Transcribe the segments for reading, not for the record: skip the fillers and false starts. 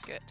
Good.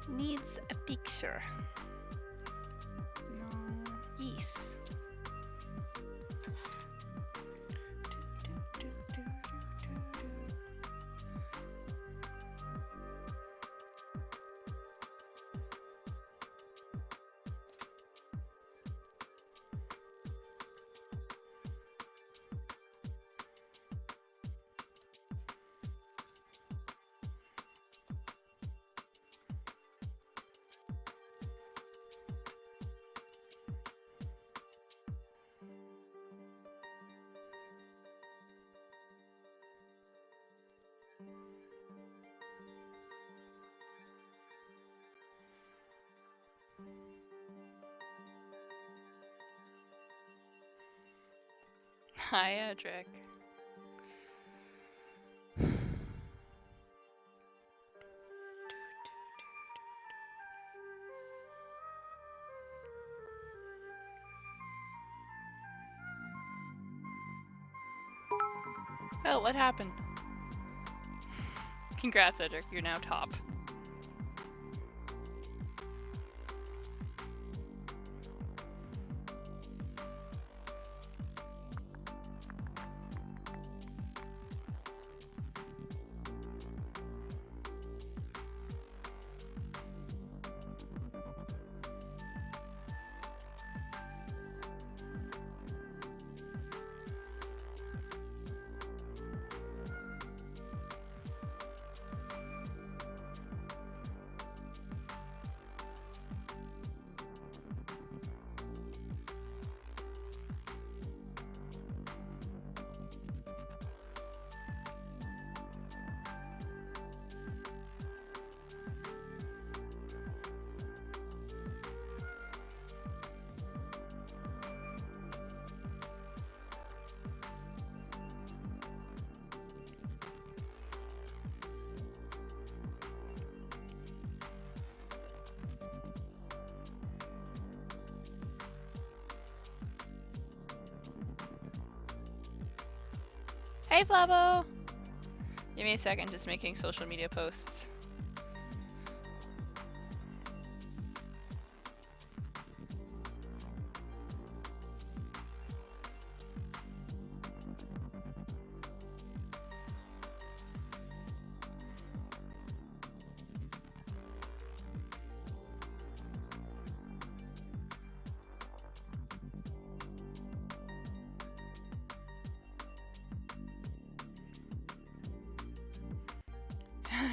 Needs a picture. No. Yes. Hi, Edric. Oh, what happened? Congrats, Edric. You're now top. Hey, Flavo! Give me a second, just making social media posts.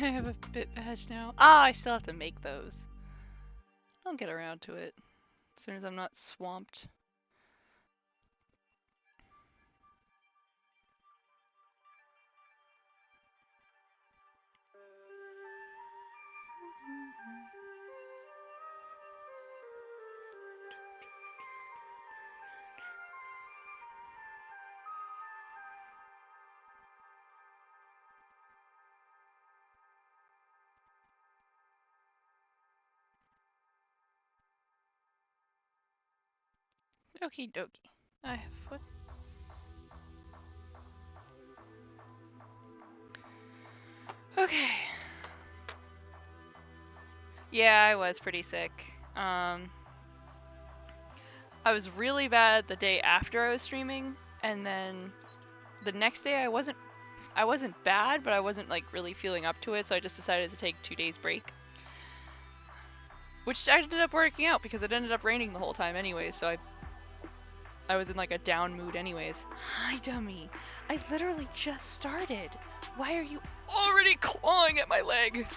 I have a bit badge now. Ah, I still have to make those. I'll get around to it as soon as I'm not swamped. Okie dokie. I have what? Okay. Yeah, I was pretty sick. I was really bad the day after I was streaming, and then the next day I I wasn't bad, but I wasn't like really feeling up to it, so I just decided to take 2 days break. Which ended up working out because it ended up raining the whole time anyways, so I was in like a down mood anyways. Hi, dummy. I literally just started. Why are you already clawing at my leg?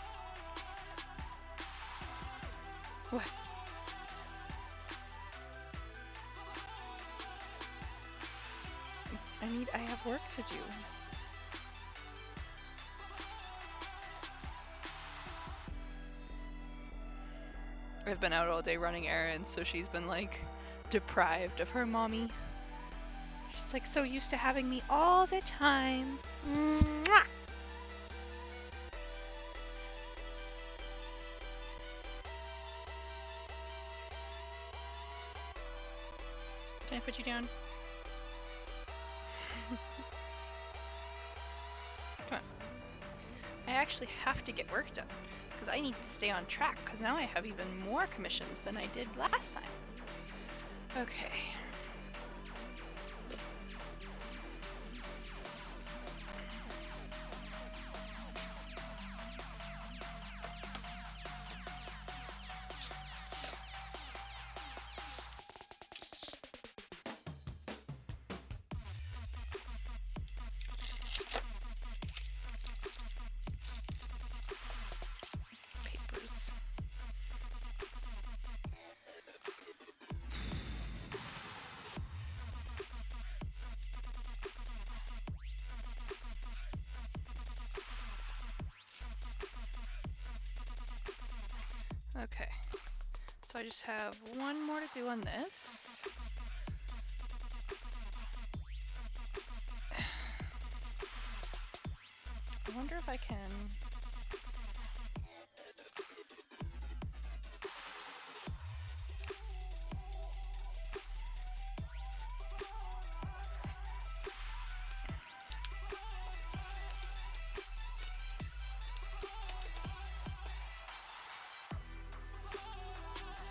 What? I have work to do. I've been out all day running errands, so she's been like deprived of her mommy. She's like so used to having me all the time. Mwah! Can I put you down? Come on. I actually have to get work done because I need to stay on track because now I have even more commissions than I did last time. Okay. Okay, so I just have one more to do on this. I wonder if I can...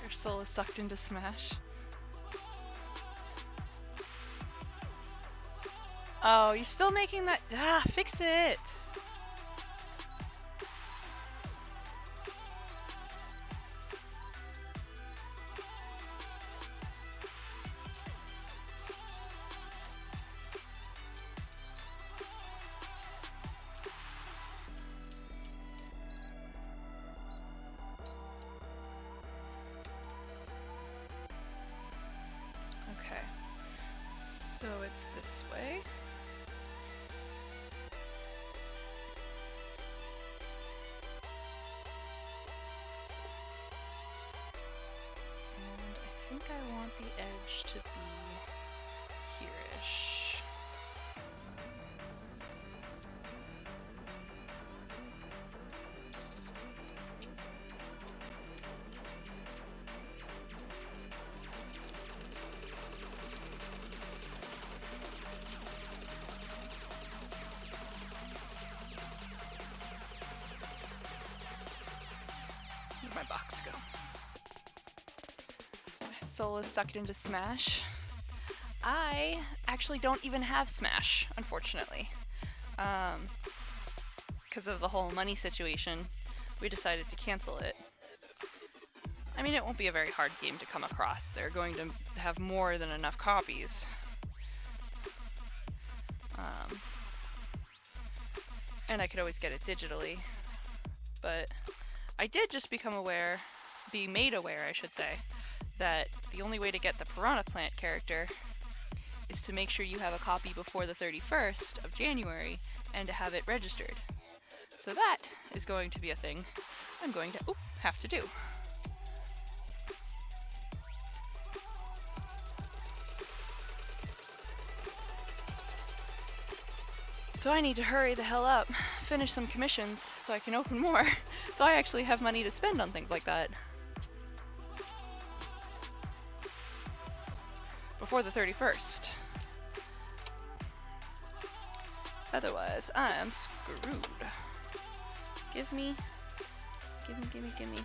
Your soul is sucked into Smash. Oh, you're still making that... Ah, fix it! Okay, so it's this way. And I think I want the edge to be here-ish. Where'd my box go? My soul is sucked into Smash. I actually don't even have Smash, unfortunately. Because of the whole money situation, we decided to cancel it. I mean, it won't be a very hard game to come across. They're going to have more than enough copies. And I could always get it digitally. But I did just be made aware, I should say, that the only way to get the Piranha Plant character is to make sure you have a copy before the 31st of January and to have it registered. So that is going to be a thing I'm going to have to do. So I need to hurry the hell up, finish some commissions so I can open more, so I actually have money to spend on things like that. Before the 31st. Otherwise, I am screwed. Give me. Here we go.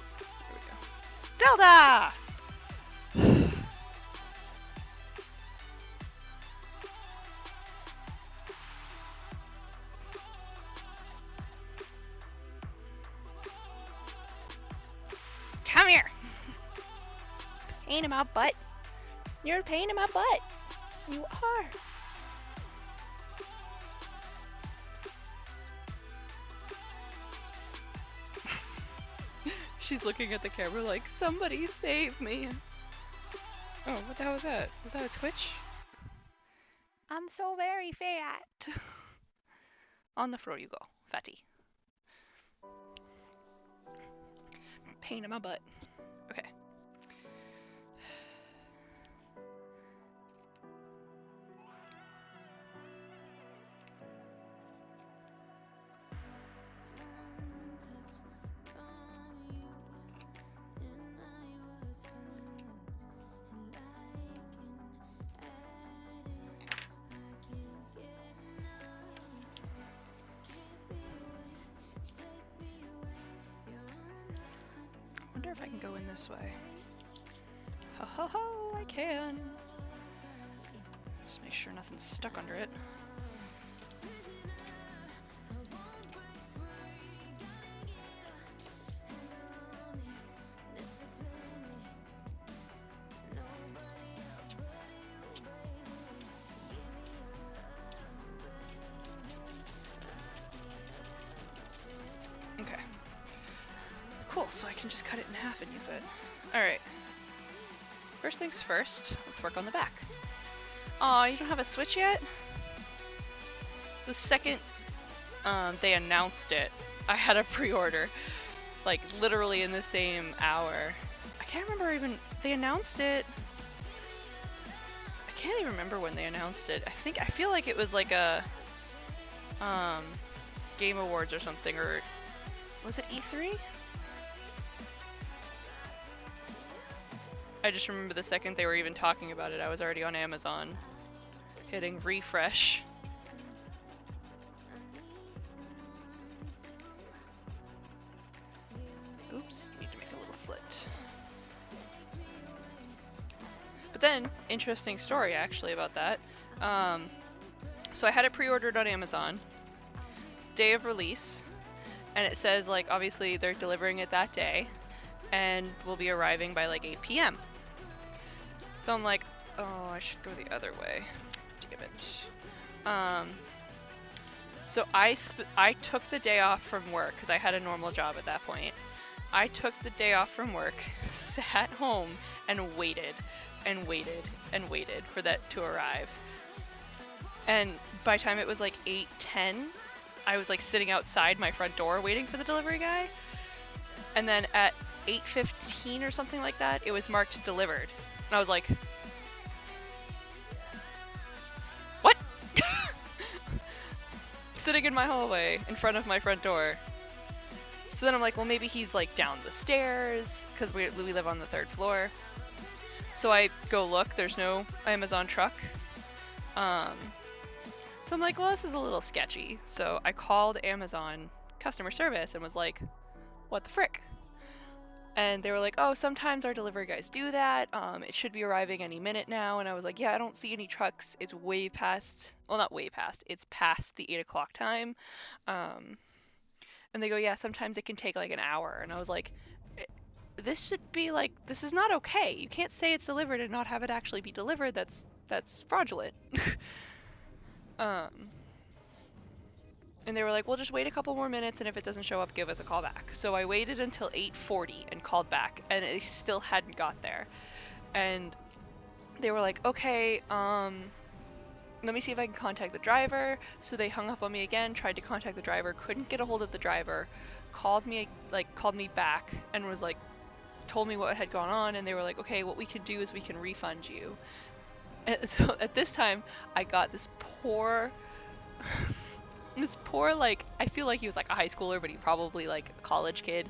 Zelda! pain in my butt. You're a pain in my butt. You are. She's looking at the camera like, somebody save me. Oh, what the hell was that? Was that a twitch? I'm so very fat. On the floor you go, fatty. Pain in my butt. Okay. I wonder if I can go in this way. Ho ho ho, I can. Just make sure nothing's stuck under it. Okay. Cool, so I can just cut it in half and use it. Alright. First things first, let's work on the back. Aw, you don't have a Switch yet? The second they announced it, I had a pre-order. Like, literally in the same hour. I can't remember even... They announced it... I can't even remember when they announced it. I feel like it was like a... Game Awards or something, or... Was it E3? I just remember the second they were even talking about it, I was already on Amazon, hitting refresh. Oops, need to make a little slit. But then, interesting story actually about that. So I had it pre-ordered on Amazon, day of release, and it says like obviously they're delivering it that day, and will be arriving by like 8 p.m. So I'm like, oh, I should go the other way. Damn it. So I took the day off from work because I had a normal job at that point. I took the day off from work, sat home, and waited and waited and waited for that to arrive. And by the time it was like 8:10, I was like sitting outside my front door waiting for the delivery guy. And then at 8:15 or something like that, it was marked delivered. And I was like, what? Sitting in my hallway in front of my front door. So then I'm like, well, maybe he's like down the stairs because we live on the 3rd floor. So I go look, there's no Amazon truck. So I'm like, well, this is a little sketchy. So I called Amazon customer service and was like, what the frick? And they were like, oh, sometimes our delivery guys do that. It should be arriving any minute now. And I was like, yeah, I don't see any trucks. It's way past, well, not way past, it's past the 8 o'clock time. And they go, yeah, sometimes it can take like an hour. And I was like, this should be like, this is not okay. You can't say it's delivered and not have it actually be delivered. That's fraudulent. And they were like, well, just wait a couple more minutes, and if it doesn't show up, give us a call back. So I waited until 8:40 and called back, and it still hadn't got there. And they were like, okay, let me see if I can contact the driver. So they hung up on me again, tried to contact the driver, couldn't get a hold of the driver, called me back, and was like, told me what had gone on, and they were like, okay, what we can do is we can refund you. And so at this time, I got this poor... like, I feel like he was like a high schooler, but he probably like a college kid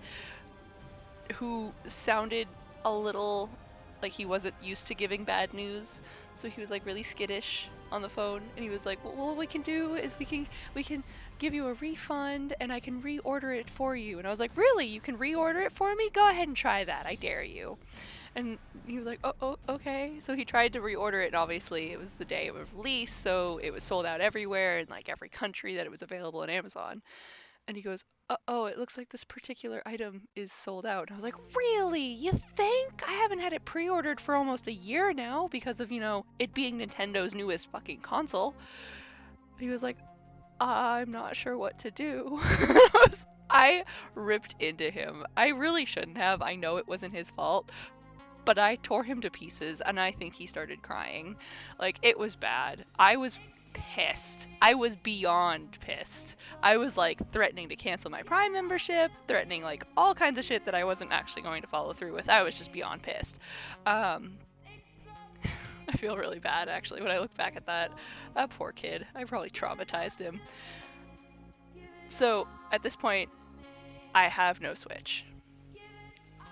who sounded a little like he wasn't used to giving bad news. So he was like really skittish on the phone, and he was like, well, what we can do is we can give you a refund and I can reorder it for you. And I was like, really? You can reorder it for me? Go ahead and try that. I dare you. And he was like, oh, okay. So he tried to reorder it, and obviously it was the day of release, so it was sold out everywhere in like every country that it was available on Amazon. And he goes, oh, it looks like this particular item is sold out. And I was like, really? You think? I haven't had it pre-ordered for almost a year now because of, you know, it being Nintendo's newest fucking console. And he was like, I'm not sure what to do. I ripped into him. I really shouldn't have. I know it wasn't his fault. But I tore him to pieces, and I think he started crying. Like, it was bad. I was pissed. I was beyond pissed. I was, like, threatening to cancel my Prime membership, threatening, like, all kinds of shit that I wasn't actually going to follow through with. I was just beyond pissed. I feel really bad, actually, when I look back at that. That poor kid. I probably traumatized him. So, at this point, I have no Switch.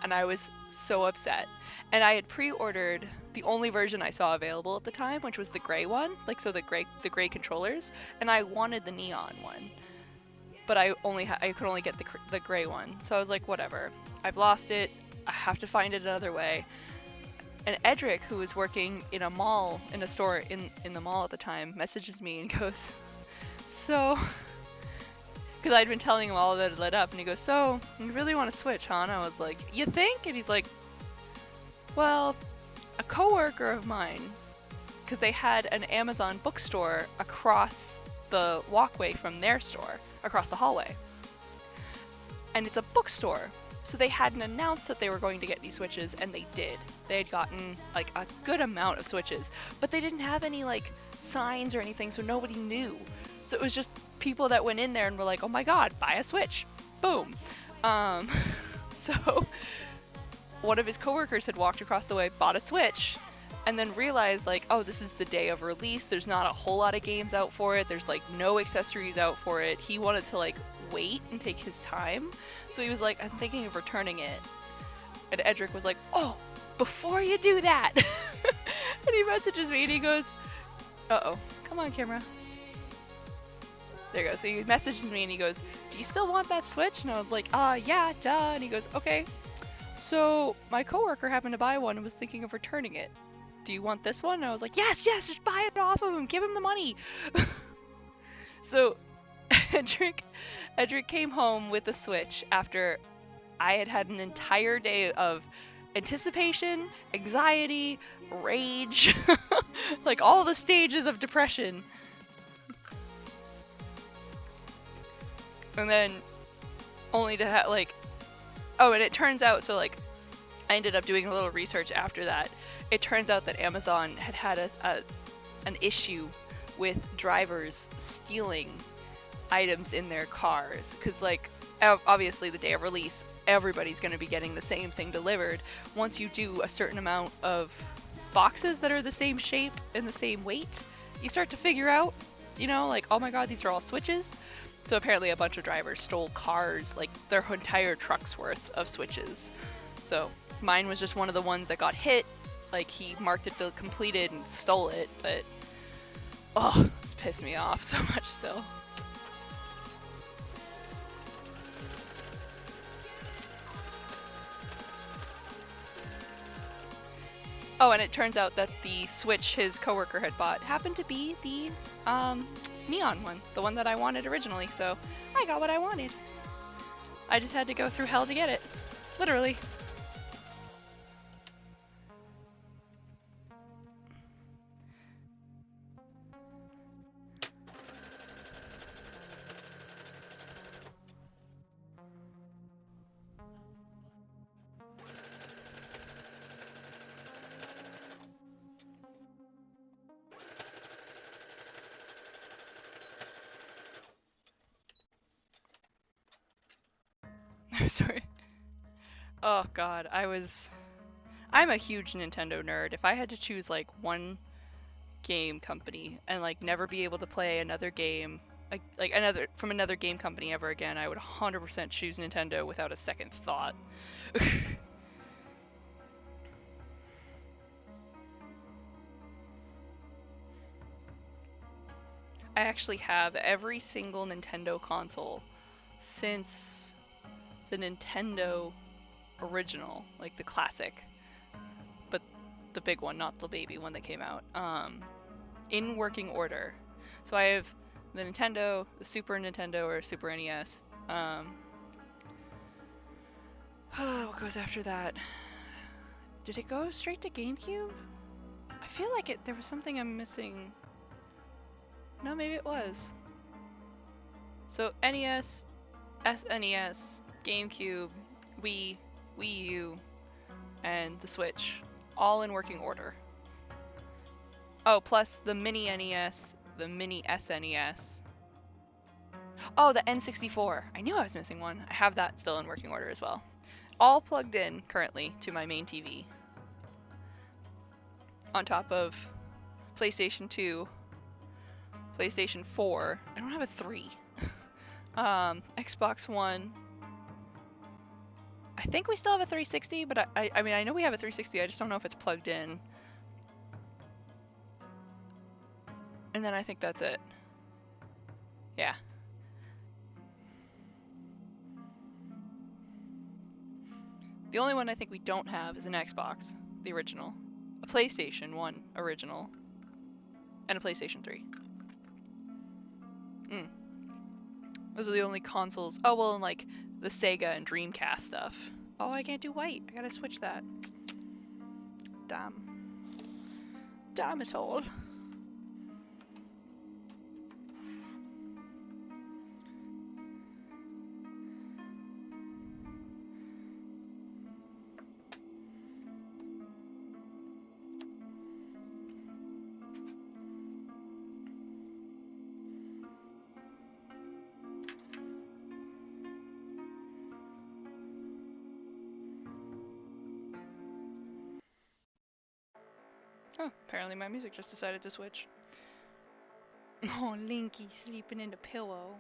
And I was so upset. And I had pre-ordered the only version I saw available at the time, which was the gray one, like so the gray controllers, and I wanted the neon one, but I could only get the gray one. So I was like, whatever, I've lost it. I have to find it another way. And Edric, who was working in a store in the mall at the time, messages me and goes, so, because I'd been telling him all that had led up, and he goes, so you really want to switch, huh? And I was like, you think? And he's like, well, a coworker of mine, because they had an Amazon bookstore across the walkway from their store, across the hallway. And it's a bookstore, so they hadn't announced that they were going to get these Switches, and they did. They had gotten, like, a good amount of Switches, but they didn't have any, like, signs or anything, so nobody knew. So it was just people that went in there and were like, oh my god, buy a Switch. Boom. So one of his coworkers had walked across the way, bought a Switch, and then realized, like, oh, this is the day of release. There's not a whole lot of games out for it. There's, like, no accessories out for it. He wanted to, like, wait and take his time. So he was like, I'm thinking of returning it. And Edric was like, oh, before you do that. And he messages me and he goes, uh-oh, come on, camera. There you go. So he messages me and he goes, do you still want that Switch? And I was like, yeah, duh. And he goes, okay. So my coworker happened to buy one and was thinking of returning it. Do you want this one? And I was like, yes, just buy it off of him. Give him the money. So Edric came home with the Switch after I had had an entire day of anticipation, anxiety, rage, like all the stages of depression. And then only to have, like, oh, and it turns out, so, like, I ended up doing a little research after that. It turns out that Amazon had an issue with drivers stealing items in their cars. Because, like, obviously the day of release, everybody's going to be getting the same thing delivered. Once you do a certain amount of boxes that are the same shape and the same weight, you start to figure out, you know, like, oh my god, these are all Switches. So apparently a bunch of drivers stole cars, like their entire truck's worth of Switches. So mine was just one of the ones that got hit. Like, he marked it to completed and stole it, but oh, it's pissed me off so much still. Oh, and it turns out that the Switch his coworker had bought happened to be the neon one, the one that I wanted originally, so I got what I wanted. I just had to go through hell to get it. Literally. Sorry. Oh god, I'm a huge Nintendo nerd. If I had to choose, like, one game company and, like, never be able to play another game, like another game company ever again, I would 100% choose Nintendo without a second thought. I actually have every single Nintendo console since the Nintendo original, like the classic, but the big one, not the baby one that came out, in working order. So I have the Nintendo, the Super Nintendo or Super NES, What goes after that? Did it go straight to GameCube? I feel like there was something I'm missing. No, maybe it was. So NES, SNES, GameCube, Wii, Wii U, and the Switch, all in working order. Oh, plus the mini NES, the mini SNES. Oh, the N64. I knew I was missing one. I have that still in working order as well. All plugged in currently to my main TV. On top of PlayStation 2, PlayStation 4. I don't have a 3. Xbox One. I think we still have a 360, but I mean, I know we have a 360, I just don't know if it's plugged in. And then I think that's it. Yeah. The only one I think we don't have is an Xbox, the original. A PlayStation 1 original. And a PlayStation 3. Those are the only consoles. Oh, well, and like the Sega and Dreamcast stuff. Oh, I can't do white. I gotta switch that. Damn. Damn it all. Oh, apparently my music just decided to switch. Oh, Linky sleeping in the pillow.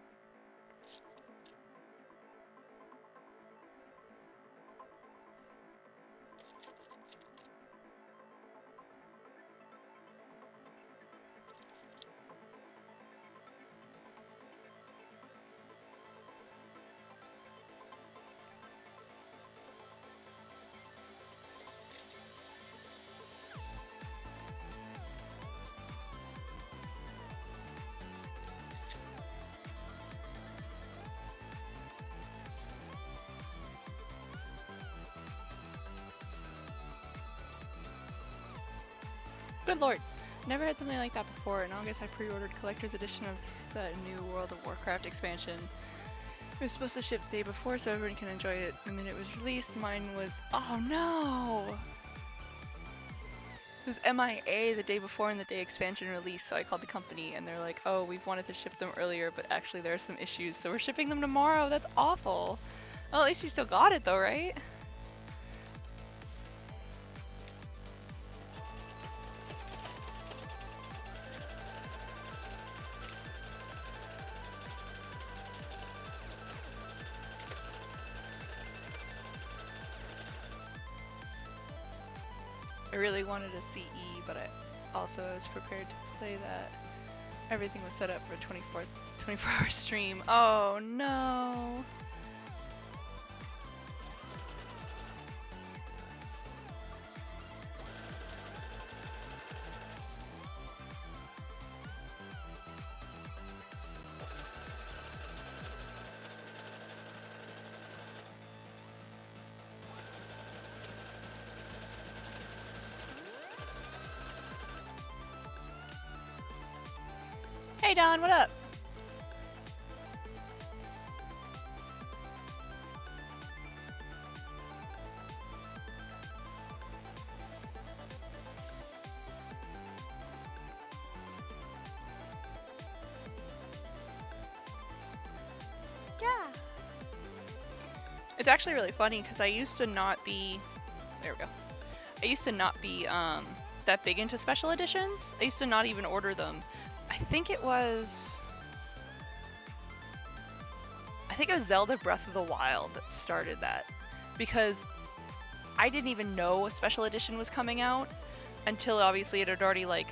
Good lord. Never had something like that before. In August, I pre-ordered collector's edition of the new World of Warcraft expansion. It was supposed to ship the day before so everyone can enjoy it. The minute it was released, mine was... Oh no! It was MIA the day before and the day expansion released, so I called the company and they're like, oh, we've wanted to ship them earlier, but actually there are some issues, so we're shipping them tomorrow. That's awful. Well, at least you still got it though, right? I really wanted a CE, but I also was prepared to play that. Everything was set up for a 24-hour stream. Oh no! Hey Don, what up? Yeah. It's actually really funny because I used to not be... There we go. I used to not be that big into special editions. I used to not even order them. I think it was Zelda Breath of the Wild that started that, because I didn't even know a special edition was coming out until obviously it had already like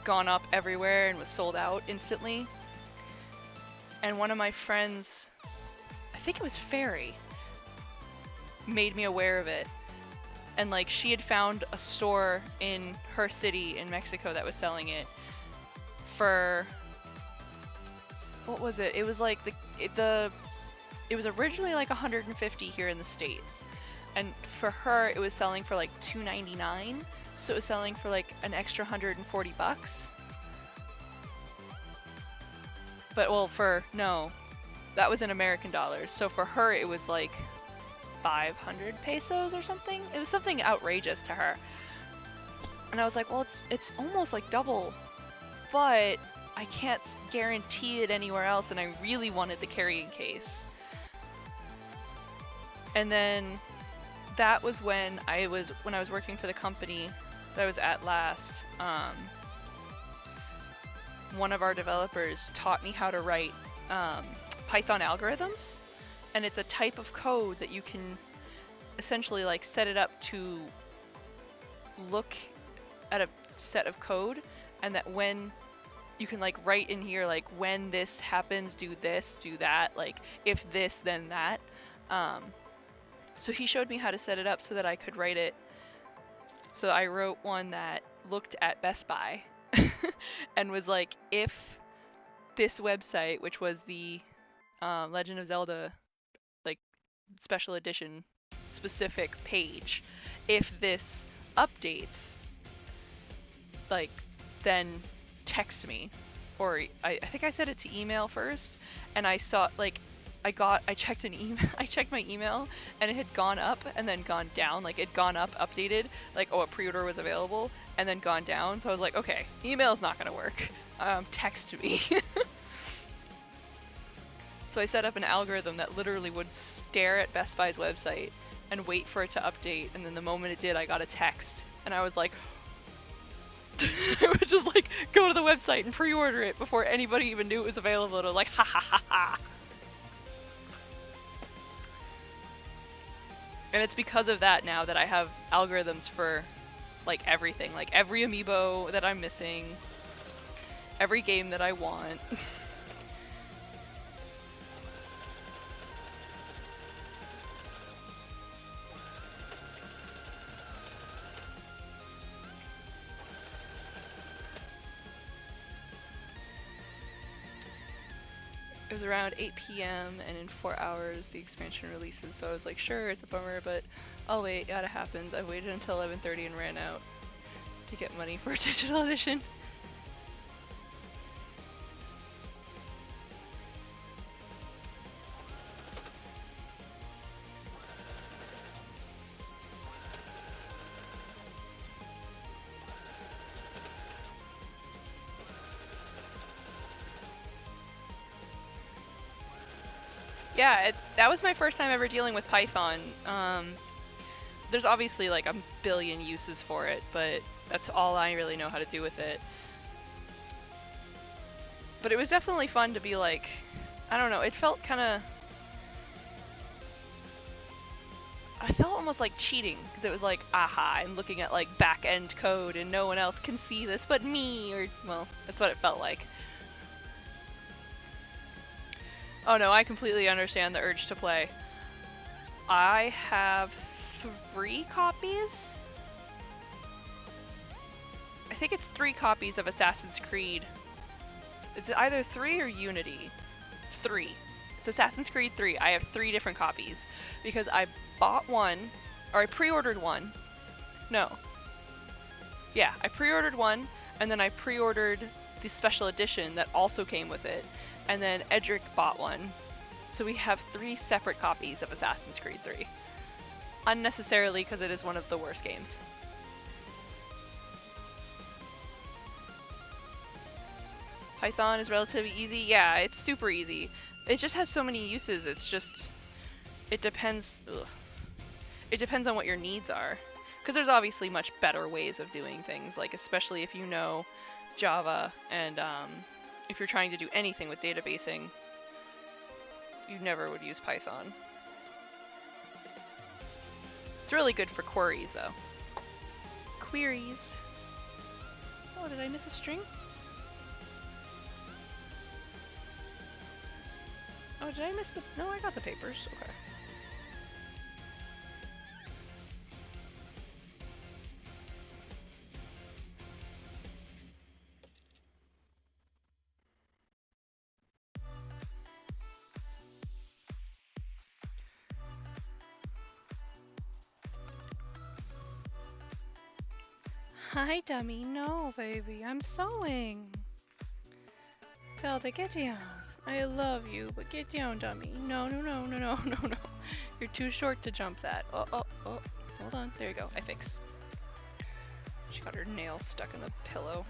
gone up everywhere and was sold out instantly. And one of my friends, I think it was Fairy, made me aware of it. And like she had found a store in her city in Mexico that was selling it for, what was it? It was like the it was originally like 150 here in the States. And for her, it was selling for like $2.99. So it was selling for like an extra 140 bucks. But well, no, that was in American dollars. So for her, it was like 500 pesos or something. It was something outrageous to her. And I was like, well, it's almost like double, but I can't guarantee it anywhere else, and I really wanted the carrying case. And then that was when I was working for the company that I was at last. One of our developers taught me how to write Python algorithms, and it's a type of code that you can essentially like set it up to look at a set of code, and that when you can like write in here like when this happens, do this, do that, like if this then that. So he showed me how to set it up so that I could write it. So I wrote one that looked at Best Buy and was like, if this website, which was the Legend of Zelda like special edition specific page, if this updates, like then text me. Or I think I set it to email first, and I saw like I checked an email I checked my email, and it had gone up and then gone down. Like it'd gone up, updated, like, oh, a pre-order was available, and then gone down. So I was like, okay, email's not gonna work. Text me. So I set up an algorithm that literally would stare at Best Buy's website and wait for it to update, and then the moment it did, I got a text, and I was like, I would just like go to the website and pre-order it before anybody even knew it was available. And I was like, ha ha ha ha. And it's because of that now that I have algorithms for like everything, like every amiibo that I'm missing, every game that I want. It was around 8 p.m. and in 4 hours the expansion releases, so I was like, sure, it's a bummer, but I'll wait, yeah, it happens. I waited until 11:30 and ran out to get money for a digital edition. Yeah, that was my first time ever dealing with Python. There's obviously like a billion uses for it, but that's all I really know how to do with it. But it was definitely fun to be like, I don't know, it felt kind of... I felt almost like cheating, because it was like, aha, I'm looking at like back-end code and no one else can see this but me, or, well, that's what it felt like. Oh no, I completely understand the urge to play. I have 3 copies? I think it's 3 copies of Assassin's Creed. It's either 3 or Unity. 3. It's Assassin's Creed 3. I have 3 different copies. Because I bought one, or I pre-ordered one. No. Yeah, I pre-ordered one, and then I pre-ordered the special edition that also came with it. And then Edric bought one. So we have 3 separate copies of Assassin's Creed 3. Unnecessarily, because it is one of the worst games. Python is relatively easy. Yeah, it's super easy. It just has so many uses. It's just... It depends... Ugh. It depends on what your needs are. Because there's obviously much better ways of doing things, like especially if you know Java, and if you're trying to do anything with databasing, you never would use Python. It's really good for queries, though. Queries. Oh, did I miss a string? Oh, did I miss the... No, I got the papers. Okay. Hi, dummy. No, baby. I'm sewing. Zelda, get down. I love you, but get down, dummy. No, no, no, no, no, no, no. You're too short to jump that. Oh, oh, oh. Hold on. There you go. I fix. She got her nail stuck in the pillow.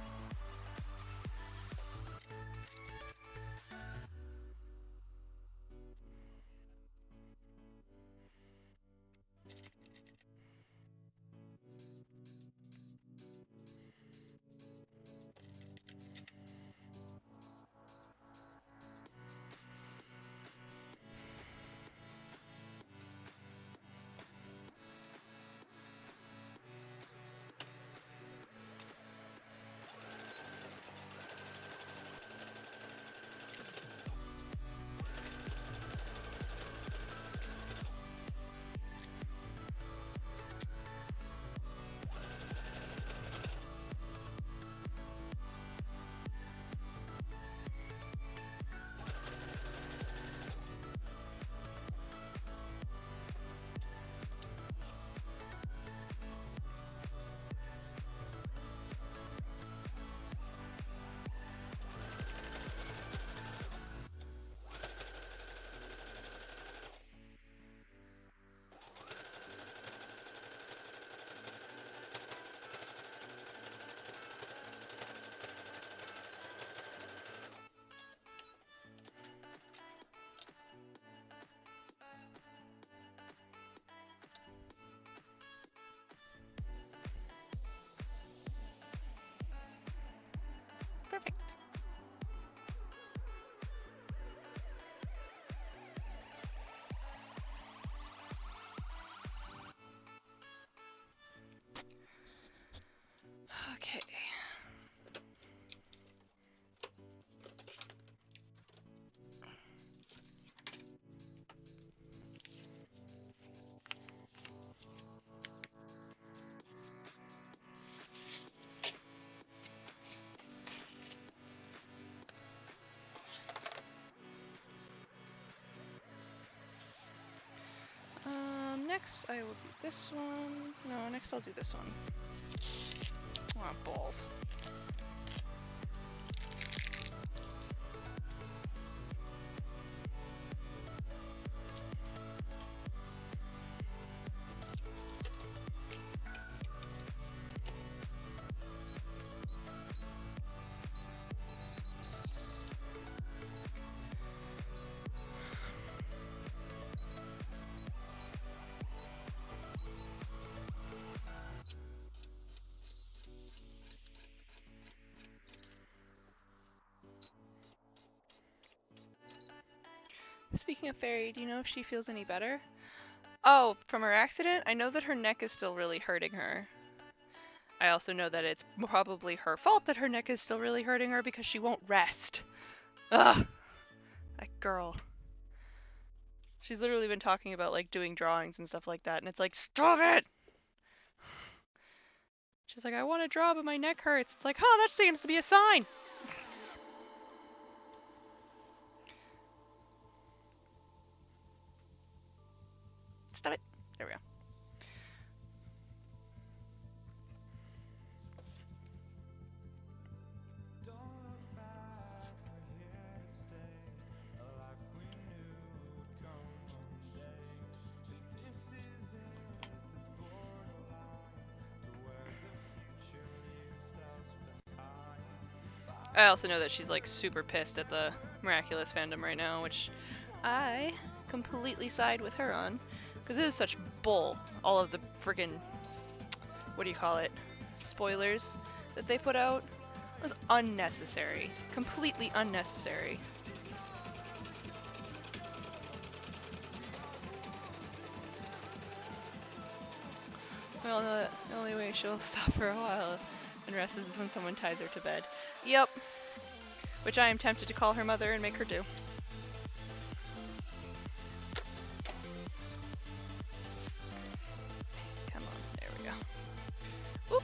Perfect. Okay. Next I will do this one. No, next I'll do this one. Oh, balls. Speaking of Fairy, do you know if she feels any better? Oh, from her accident? I know that her neck is still really hurting her. I also know that it's probably her fault that her neck is still really hurting her because she won't rest. Ugh! That girl. She's literally been talking about like doing drawings and stuff like that, and it's like, stop it! She's like, I want to draw, but my neck hurts. It's like, huh, that seems to be a sign! Stop it. There we go. I also know that she's like super pissed at the Miraculous fandom right now, which I completely side with her on, because it is such bull. All of the freaking, what do you call it, spoilers that they put out was unnecessary, completely unnecessary. Well, no, the only way she'll stop for a while and rest is when someone ties her to bed. Yep. Which I am tempted to call her mother and make her do. Come on, there we go. Oop.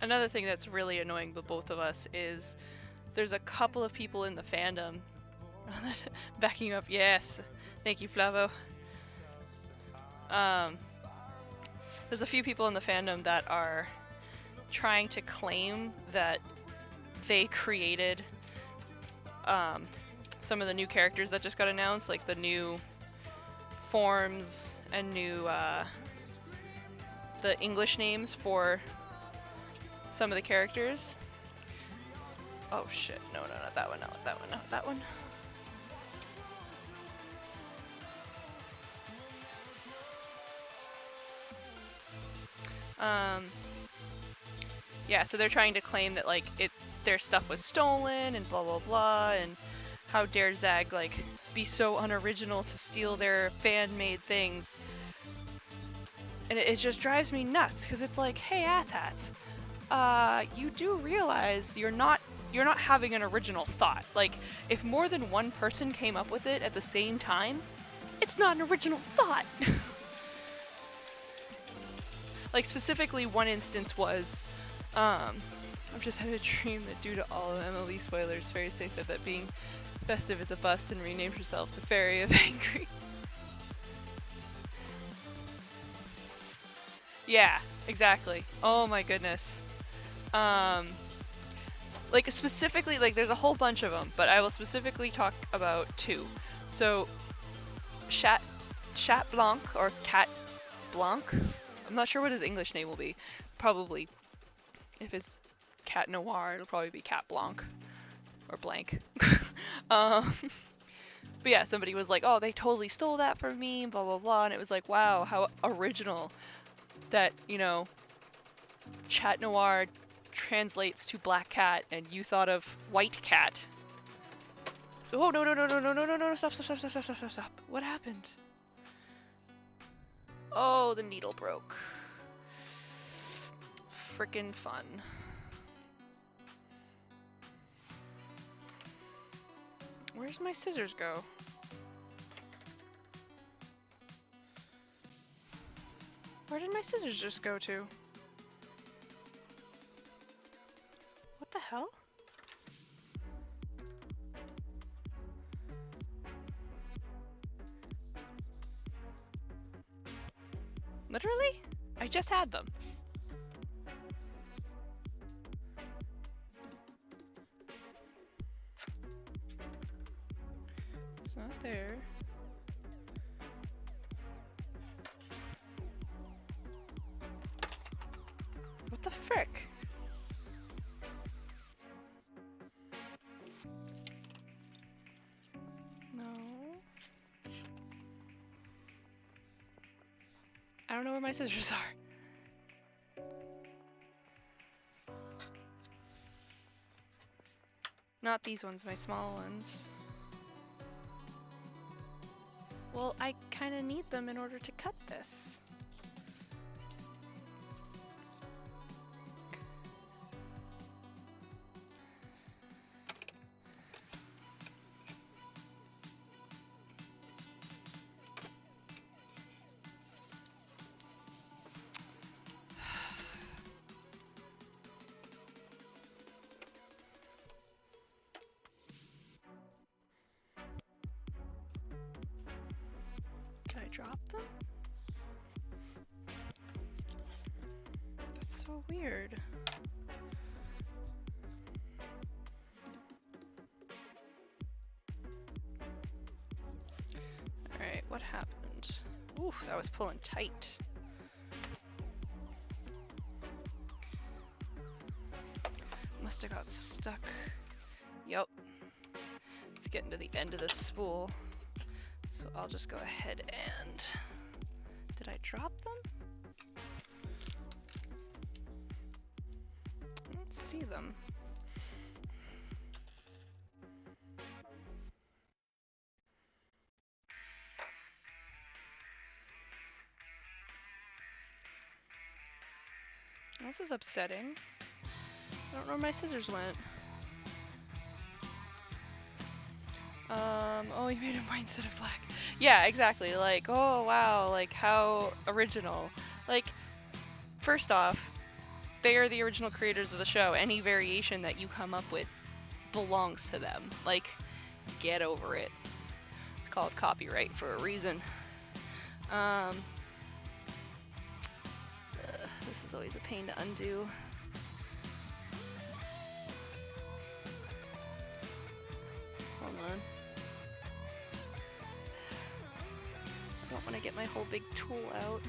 Another thing that's really annoying the both of us is there's a couple of people in the fandom backing you up. Yes, thank you, Flavo. There's a few people in the fandom that are trying to claim that they created some of the new characters that just got announced, like the new forms and new the English names for some of the characters. Oh shit, no, not that one, not that one, not that one. Yeah, so they're trying to claim that like their stuff was stolen and blah blah blah, and how dare Zag like be so unoriginal to steal their fan-made things. And it just drives me nuts because it's like, hey asshats, you do realize you're not having an original thought. Like, if more than one person came up with it at the same time, it's not an original thought. Like, specifically one instance was, I've just had a dream that due to all of MLE spoilers, Fairy Say said that being festive is a bust and renamed herself to Fairy of Angry. Yeah, exactly. Oh my goodness. Like specifically, like there's a whole bunch of them, but I will specifically talk about two. So, Chat Blanc or Cat Blanc. I'm not sure what his English name will be. Probably, if it's Cat Noir, it'll probably be Cat Blanc or Blank. But yeah, somebody was like, "Oh, they totally stole that from me," blah blah blah, and it was like, "Wow, how original that, you know, Chat Noir translates to black cat and you thought of white cat." Oh no, stop. What happened? Oh, the needle broke. Frickin' fun. Where's my scissors go? Where did my scissors just go to? What the hell? Literally? I just had them. It's not there. What the frick? No. I don't know where my scissors are. Not these ones, my small ones. Well, I kind of need them in order to cut this. Did I drop them? That's so weird. Alright, what happened? Oof, that was pulling tight. Must have got stuck. Yep. It's getting to the end of the spool. So I'll just go ahead and... Did I drop them? I don't see them. This is upsetting. I don't know where my scissors went. Oh, you made it white instead of black. Yeah, exactly. Like, oh wow, like how original. Like, first off, they are the original creators of the show. Any variation that you come up with belongs to them. Like, get over it. It's called copyright for a reason. This is always a pain to undo. Hold on. I don't want to get my whole big tool out.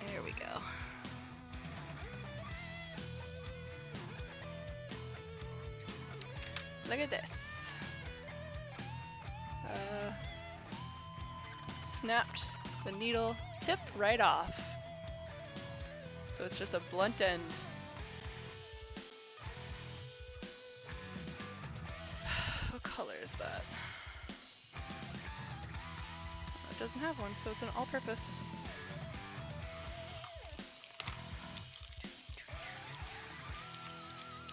There we go. Look at this. Snapped the needle tip right off. So it's just a blunt end. What color is that? It doesn't have one, so it's an all-purpose.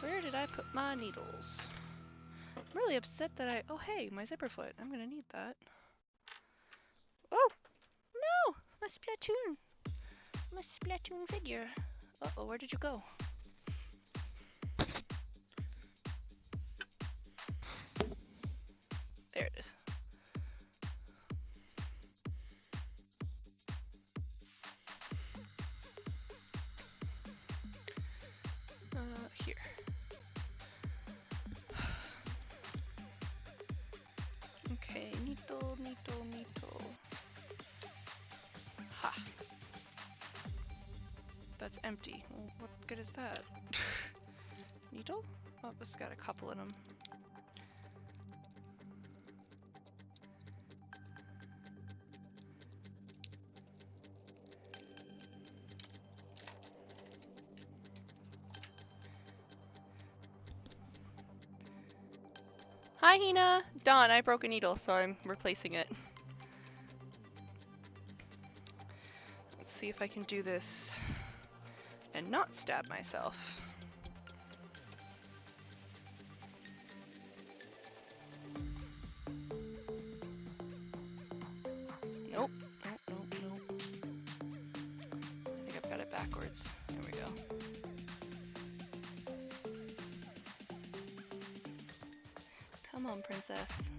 Where did I put my needles? I'm really upset that I... Oh hey, my zipper foot. I'm gonna need that. Oh! No! My Splatoon! My Splatoon figure. Uh-oh, where did you go? There it is. Here. Okay, neato. Ha. That's empty. Well, what good is that? Needle? Oh, it's got a couple in them. Hi, Hina! Dawn, I broke a needle, so I'm replacing it. Let's see if I can do this and not stab myself. Nope. Nope. I think I've got it backwards. There we go. Come on, princess.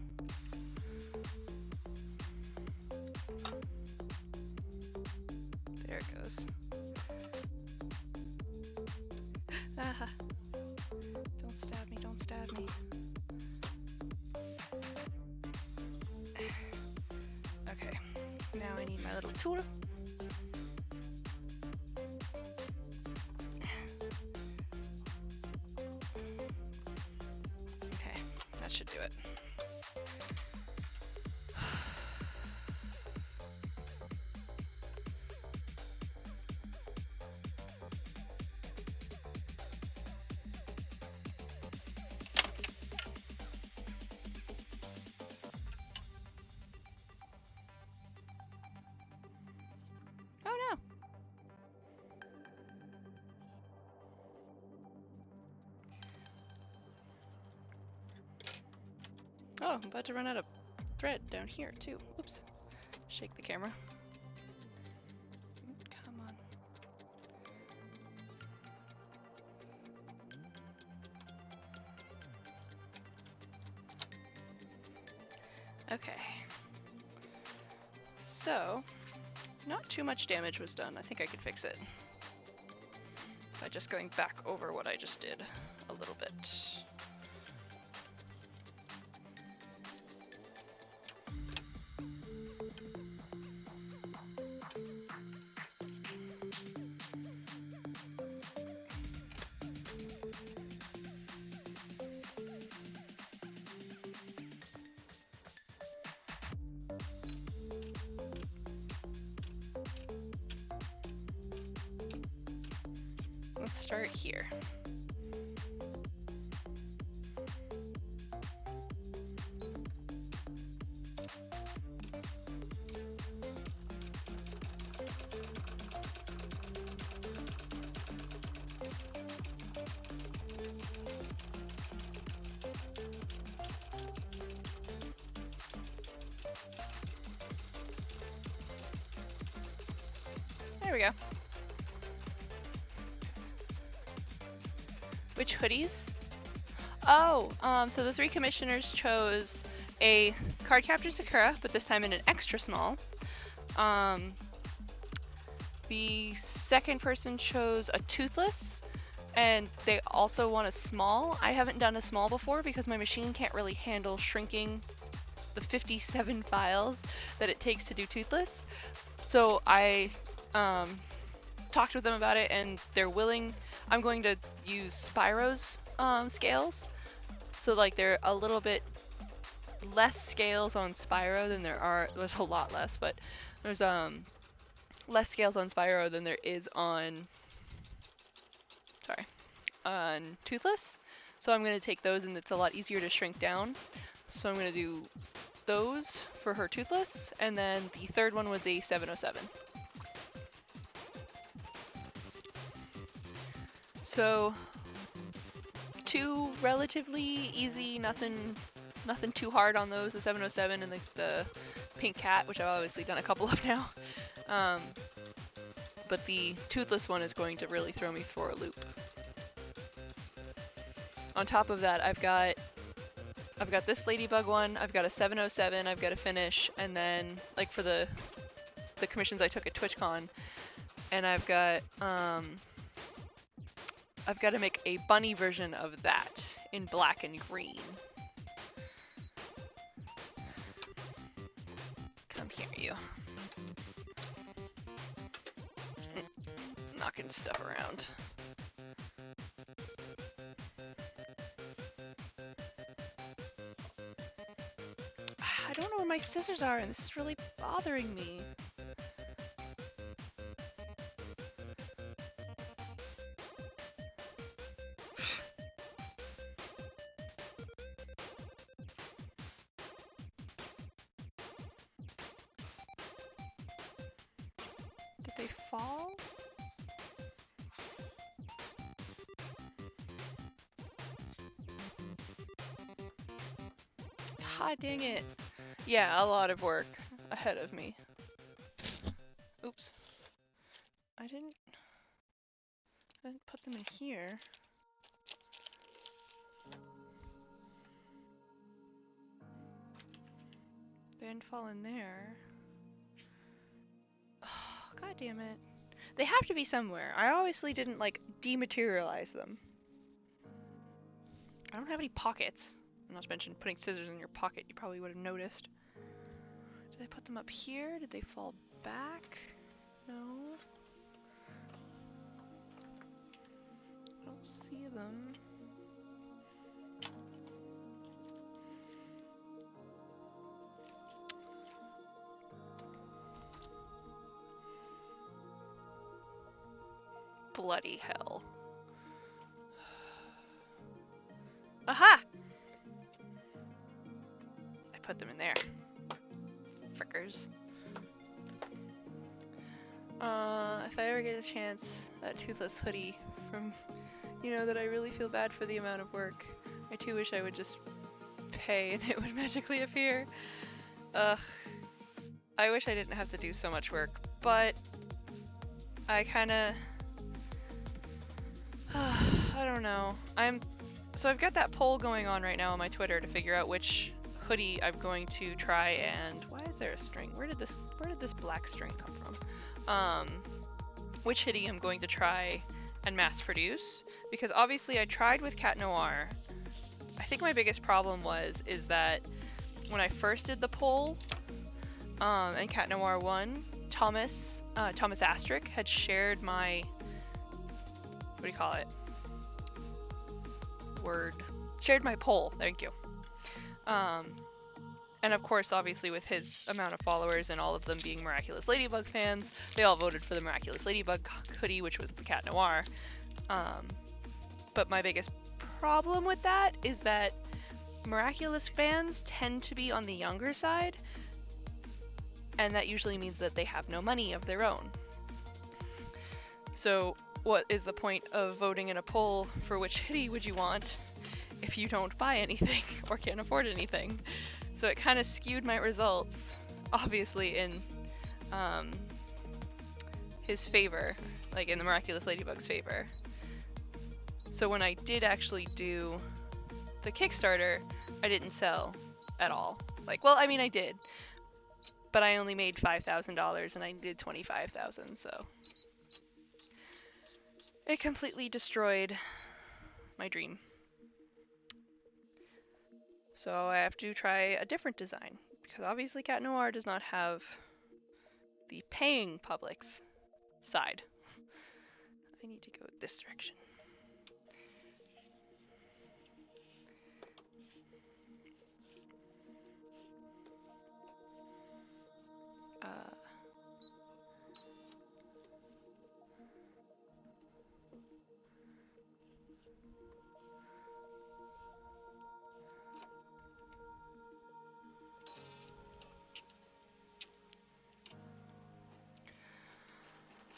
There it goes. Ah, don't stab me. Okay, now I need my little tool. Okay, that should do it. Oh, I'm about to run out of thread down here, too. Oops. Shake the camera. Come on. Okay. So, not too much damage was done. I think I could fix it by just going back over what I just did a little bit. Let's start here. There we go. Which hoodies? Oh, so the 3 commissioners chose a Cardcaptor Sakura, but this time in an extra small. The second person chose a Toothless, and they also want a small. I haven't done a small before because my machine can't really handle shrinking the 57 files that it takes to do Toothless. So I talked with them about it, and they're willing. I'm going to use Spyro's scales. So like they're a little bit less scales on Spyro than there's a lot less, but there's less scales on Spyro than there is on Toothless. So I'm going to take those, and it's a lot easier to shrink down. So I'm going to do those for her Toothless, and then the third one was a 707. So 2 relatively easy, nothing too hard on those, the 707 and the pink cat, which I've obviously done a couple of now. But the Toothless one is going to really throw me for a loop. On top of that, I've got this Ladybug one, I've got a 707, I've got a finish, and then like for the commissions I took at TwitchCon, and I've got to make a bunny version of that in black and green. Come here, you. Knocking stuff around. I don't know where my scissors are, and this is really bothering me. Did they fall? God dang it. Yeah, a lot of work ahead of me. Oops. I didn't put them in here. They didn't fall in there. Oh, God damn it. They have to be somewhere. I obviously didn't, like, dematerialize them. I don't have any pockets. Not to mention putting scissors in your pocket, you probably would have noticed. Did I put them up here? Did they fall back? No. I don't see them. Bloody hell. Aha! I put them in there. Frickers. If I ever get a chance, that Toothless hoodie from, you know, that I really feel bad for the amount of work. I too wish I would just pay and it would magically appear. Ugh. I wish I didn't have to do so much work, but I kinda... I don't know. So I've got that poll going on right now on my Twitter to figure out which hoodie I'm going to try, and why is there a string? Where did this black string come from? Which hoodie I'm going to try and mass produce, because obviously I tried with Cat Noir. I think my biggest problem is that when I first did the poll and Cat Noir won, Thomas Astrick had shared my, what do you call it? Shared my poll, thank you. And of course, obviously with his amount of followers and all of them being Miraculous Ladybug fans, they all voted for the Miraculous Ladybug hoodie, which was the Cat Noir. But my biggest problem with that is that Miraculous fans tend to be on the younger side, and that usually means that they have no money of their own. So what is the point of voting in a poll for which hoodie would you want if you don't buy anything or can't afford anything? So it kind of skewed my results, obviously, in his favor, like in the Miraculous Ladybug's favor. So when I did actually do the Kickstarter, I didn't sell at all. Like, well, I mean, I did, but I only made $5,000 and I needed 25,000, so it completely destroyed my dream. So I have to try a different design, because obviously Cat Noir does not have the paying public's side. I need to go this direction.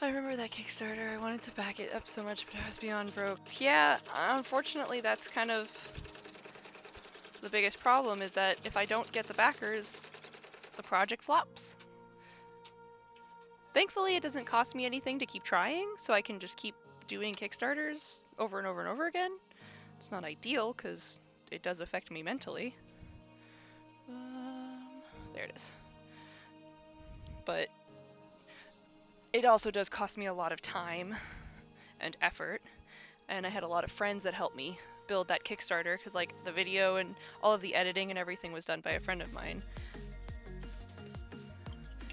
I remember that Kickstarter. I wanted to back it up so much, but I was beyond broke. Yeah, unfortunately, that's kind of the biggest problem, is that if I don't get the backers, the project flops. Thankfully, it doesn't cost me anything to keep trying, so I can just keep doing Kickstarters over and over and over again. It's not ideal, because it does affect me mentally. There it is. But it also does cost me a lot of time and effort, and I had a lot of friends that helped me build that Kickstarter, because like the video and all of the editing and everything was done by a friend of mine.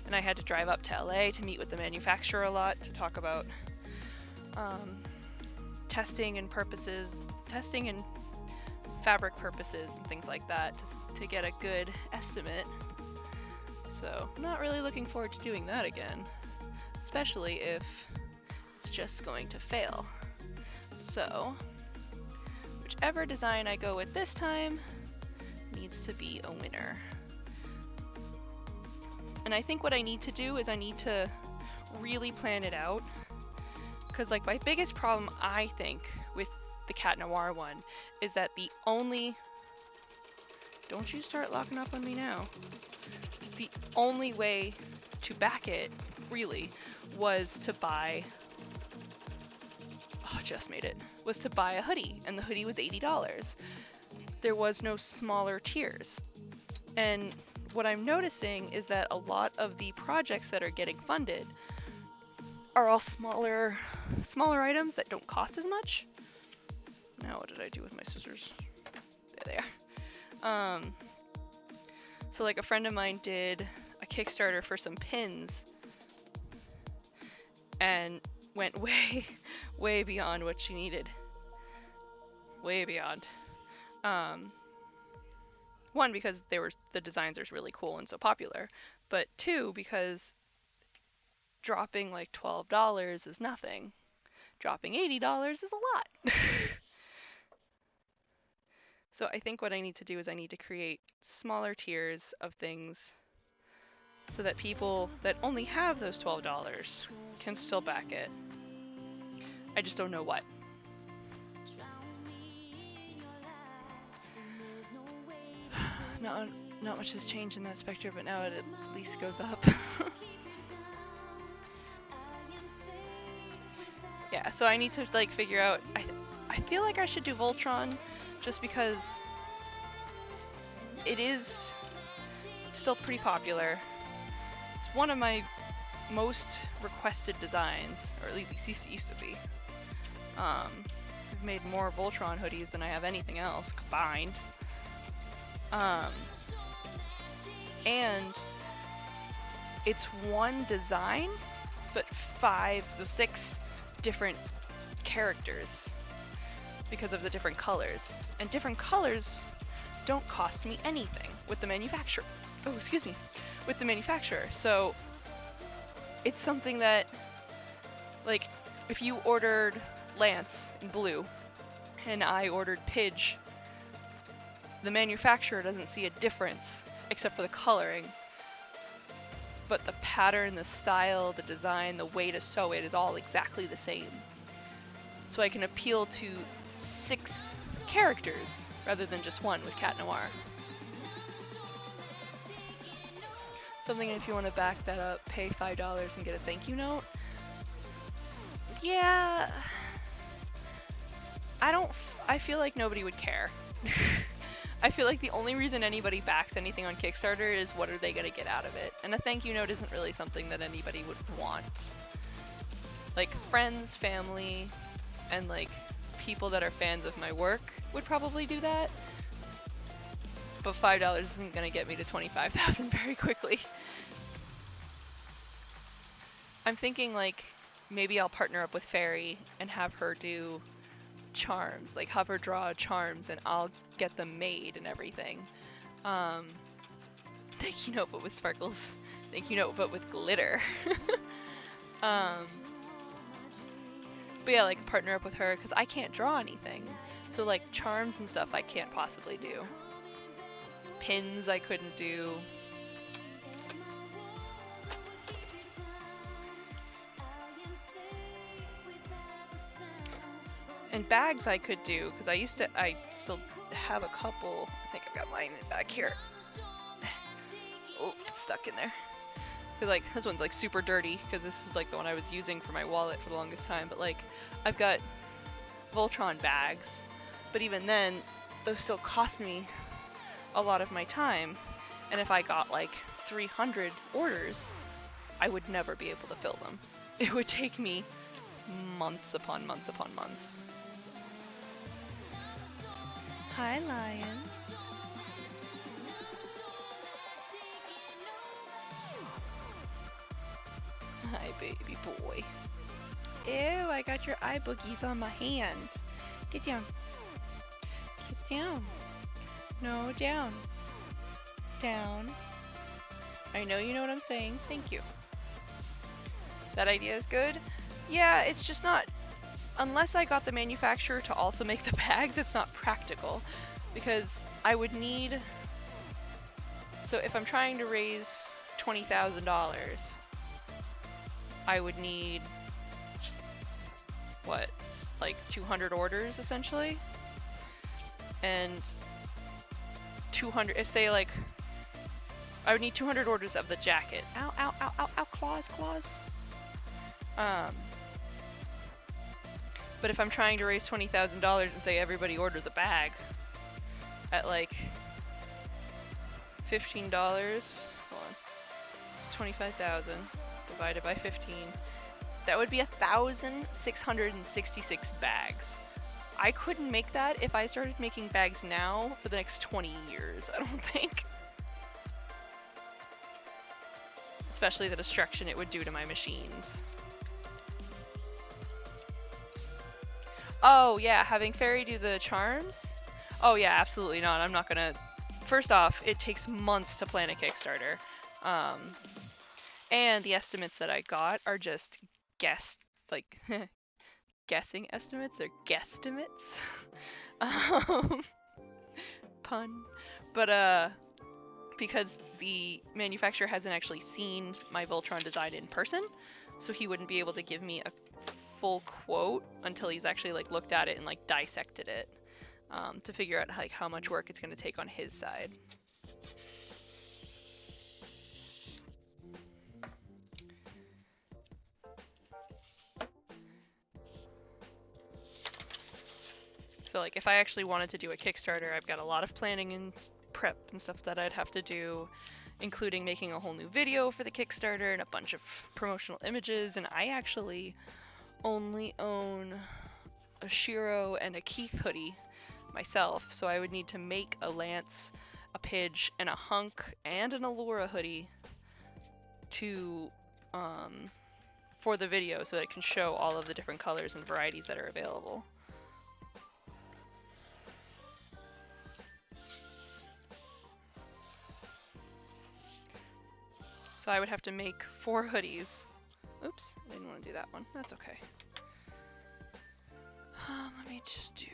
And I had to drive up to LA to meet with the manufacturer a lot to talk about testing and fabric purposes and things like that to get a good estimate. So I'm not really looking forward to doing that again, especially if it's just going to fail. So whichever design I go with this time needs to be a winner. And I think what I need to do is I need to really plan it out, because like my biggest problem, I think, with the Cat Noir one is that the only... Don't you start locking up on me now. The only way to back it, really, was to buy... Oh, just made it. Was to buy a hoodie, and the hoodie was $80. There was no smaller tiers. And what I'm noticing is that a lot of the projects that are getting funded are all smaller items that don't cost as much. Now what did I do with my scissors? There they are. So like a friend of mine did a Kickstarter for some pins and went way beyond what she needed. Way beyond. One, because the designs are really cool and so popular, but two, because dropping like $12 is nothing. Dropping $80 is a lot. So I think what I need to do is I need to create smaller tiers of things so that people that only have those $12 can still back it. I just don't know what. Not much has changed in that spectrum, but now it at least goes up. Yeah, so I need to like figure out. I feel like I should do Voltron, just because it is still pretty popular. It's one of my most requested designs, or at least it used to be. I've made more Voltron hoodies than I have anything else combined. And it's one design, but 6 different characters because of the different colors. And different colors don't cost me anything with the manufacturer. Oh, excuse me. With the manufacturer. So it's something that, like, if you ordered Lance in blue and I ordered Pidge, the manufacturer doesn't see a difference except for the coloring, but the pattern, the style, the design, the way to sew it is all exactly the same. So I can appeal to 6 characters rather than just one with Cat Noir. Something, if you want to back that up, pay $5 and get a thank you note. Yeah, I feel like nobody would care. I feel like the only reason anybody backs anything on Kickstarter is what are they going to get out of it. And a thank you note isn't really something that anybody would want. Like friends, family, and like people that are fans of my work would probably do that. But $5 isn't going to get me to 25,000 very quickly. I'm thinking like maybe I'll partner up with Fairy and have her do charms, like have her draw charms and I'll get them made and everything. Thank you note, but with sparkles. Thank you note, but with glitter. But yeah, like partner up with her because I can't draw anything. So like charms and stuff I can't possibly do. Pins I couldn't do. And bags I could do, because I still have a couple. I think I've got mine back here. Oh, it's stuck in there. Cause like, this one's like super dirty, because this is like the one I was using for my wallet for the longest time, but like, I've got Voltron bags, but even then, those still cost me a lot of my time, and if I got like 300 orders, I would never be able to fill them. It would take me months upon months upon months. Hi, Lion. Hi, baby boy. Ew, I got your eye boogies on my hand. Get down. Get down. No, down. Down. I know you know what I'm saying. Thank you. That idea is good. Yeah, it's just not... Unless I got the manufacturer to also make the bags, it's not practical. Because I would need... So if I'm trying to raise $20,000, I would need... What? Like 200 orders, essentially? And 200... If say like... I would need 200 orders of the jacket. Ow, ow, ow, ow, ow, claws, claws. But if I'm trying to raise $20,000 and say everybody orders a bag at like $15, hold on, it's 25,000 divided by 15. That would be 1,666 bags. I couldn't make that if I started making bags now for the next 20 years, I don't think. Especially the destruction it would do to my machines. Oh yeah, having Fairy do the charms? Oh yeah, absolutely not. I'm not gonna... First off, it takes months to plan a Kickstarter. And the estimates that I got are just guessing estimates? They're guesstimates? Pun. But because the manufacturer hasn't actually seen my Voltron design in person, so he wouldn't be able to give me a full quote until he's actually like looked at it and like dissected it to figure out like how much work it's going to take on his side. So like if I actually wanted to do a Kickstarter, I've got a lot of planning and prep and stuff that I'd have to do, including making a whole new video for the Kickstarter and a bunch of promotional images, and I actually only own a Shiro and a Keith hoodie myself, so I would need to make a Lance, a Pidge, and a Hunk, and an Allura hoodie to for the video so that it can show all of the different colors and varieties that are available. So I would have to make 4 hoodies. Oops, I didn't want to do that one. That's okay. Let me just do...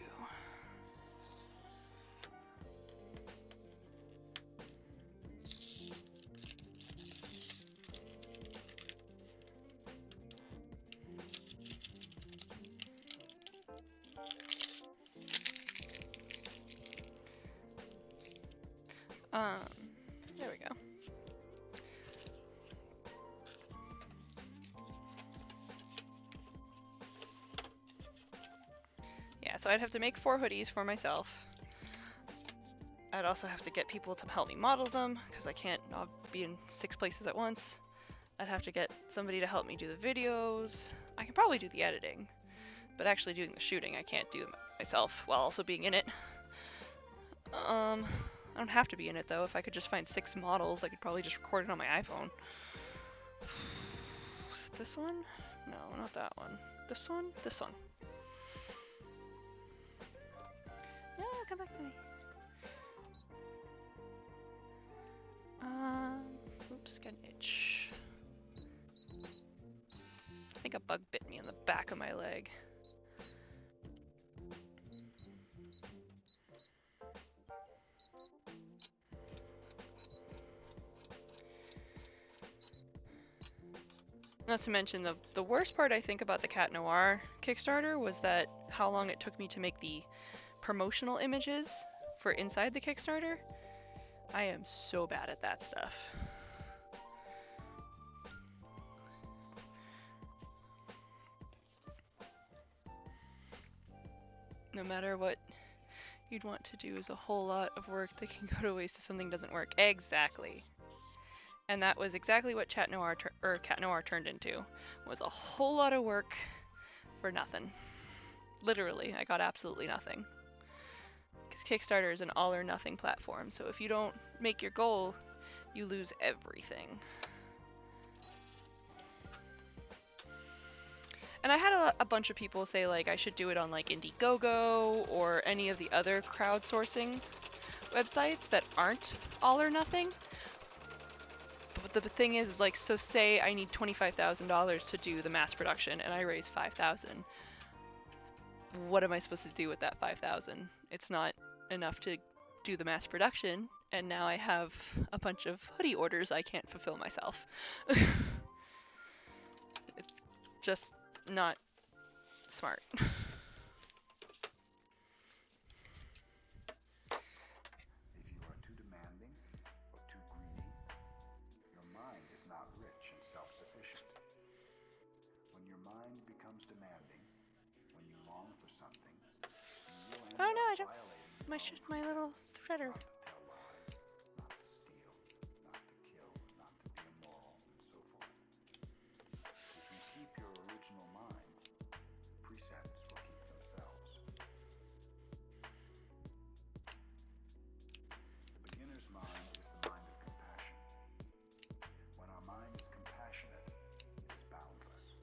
there we go. So I'd have to make 4 hoodies for myself. I'd also have to get people to help me model them, because I can't be in 6 places at once. I'd have to get somebody to help me do the videos. I can probably do the editing, but actually doing the shooting I can't do myself while also being in it. I don't have to be in it though. If I could just find 6 models, I could probably just record it on my iPhone. Is it this one? No, not that one. This one? This one. No, come back to me. Oops, got an itch. I think a bug bit me in the back of my leg. Not to mention the worst part I think about the Cat Noir Kickstarter was that how long it took me to make the promotional images for inside the Kickstarter. I am so bad at that stuff. No matter what you'd want to do is a whole lot of work that can go to waste if something doesn't work. Exactly. And that was exactly what Cat Noir turned into. Was a whole lot of work for nothing. Literally, I got absolutely nothing. Because Kickstarter is an all or nothing platform, so if you don't make your goal, you lose everything. And I had a bunch of people say like I should do it on like Indiegogo or any of the other crowdsourcing websites that aren't all or nothing. But the thing is like, so say I need $25,000 to do the mass production and I raise $5,000. What am I supposed to do with that $5,000? It's not enough to do the mass production, and now I have a bunch of hoodie orders I can't fulfill myself. It's just not smart. If you are too demanding or too greedy, your mind is not rich and self-sufficient. When your mind becomes demanding, when you long for something, you will end Oh no, I up don't. violating My little threader. not to tell lies, not to steal, not to kill, not to be immoral, and so forth. If you keep your original mind, precepts will keep themselves. The beginner's mind is the mind of compassion. When our mind is compassionate, it is boundless.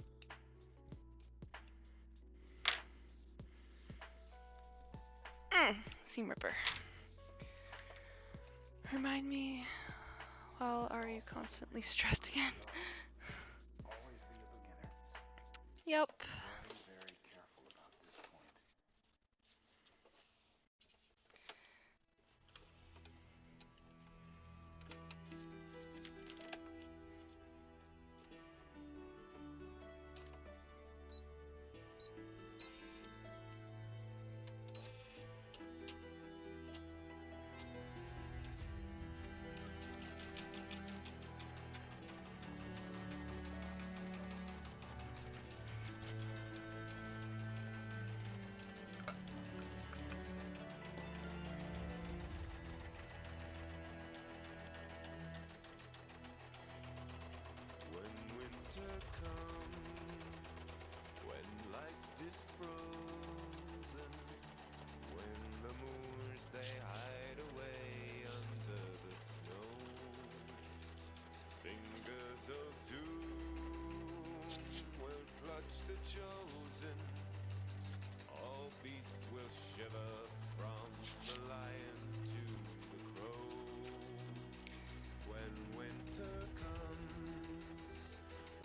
Seam Ripper. Remind me, well, are you constantly stressed again? Always be a beginner. Yep. Very, very careful about this point. When winter comes, when life is frozen, when the moors they hide away under the snow, fingers of doom will clutch the chosen, all beasts will shiver from the lion to the crow. When winter comes,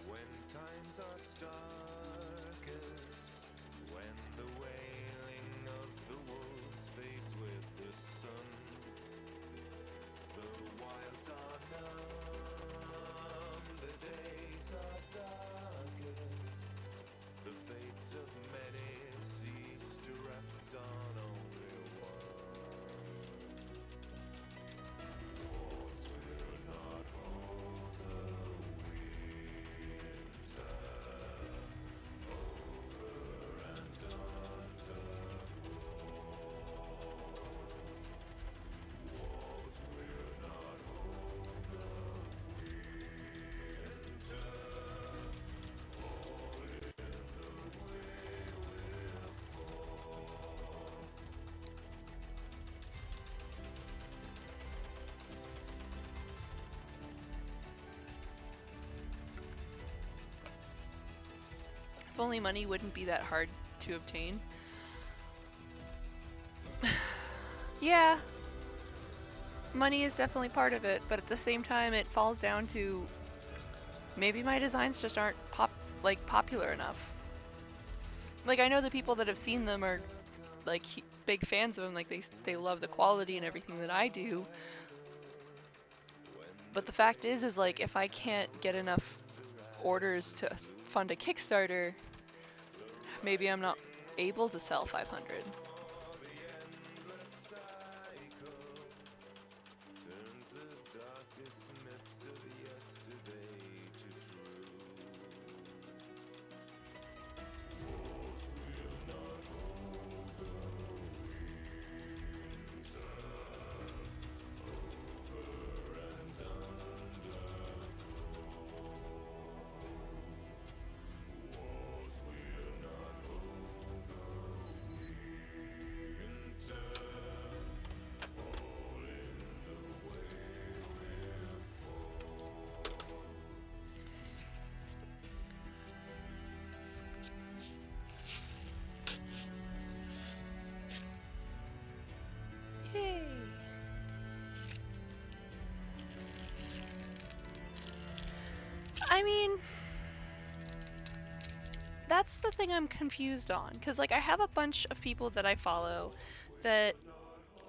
when times are starkest, when the wailing of the wolves fades with the sun, the wilds are numb, the days are darkest, the fates of many cease to rest on only one. Wars will not hold. If only money wouldn't be that hard to obtain. Yeah, money is definitely part of it, but at the same time it falls down to maybe my designs just aren't popular enough. Like, I know the people that have seen them are like big fans of them, like they love the quality and everything that I do. But the fact is like, if I can't get enough orders to fund a Kickstarter, maybe I'm not able to sell 500. Turns the darkest myths of yesterday to true. Wars will not hold the winds over and underground. Wars will not hold the winter. All in the way we're Yay! I mean, that's the thing I'm confused on, because like I have a bunch of people that I follow that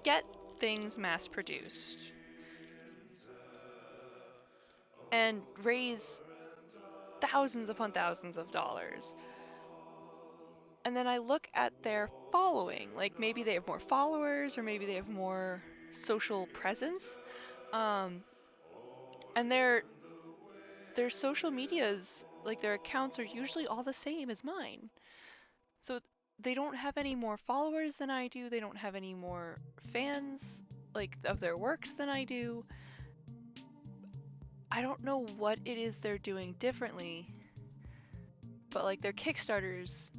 get things mass produced and raise thousands upon thousands of dollars. And then I look at their following, like maybe they have more followers or maybe they have more social presence. And their social medias, like their accounts, are usually all the same as mine. So they don't have any more followers than I do. They don't have any more fans like of their works than I do. I don't know what it is they're doing differently, but like their Kickstarters,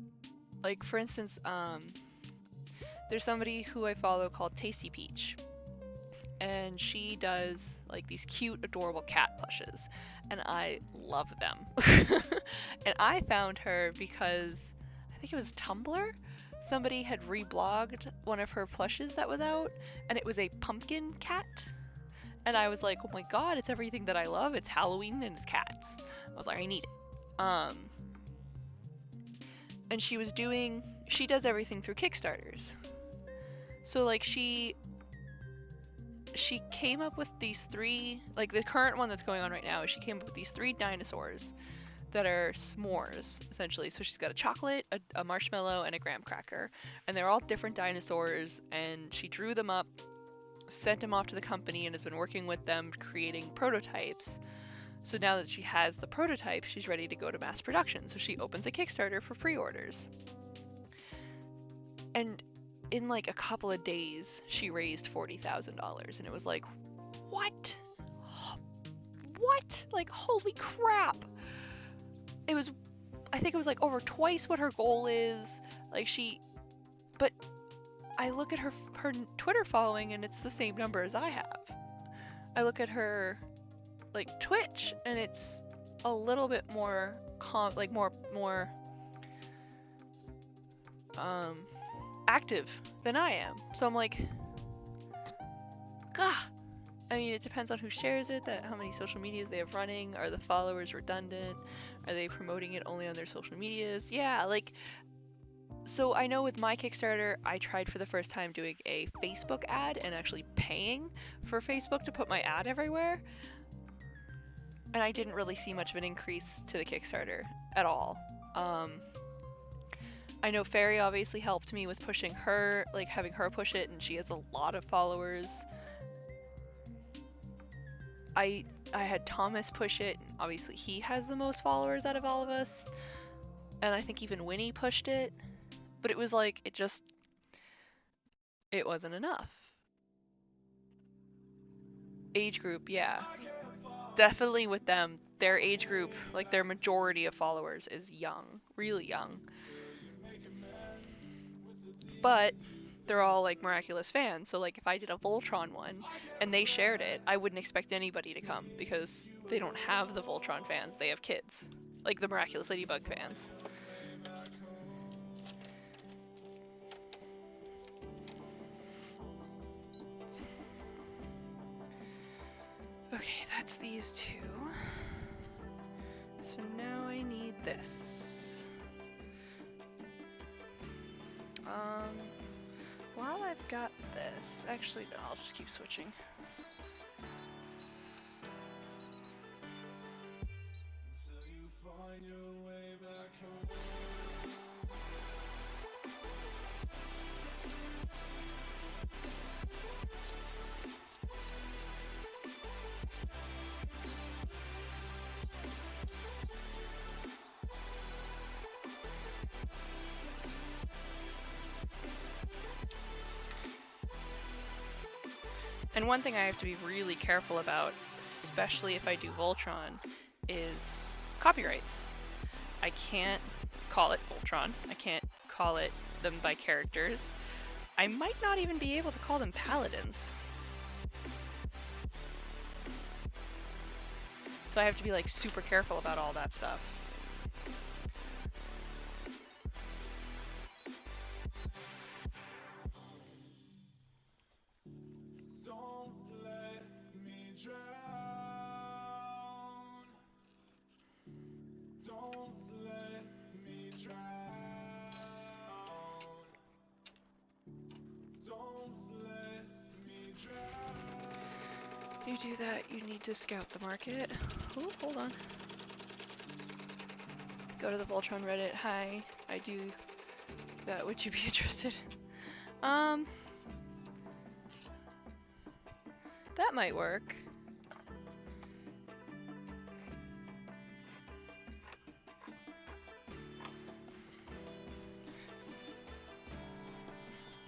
like for instance, there's somebody who I follow called Tasty Peach, and she does like these cute, adorable cat plushes, and I love them. And I found her because I think it was Tumblr. Somebody had reblogged one of her plushes that was out, and it was a pumpkin cat. And I was like, oh my god, it's everything that I love. It's Halloween and it's cats. I was like, I need it. And she does everything through Kickstarters. So like she came up with these three, like the current one that's going on right now, she came up with these 3 dinosaurs that are s'mores, essentially. So she's got a chocolate, a marshmallow, and a graham cracker. And they're all different dinosaurs, and she drew them up, sent them off to the company, and has been working with them creating prototypes. So now that she has the prototype, she's ready to go to mass production. So she opens a Kickstarter for pre-orders. And in like a couple of days, she raised $40,000. And it was like, what? What? Like, holy crap. I think it was like over twice what her goal is. Like but I look at her Twitter following and it's the same number as I have. I look at her like Twitch and it's a little bit more more active than I am. So I'm like, gah. I mean, it depends on who shares it, how many social medias they have running. Are the followers redundant? Are they promoting it only on their social medias? Yeah, like, so I know with my Kickstarter, I tried for the first time doing a Facebook ad and actually paying for Facebook to put my ad everywhere. And I didn't really see much of an increase to the Kickstarter at all. I know Fairy obviously helped me with pushing her, like having her push it, and she has a lot of followers. I had Thomas push it, and obviously he has the most followers out of all of us. And I think even Winnie pushed it. But it was like, it wasn't enough. Age group, yeah. Definitely with them, their age group, like their majority of followers is young, really young. But they're all like Miraculous fans, so like if I did a Voltron one and they shared it, I wouldn't expect anybody to come because they don't have the Voltron fans, they have kids. Like the Miraculous Ladybug fans. got this. Actually, no, I'll just keep switching. Until you find your way back home. And one thing I have to be really careful about, especially if I do Voltron, is copyrights. I can't call it Voltron. I can't call it them by characters. I might not even be able to call them paladins. So I have to be like super careful about all that stuff. Don't let me drown. Don't let me drown. Don't let me drown. To do that, you need to scout the market. Oh, hold on. Go to the Voltron Reddit. Hi, I do that. Would you be interested? That might work.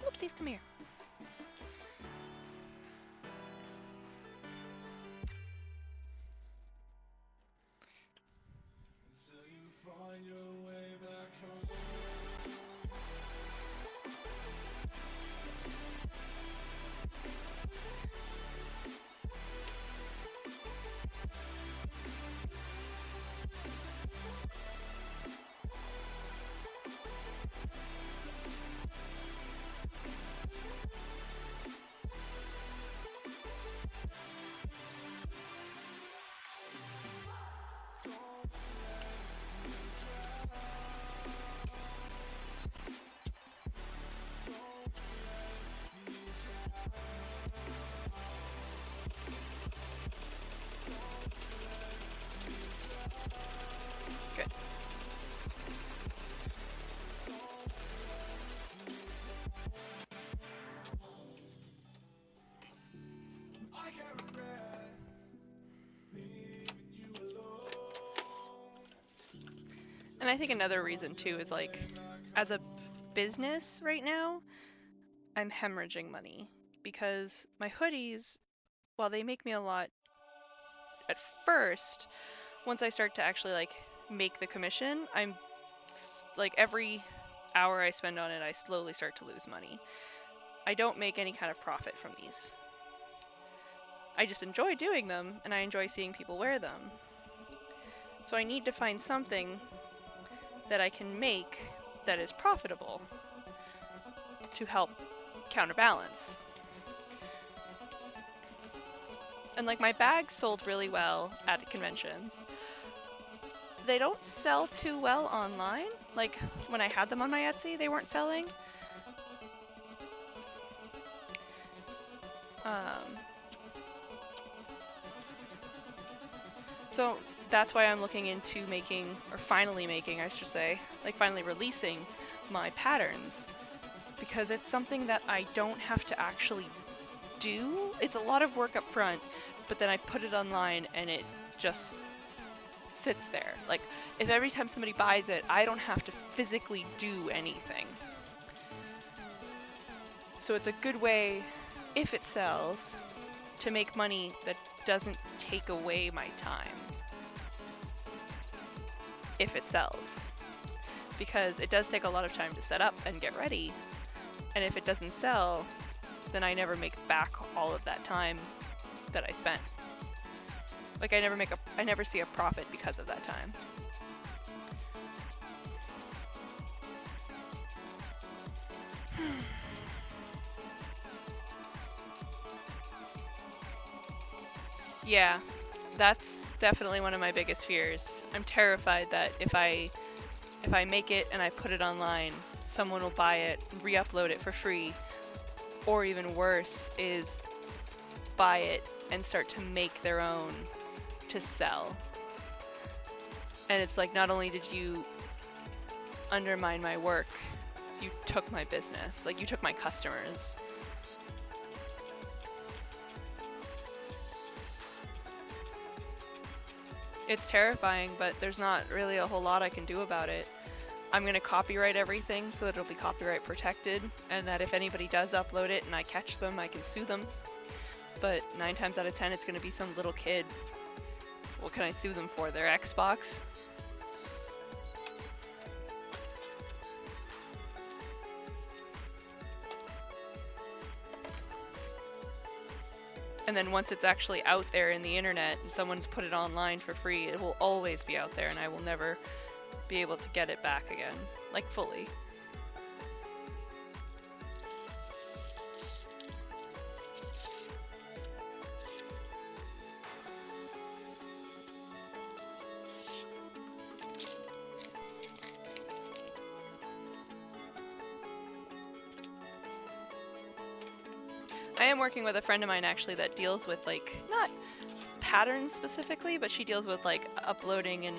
Oopsies, come here. Until you find your way back home. Good. I can't regret leaving you alone. And I think another reason too is like, as a business right now, I'm hemorrhaging money because my hoodies, while they make me a lot at first, once I start to actually like make the commission, like every hour I spend on it, I slowly start to lose money. I don't make any kind of profit from these. I just enjoy doing them and I enjoy seeing people wear them. So I need to find something that I can make that is profitable to help counterbalance. And like my bags sold really well at conventions. They don't sell too well online. Like when I had them on my Etsy, they weren't selling. So that's why I'm looking into making, or finally making, I should say, like finally releasing my patterns, because it's something that I don't have to actually do. It's a lot of work up front, but then I put it online and it just sits there. Like if every time somebody buys it, I don't have to physically do anything. So it's a good way, if it sells, to make money that doesn't take away my time. If it sells. Because it does take a lot of time to set up and get ready. And if it doesn't sell, then I never make back all of that time that I spent. Like I never see a profit because of that time. Yeah, that's definitely one of my biggest fears. I'm terrified that if I make it and I put it online, someone will buy it, re-upload it for free, or even worse is buy it and start to make their own to sell. And it's like, not only did you undermine my work, you took my business, like you took my customers. It's terrifying, but there's not really a whole lot I can do about it. I'm gonna copyright everything so that it'll be copyright protected, and that if anybody does upload it and I catch them, I can sue them. But 9 times out of 10, it's gonna be some little kid. What can I sue them for? Their Xbox? And then once it's actually out there in the internet and someone's put it online for free, it will always be out there and I will never be able to get it back again, like fully. I am working with a friend of mine actually that deals with, like, not patterns specifically, but she deals with like uploading and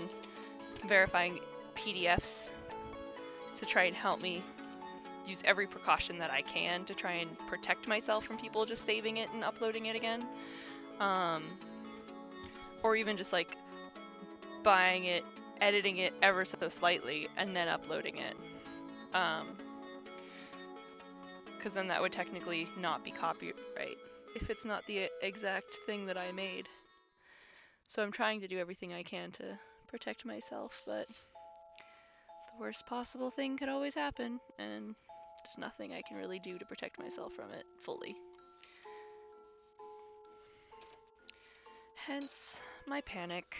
verifying PDFs to try and help me use every precaution that I can to try and protect myself from people just saving it and uploading it again. Or even just like buying it, editing it ever so slightly, and then uploading it. Because then that would technically not be copyright if it's not the exact thing that I made. So I'm trying to do everything I can to protect myself, but the worst possible thing could always happen, and there's nothing I can really do to protect myself from it fully. Hence my panic.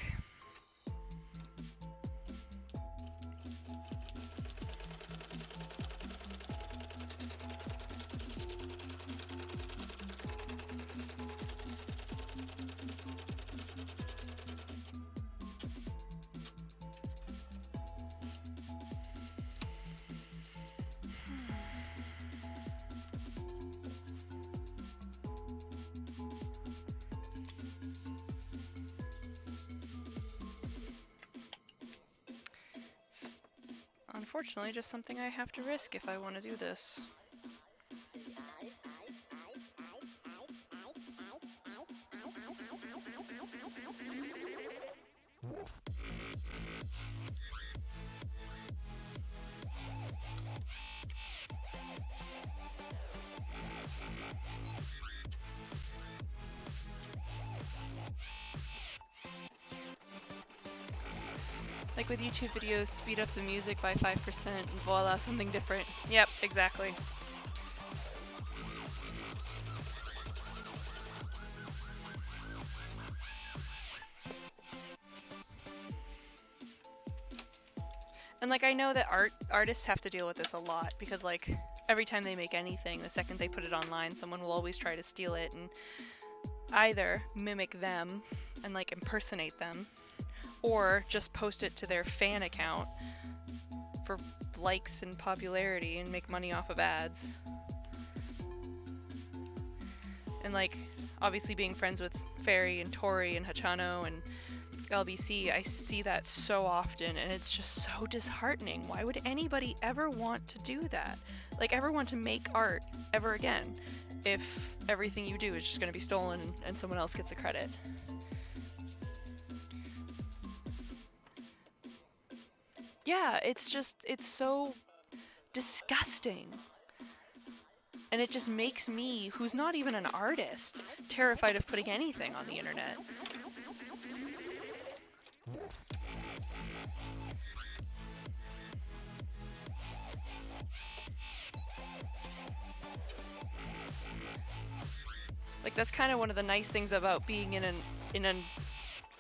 Unfortunately, just something I have to risk if I want to do this. Like with YouTube videos, speed up the music by 5% and voila, something different. Yep, exactly. And like I know that artists have to deal with this a lot because like every time they make anything, the second they put it online, someone will always try to steal it and either mimic them and like impersonate them, or just post it to their fan account for likes and popularity and make money off of ads. And like, obviously being friends with Fairy and Tori and Hachano and LBC, I see that so often and it's just so disheartening. Why would anybody ever want to do that? Like, ever want to make art ever again if everything you do is just going to be stolen and someone else gets the credit? Yeah, it's so disgusting. And it just makes me, who's not even an artist, terrified of putting anything on the internet. Like, that's kind of one of the nice things about being in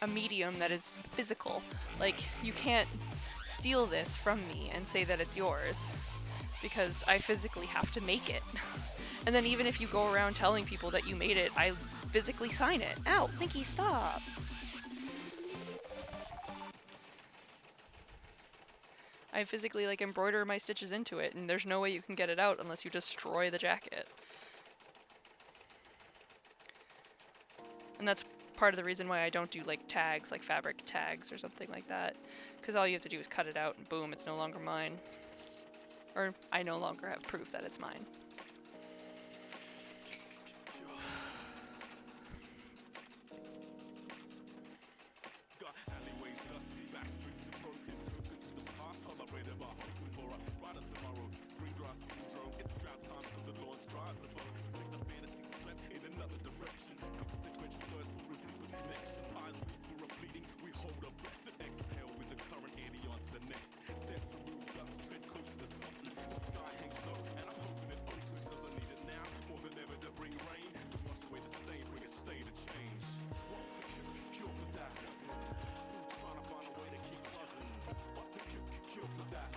a medium that is physical. Like, you can't steal this from me and say that it's yours, because I physically have to make it. And then even if you go around telling people that you made it, I physically sign it. Ow, Pinky, stop! I physically like embroider my stitches into it, and there's no way you can get it out unless you destroy the jacket. And that's part of the reason why I don't do like tags, like fabric tags or something like that. Because all you have to do is cut it out and boom, it's no longer mine. Or I no longer have proof that it's mine. Got alleyways dusty, back streets are broken, token to the past, tolerated by hoping for a brighter tomorrow. Green grass syndrome, it's drought time, so the lawn's dry as a bone. Project the fantasy swept in another direction. Fix the quench thirst for a deeper connection. Eyes weak for a fleeting, we hold our breath to exhale with the current eddy on to the next. Steps remove dust, tread closer to something. The sky hangs low, and I'm hoping it opens, cause I need it now more than ever to bring rain, to wash away the stain, bring a state of change. What's the cure for that? Still trying to find a way to keep buzzing. What's the cure for that?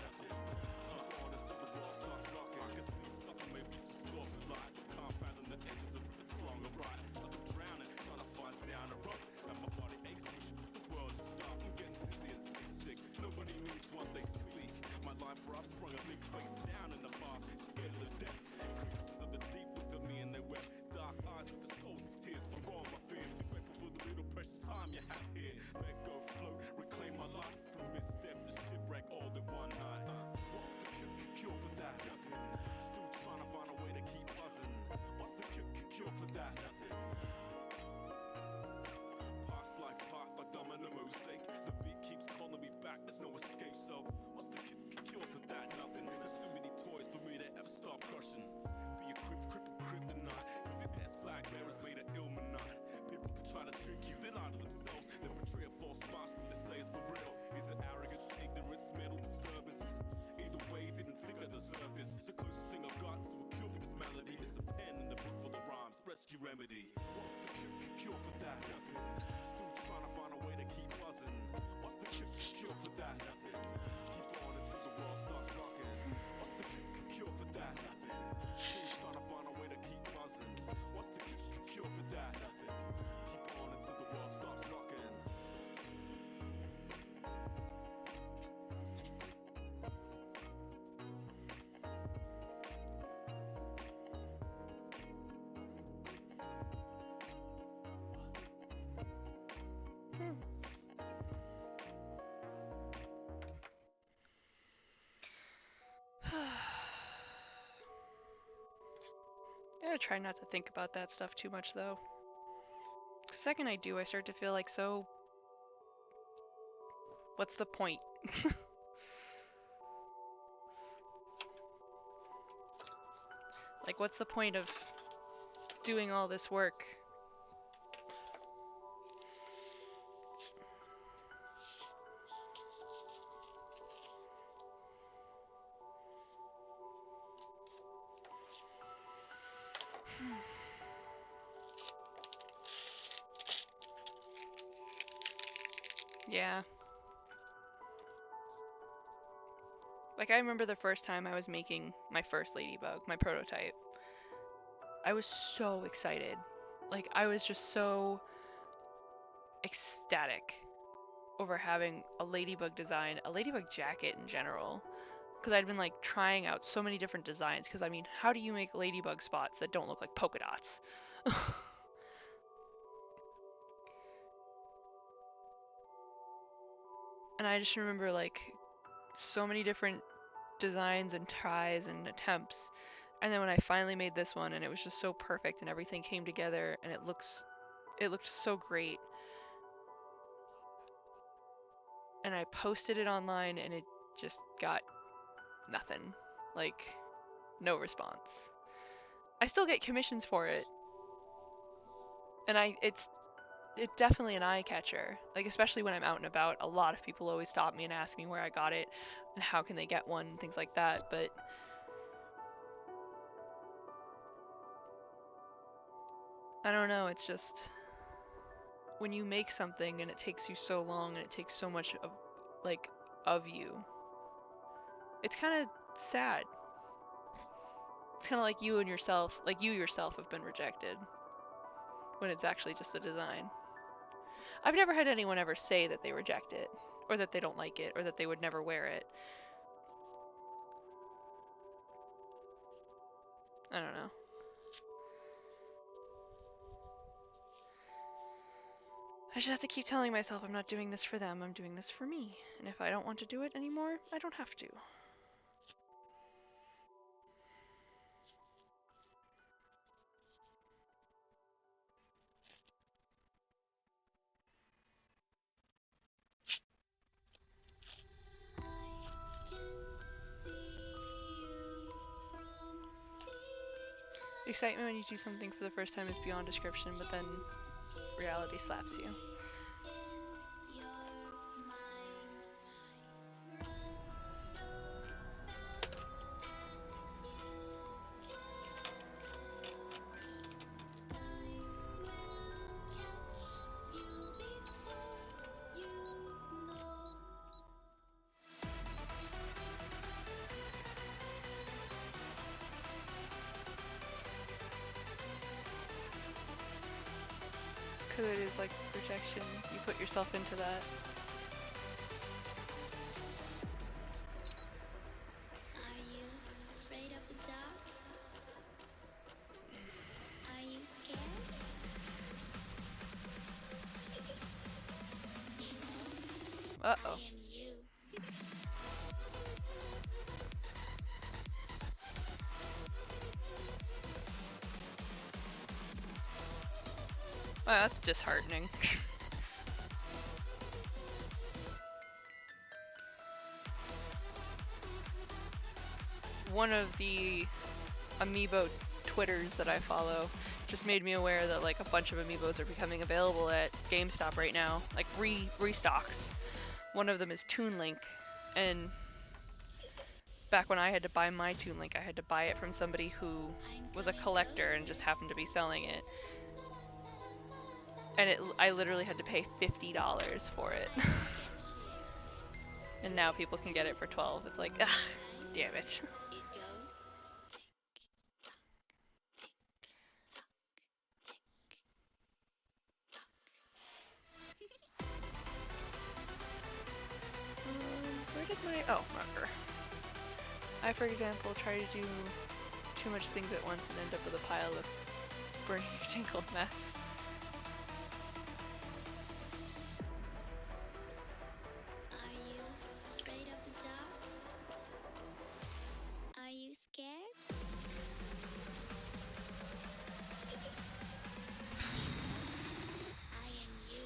Hold on until the world starts rocking. I can see something, maybe it's a source of light. Can't fathom the edges of if it's wrong or right. Like I'm drowning, trying to find down a rope. And my body aches, wishing that the world is stopped. I'm getting dizzy and seasick. Nobody moves once they speak. My life rough, sprung a big face down in the bath. Scared of the death. Creatures of the deep looked at me and they wept. Dark eyes with the soul to tears for all my fears. Be grateful for the little precious time you have here. Let go, float, reclaim my life from misstep to shipwreck all in one night. What's the cure for that? Still trying to find a way to keep buzzing. What's the cure for that? Past like part like domino mosaic. The beat keeps calling me back. There's no escape. So what's the cure for that? Nothing. There's too many toys for me to ever stop crushing. Be equipped, kryptonite. Cause these S flag bearers made an illuminati. People can try to trick you, they lie to themselves. They portray a false mask and they say it's for real. Is it arrogance, ignorance, mental disturbance? Either way, didn't think I deserved this. The closest thing I've got to a cure for this malady is a pen and a book full of rhymes. Rescue remedy. What's the cure for that? Still trying to find a way to keep buzzing. What's the cure for that? Keep on until the world starts rocking. What's the cure for that? Still trying to find a way to keep buzzing. What's the cure for that? Keep on until the world starts rocking. I gotta try not to think about that stuff too much though. The second I do, I start to feel like, so what's the point? Like, what's the point of doing all this work? Yeah. Like, I remember the first time I was making my first Ladybug, my prototype. I was so excited. Like, I was just so ecstatic over having a Ladybug design, a Ladybug jacket in general. Because I'd been, like, trying out so many different designs. Because, I mean, how do you make Ladybug spots that don't look like polka dots? And I just remember, like, so many different designs and tries and attempts. And then when I finally made this one and it was just so perfect and everything came together and it looked so great. And I posted it online and it just got nothing. Like, no response. I still get commissions for it. And it's definitely an eye catcher. Like, especially when I'm out and about, a lot of people always stop me and ask me where I got it and how can they get one and things like that. But I don't know, it's just when you make something and it takes you so long and it takes so much of you, it's kind of sad. It's kind of like you yourself have been rejected when it's actually just a design. I've never had anyone ever say that they reject it or that they don't like it or that they would never wear it. I don't know. I just have to keep telling myself I'm not doing this for them, I'm doing this for me. And if I don't want to do it anymore, I don't have to. Excitement when you do something for the first time is beyond description, but then reality slaps you. Because it is like projection, you put yourself into that. Are you afraid of the dark? Are you scared? Uh-oh. I am you. Wow, that's disheartening. One of the amiibo Twitters that I follow just made me aware that like a bunch of amiibos are becoming available at GameStop right now, like restocks. One of them is Toon Link, and back when I had to buy my Toon Link, I had to buy it from somebody who was a collector and just happened to be selling it. And I literally had to pay $50 for it. And now people can get it for 12. It's like, ugh, damn it. It goes tick, tock, tick, tock, tick, Where did my, oh, marker. I, for example, try to do too much things at once and end up with a pile of burning tangled mess. Are you afraid of the dark? Are you scared? I am you.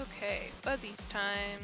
Okay, Buzzy's time.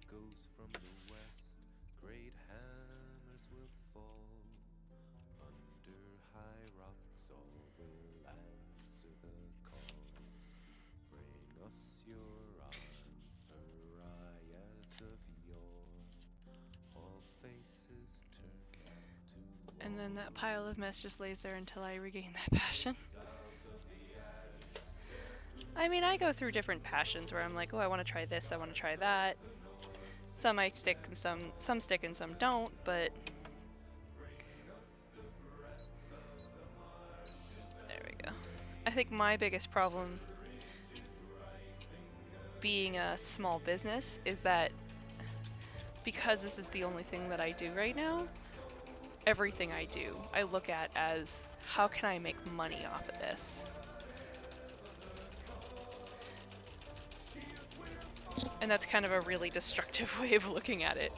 Echoes from the west, great hammers will fall. Under high rocks, all will answer the call. Bring us your arms, pariahs of yore. All faces turn to And then that pile of mess just lays there until I regain that passion. I mean, I go through different passions where I'm like, oh, I want to try this, I want to try that. Some might stick and some stick and some don't, but there we go. I think my biggest problem being a small business is that because this is the only thing that I do right now, everything I do, I look at as how can I make money off of this? And that's kind of a really destructive way of looking at it.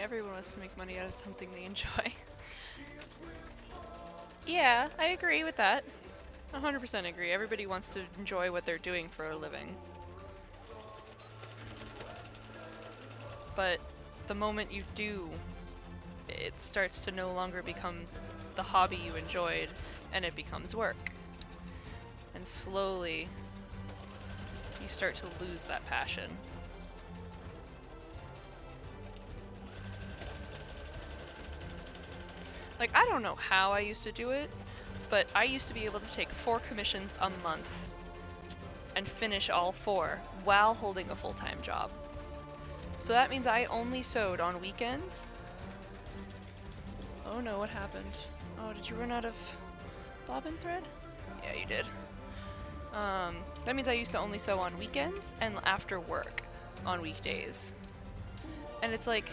everyone wants to make money out of something they enjoy. Yeah, I agree with that. 100% agree. Everybody wants to enjoy what they're doing for a living. But the moment you do, it starts to no longer become the hobby you enjoyed, and it becomes work. And slowly, you start to lose that passion. Like, I don't know how I used to do it, but I used to be able to take 4 commissions a month and finish all 4 while holding a full-time job. So that means I only sewed on weekends. Oh no, what happened? Oh, did you run out of bobbin thread? Yeah, you did. That means I used to only sew on weekends and after work on weekdays. And it's like,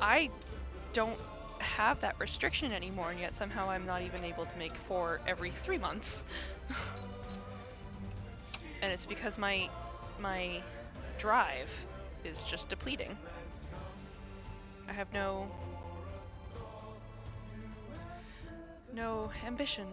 I don't have that restriction anymore, and yet somehow I'm not even able to make 4 every 3 months. And it's because my drive is just depleting. I have no ambition.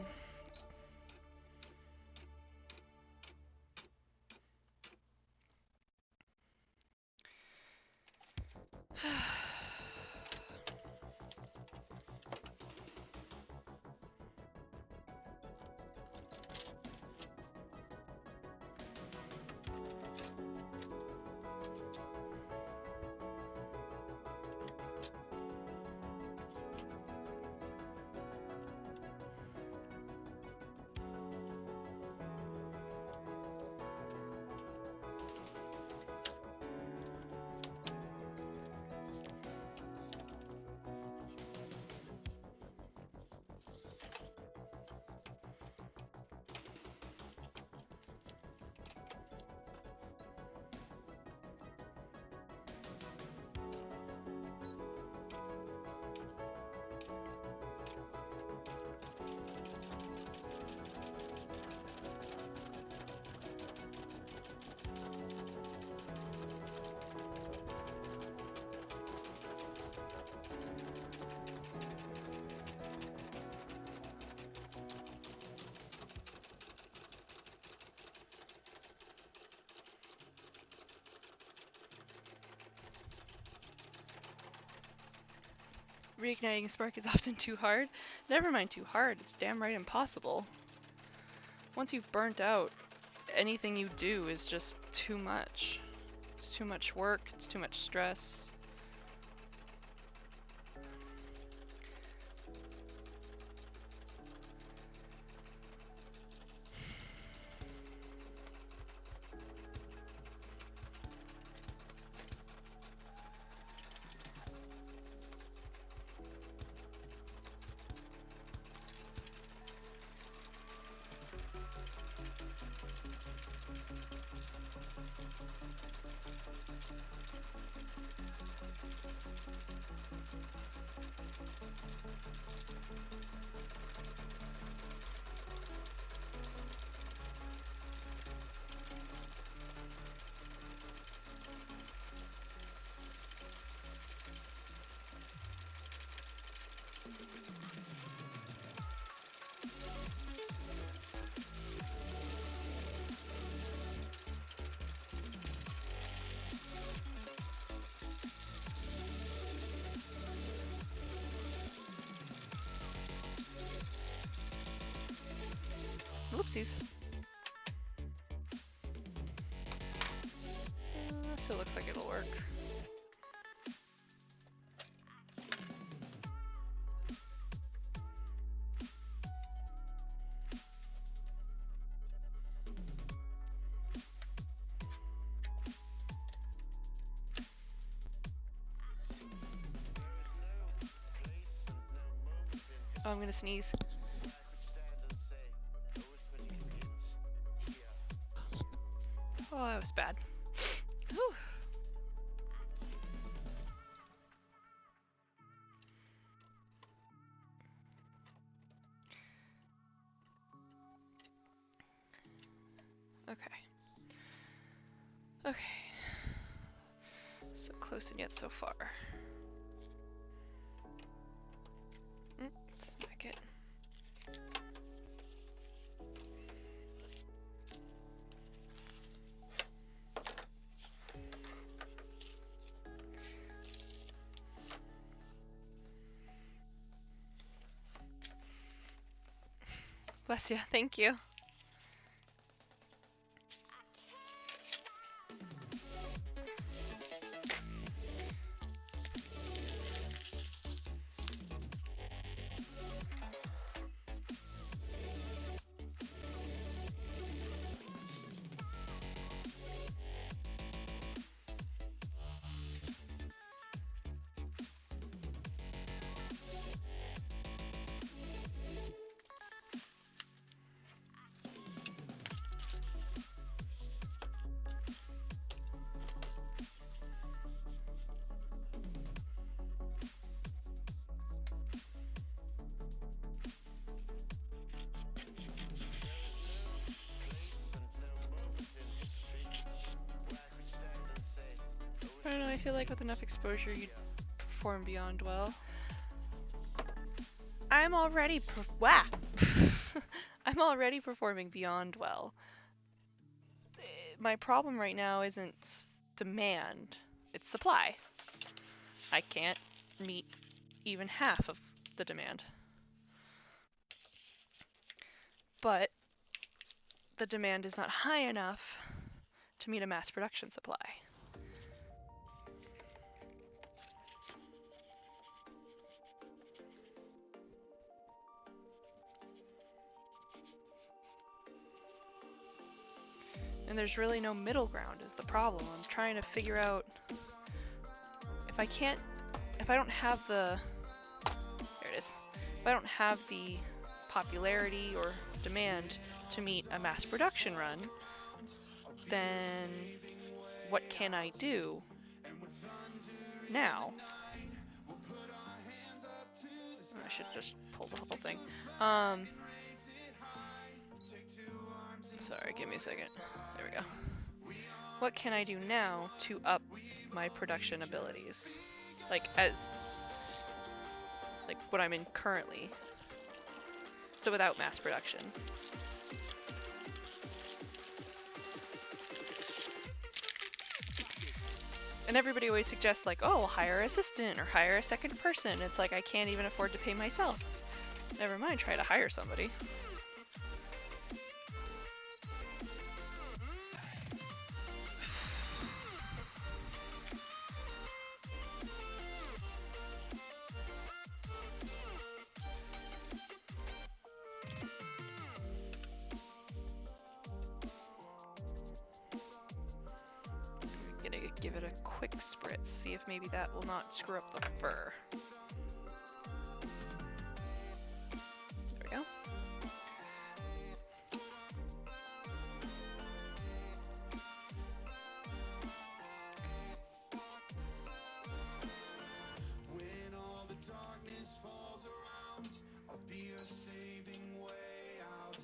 Reigniting spark is often too hard. Never mind too hard, it's damn right impossible. Once you've burnt out, anything you do is just too much. It's too much work, it's too much stress. Oopsies. So it looks like it'll work. Oh, I'm gonna sneeze. Oh, that was bad. Whew. Okay. Okay. So close and yet so far. Smack it. Bless you. Thank you. I don't know, I feel like with enough exposure you'd perform beyond well. I'm already I'm already performing beyond well. My problem right now isn't demand, it's supply. I can't meet even half of the demand. But the demand is not high enough to meet a mass production supply. And there's really no middle ground is the problem. I'm trying to figure out if I don't have the, there it is. If I don't have the popularity or demand to meet a mass production run, then what can I do now? I should just pull the whole thing. Sorry, give me a second. There we go. What can I do now to up my production abilities? Like what I'm in currently. So without mass production. And everybody always suggests like, oh, hire an assistant or hire a second person. It's like I can't even afford to pay myself. Never mind, try to hire somebody. Give it a quick spritz, see if maybe that will not screw up the fur. There we go. When all the darkness falls around, I'll be your saving way out.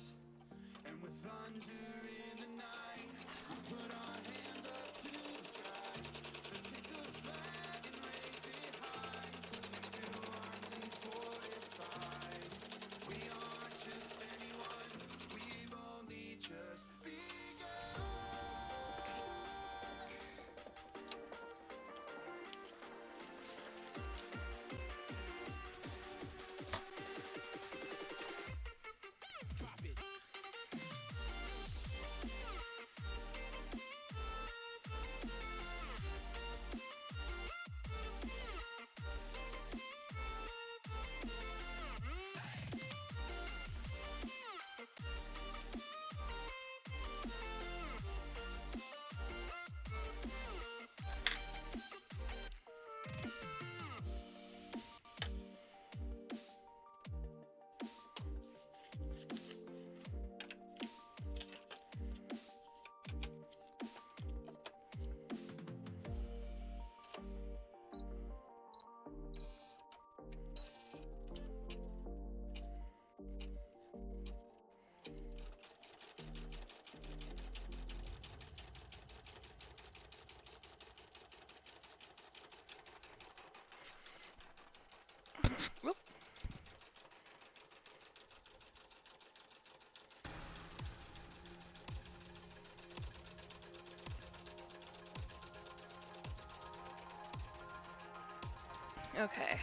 And with thunder in the night, we'll put our hands up to the sky. So take the flag and raise it high. Take two arms and fortify. We aren't just anyone, we've only just begun. Drop it. Okay.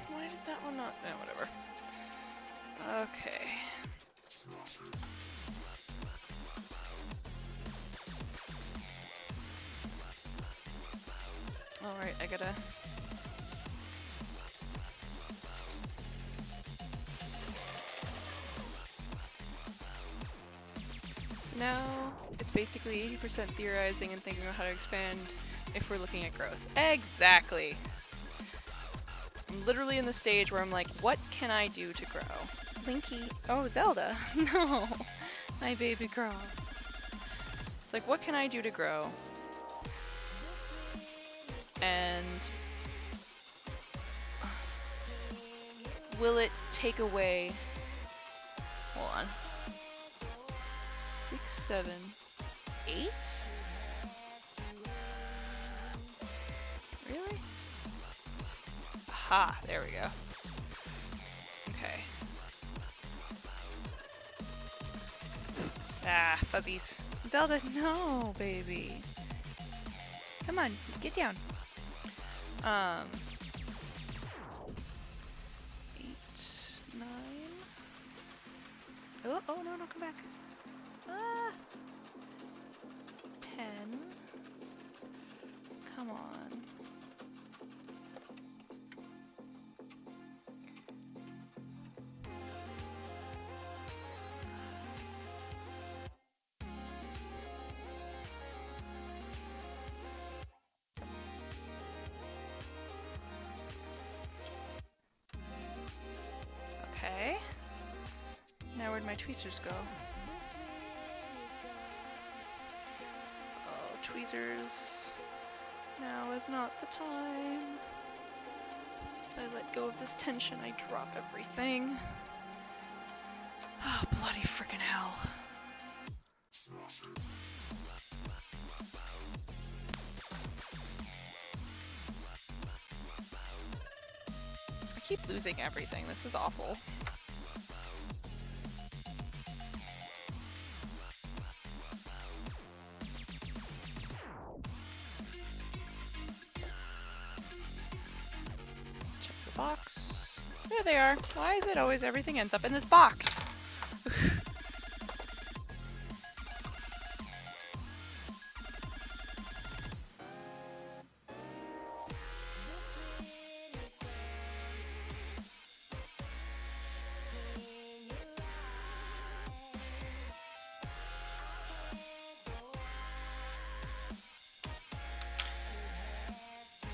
Why did that one not? No, whatever. Okay. Alright, I gotta... So now, it's basically 80% theorizing and thinking about how to expand if we're looking at growth. Exactly! I'm literally in the stage where I'm like, what can I do to grow? Linky. Oh, Zelda. No. My baby girl. It's like, what can I do to grow? And will it take away? Hold on. 6, 7, 8? Really? Aha, there we go. Okay. Ah, fuzzies. Zelda, no, baby. Come on, get down. 8, 9. Oh, oh no, come back. Ah. 10. Come on. Okay. Now where'd my tweezers go? Oh, tweezers. Now is not the time. If I let go of this tension, I drop everything. Oh, bloody frickin' hell. I keep losing everything. This is awful. Check the box. There they are. Why is it always everything ends up in this box?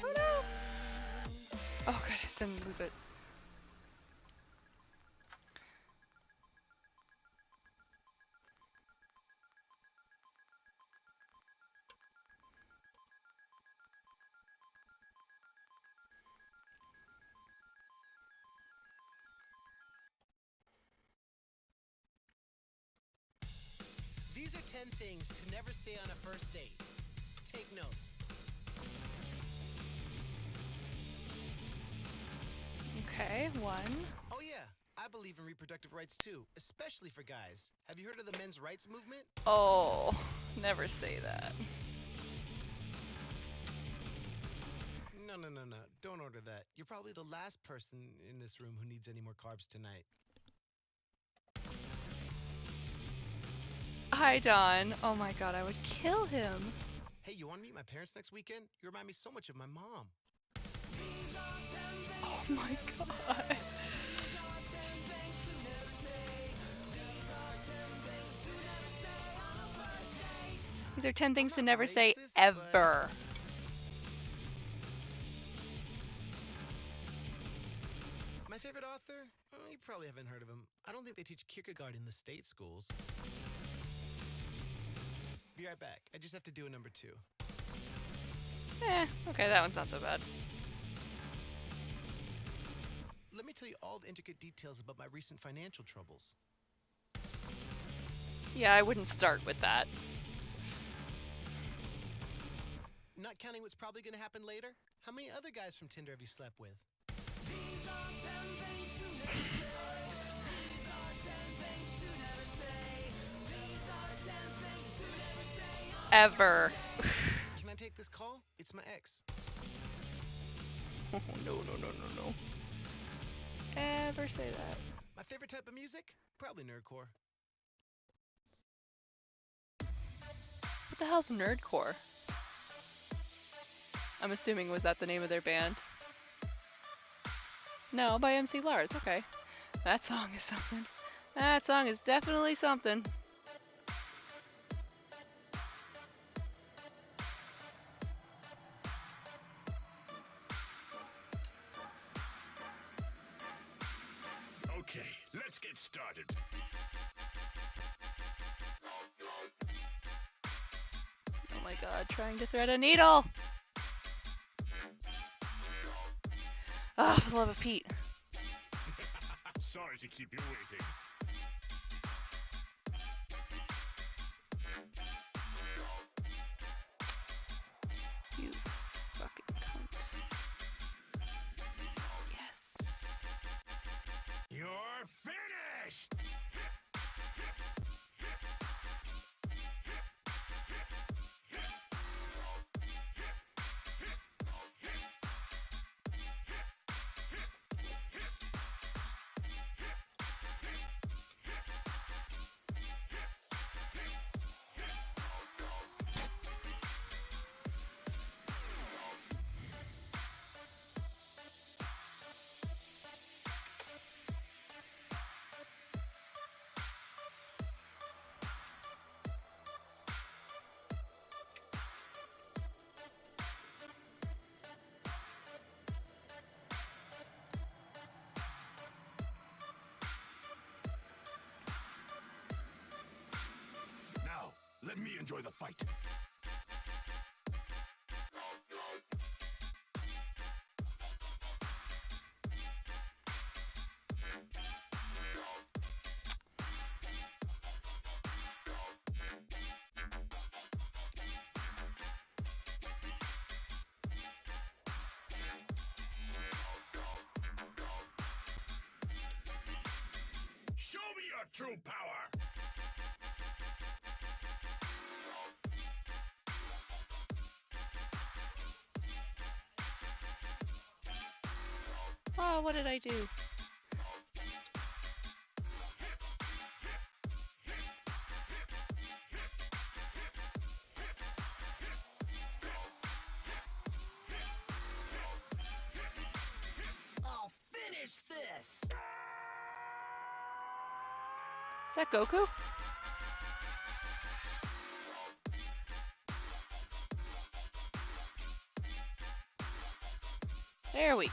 Oh no! Oh god, I didn't lose it. These are 10 things to never say on a first date. Take note. Okay, 1. Oh yeah, I believe in reproductive rights too, especially for guys. Have you heard of the men's rights movement? Oh, never say that. No, don't order that. You're probably the last person in this room who needs any more carbs tonight. Hi, Don. Oh my god, I would kill him. Hey, you want to meet my parents next weekend? You remind me so much of my mom. Oh my god. These are 10 things to not never say racist, ever. My favorite author? You probably haven't heard of him. I don't think they teach Kierkegaard in the state schools. Be right back. I just have to do a number 2. Okay, that one's not so bad. Let me tell you all the intricate details about my recent financial troubles. Yeah, I wouldn't start with that. Not counting what's probably going to happen later? How many other guys from Tinder have you slept with? Ever. Can I take this call? It's my ex. Oh, no. Ever say that. My favorite type of music? Probably nerdcore. What the hell's nerdcore? I'm assuming, was that the name of their band? No, by MC Lars. Okay. That song is something. That song is definitely something. Okay, let's get started. Oh my god, trying to thread a needle! Ah, for the love of Pete. Sorry to keep you waiting. You fucking cunt. Yes. You're finished! Now, let me enjoy the fight. Show me your true power! Oh, what did I do? I'll finish this! Is that Goku? There we go.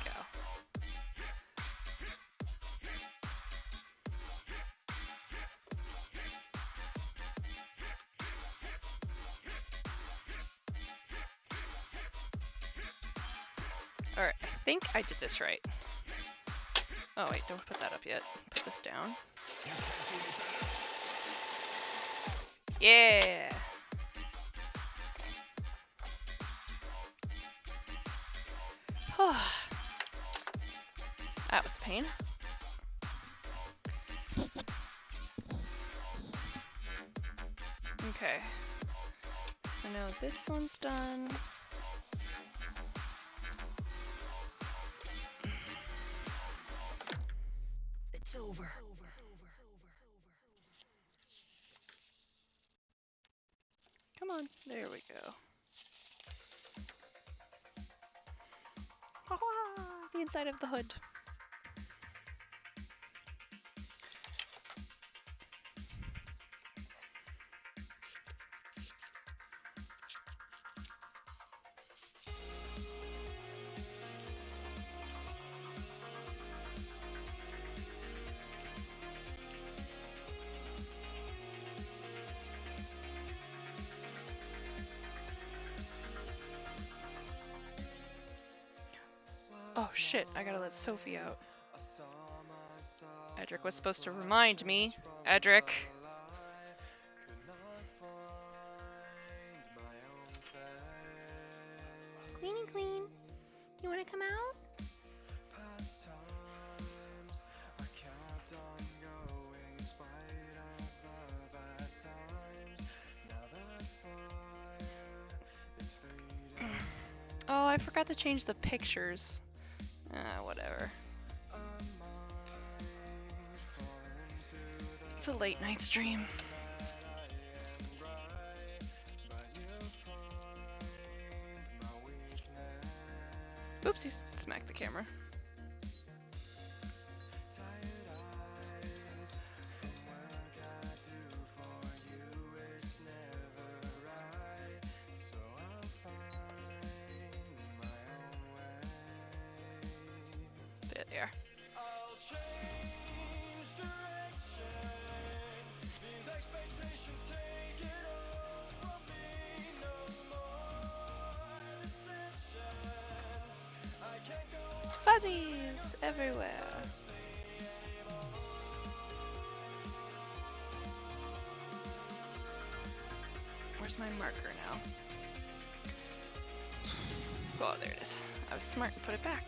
Alright, I think I did this right. Oh wait, don't put that up yet. Put this down. Yeah! That was a pain. Okay. So now this one's done. It's over. Come on, there we go. Ha-ha! The inside of the hood. shit, I gotta let Sophie out. Edric was supposed to remind me. Edric. Queenie Queen, you wanna come out? Oh, I forgot to change the pictures. Whatever. It's a late night stream. Oopsies, smacked the camera. There they are. Fuzzies everywhere. Where's my marker now? Oh, there it is. I was smart and put it back.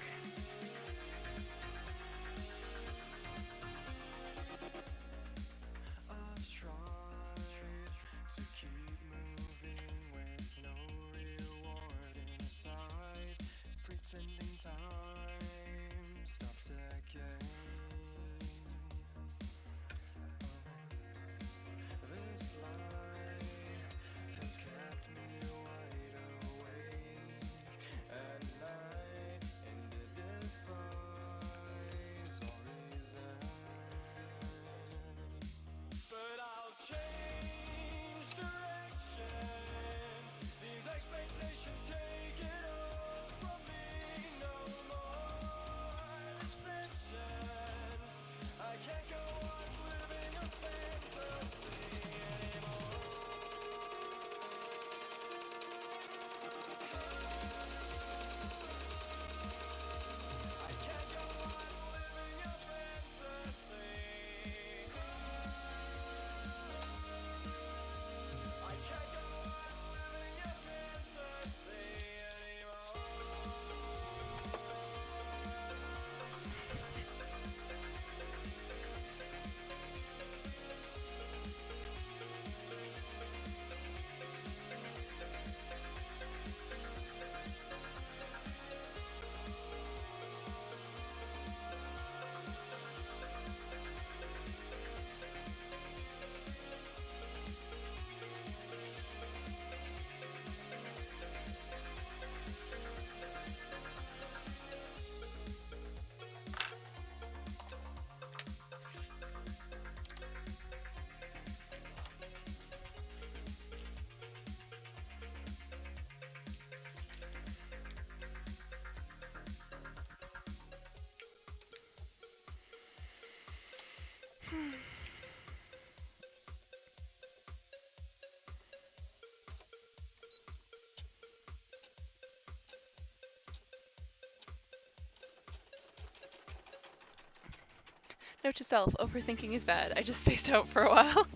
Note to self, overthinking is bad. I just spaced out for a while.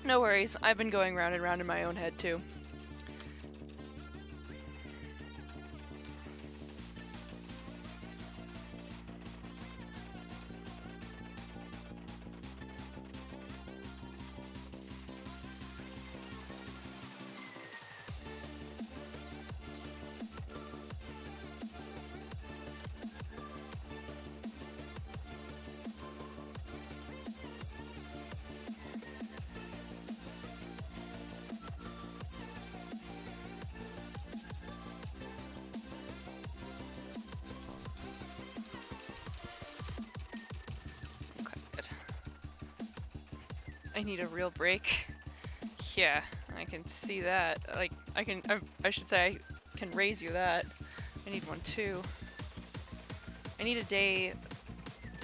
No worries, I've been going round and round in my own head too. I need a real break. Yeah, I can see that. Like, I should say, I can raise you that. I need one too. I need a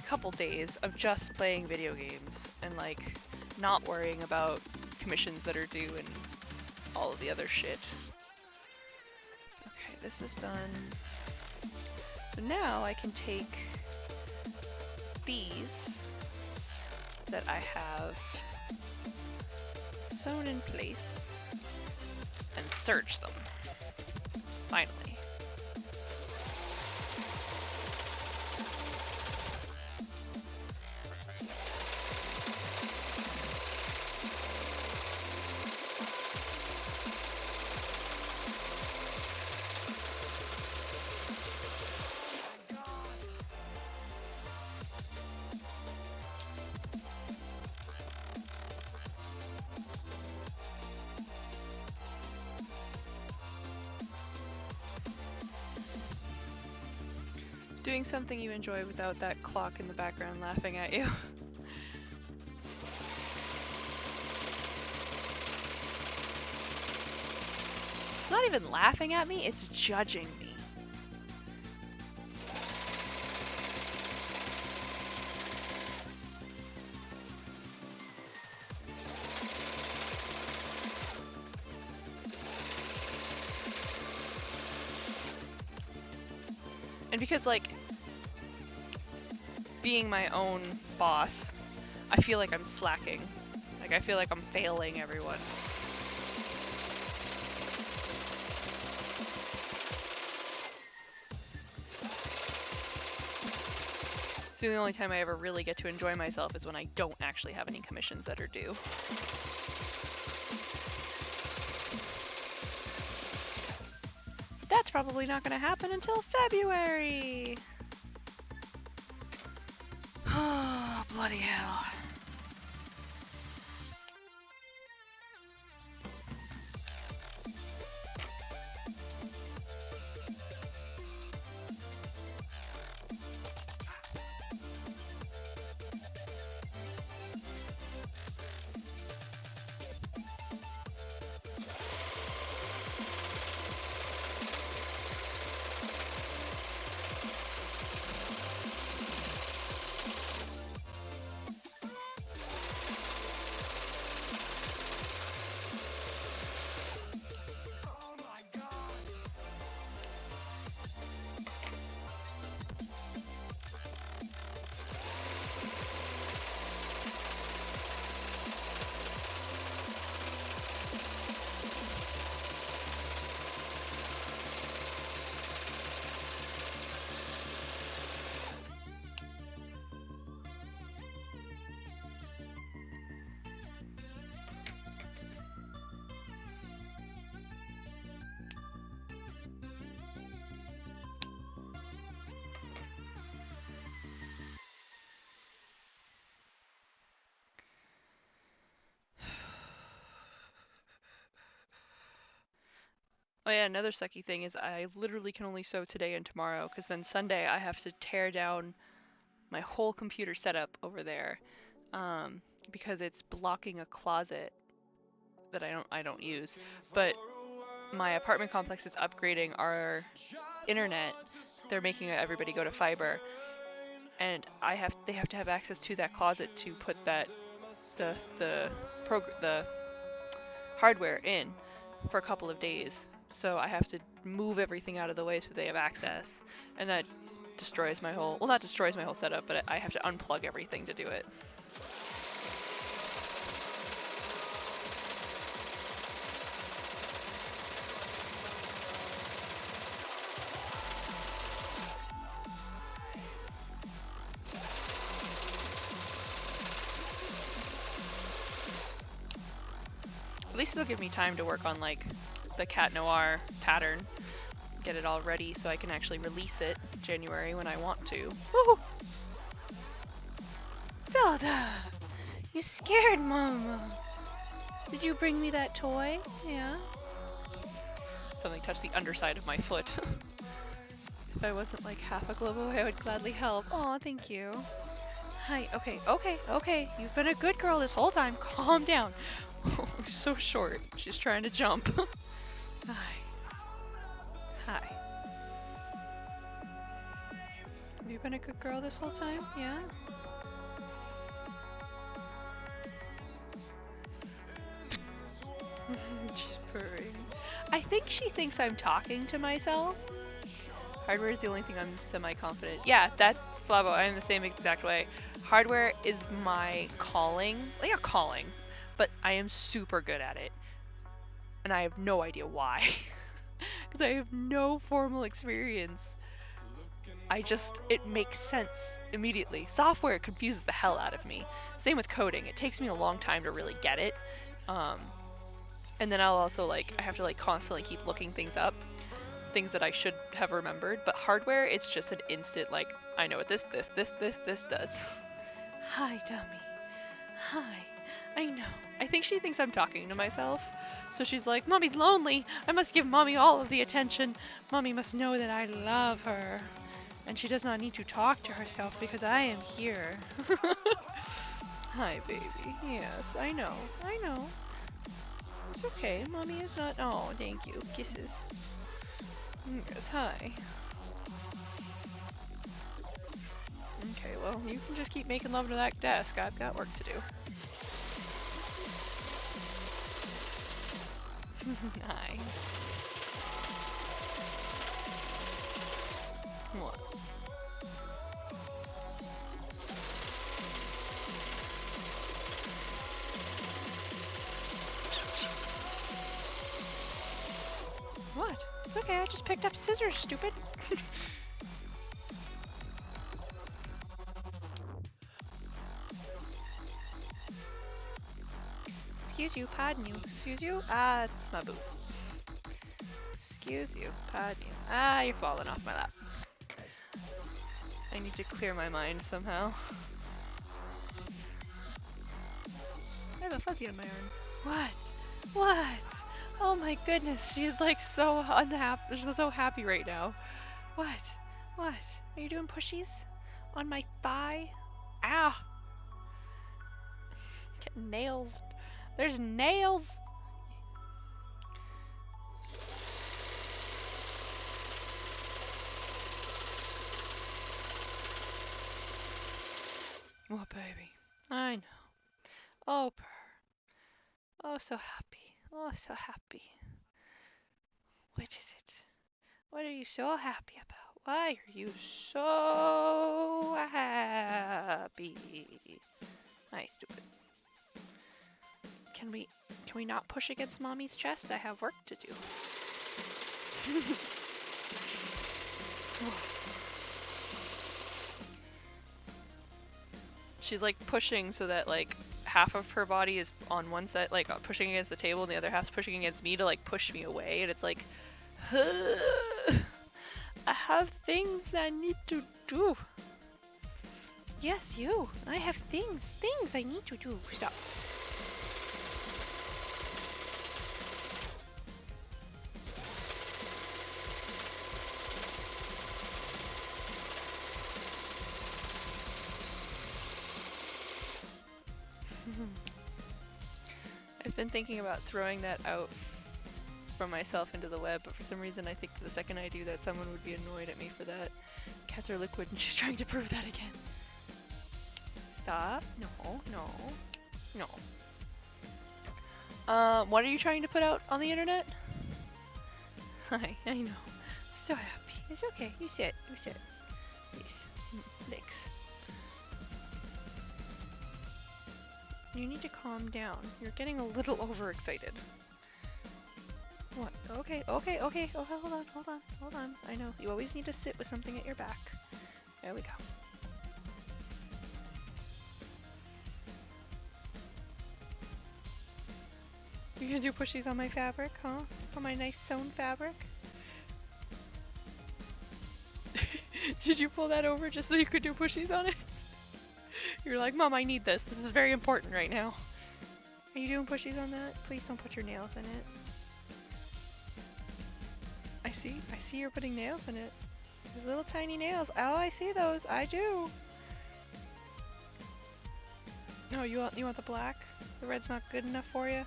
couple days of just playing video games and like not worrying about commissions that are due and all of the other shit. Okay, this is done. So now I can take these that I have sewn in place and search them. Finally. Doing something you enjoy without that clock in the background laughing at you. It's not even laughing at me, it's judging me. And because, like, being my own boss, I feel like I'm slacking. Like, I feel like I'm failing everyone. So the only time I ever really get to enjoy myself is when I don't actually have any commissions that are due. That's probably not going to happen until February! Oh, bloody hell. Oh yeah, another sucky thing is I literally can only sew today and tomorrow, because then Sunday I have to tear down my whole computer setup over there, because it's blocking a closet that I don't use. But my apartment complex is upgrading our internet. They're making everybody go to fiber, and they have to have access to that closet to put the hardware in for a couple of days. So I have to move everything out of the way so they have access, and that destroys my whole, well, not destroys my whole setup, but I have to unplug everything to do it. At least it'll give me time to work on, like, the Cat Noir pattern, get it all ready so I can actually release it January when I want to. Woohoo! Zelda! You scared Mama! Did you bring me that toy? Yeah? Something touched the underside of my foot. If I wasn't like half a globe away, I would gladly help. Aw, thank you. Hi, okay. You've been a good girl this whole time. Calm down. Oh, she's so short. She's trying to jump. Hi. Have you been a good girl this whole time? Yeah? She's purring. I think she thinks I'm talking to myself. Hardware is the only thing I'm semi-confident. Yeah, that Flavo, I am the same exact way. Hardware is my calling. Like, not calling, but I am super good at it. And I have no idea why. Because I have no formal experience. It makes sense immediately. Software confuses the hell out of me. Same with coding. It takes me a long time to really get it. And then I'll also I have to constantly keep looking things up. Things that I should have remembered. But hardware, it's just an instant, I know what this does. Hi, dummy. Hi. I know. I think she thinks I'm talking to myself. So she's like, Mommy's lonely. I must give Mommy all of the attention. Mommy must know that I love her. And she does not need to talk to herself because I am here. Hi, baby. Yes, I know. I know. It's okay. Mommy is not. Oh, thank you. Kisses. Yes, hi. Okay, well, you can just keep making love to that desk. I've got work to do. Hi. What? What? It's okay, I just picked up scissors, stupid. Excuse you, pardon you. Excuse you? Ah, it's my boo. Excuse you, pardon you. Ah, you're falling off my lap. I need to clear my mind somehow. I have a fuzzy on my arm. What? What? Oh my goodness, she's so unhappy, so happy right now. What? What? Are you doing pushies? On my thigh? Ow! Get nails. There's nails! Oh, baby. I know. Oh, purr. Oh, so happy. Oh, so happy. What is it? What are you so happy about? Why are you so happy? Hi, stupid. Can we not push against Mommy's chest? I have work to do. She's pushing so that half of her body is on one side, pushing against the table, and the other half's pushing against me to push me away, and it's I have things that I need to do. Yes, you. I have things I need to do. Stop. I've been thinking about throwing that out from myself into the web, but for some reason I think the second I do that someone would be annoyed at me for that. Cats are liquid and she's trying to prove that again. Stop. No, no, no. What are you trying to put out on the internet? Hi, I know. So happy. It's okay. You sit. You sit. Yes. Thanks. You need to calm down. You're getting a little overexcited. What? Okay, okay, okay. Oh, hold on, hold on, hold on. I know. You always need to sit with something at your back. There we go. You're gonna do pushies on my fabric, huh? On my nice sewn fabric? Did you pull that over just so you could do pushies on it? You're like, Mom, I need this. This is very important right now. Are you doing pushies on that? Please don't put your nails in it. I see you're putting nails in it. There's little tiny nails. Oh, I see those. I do. No, you want the black? The red's not good enough for you?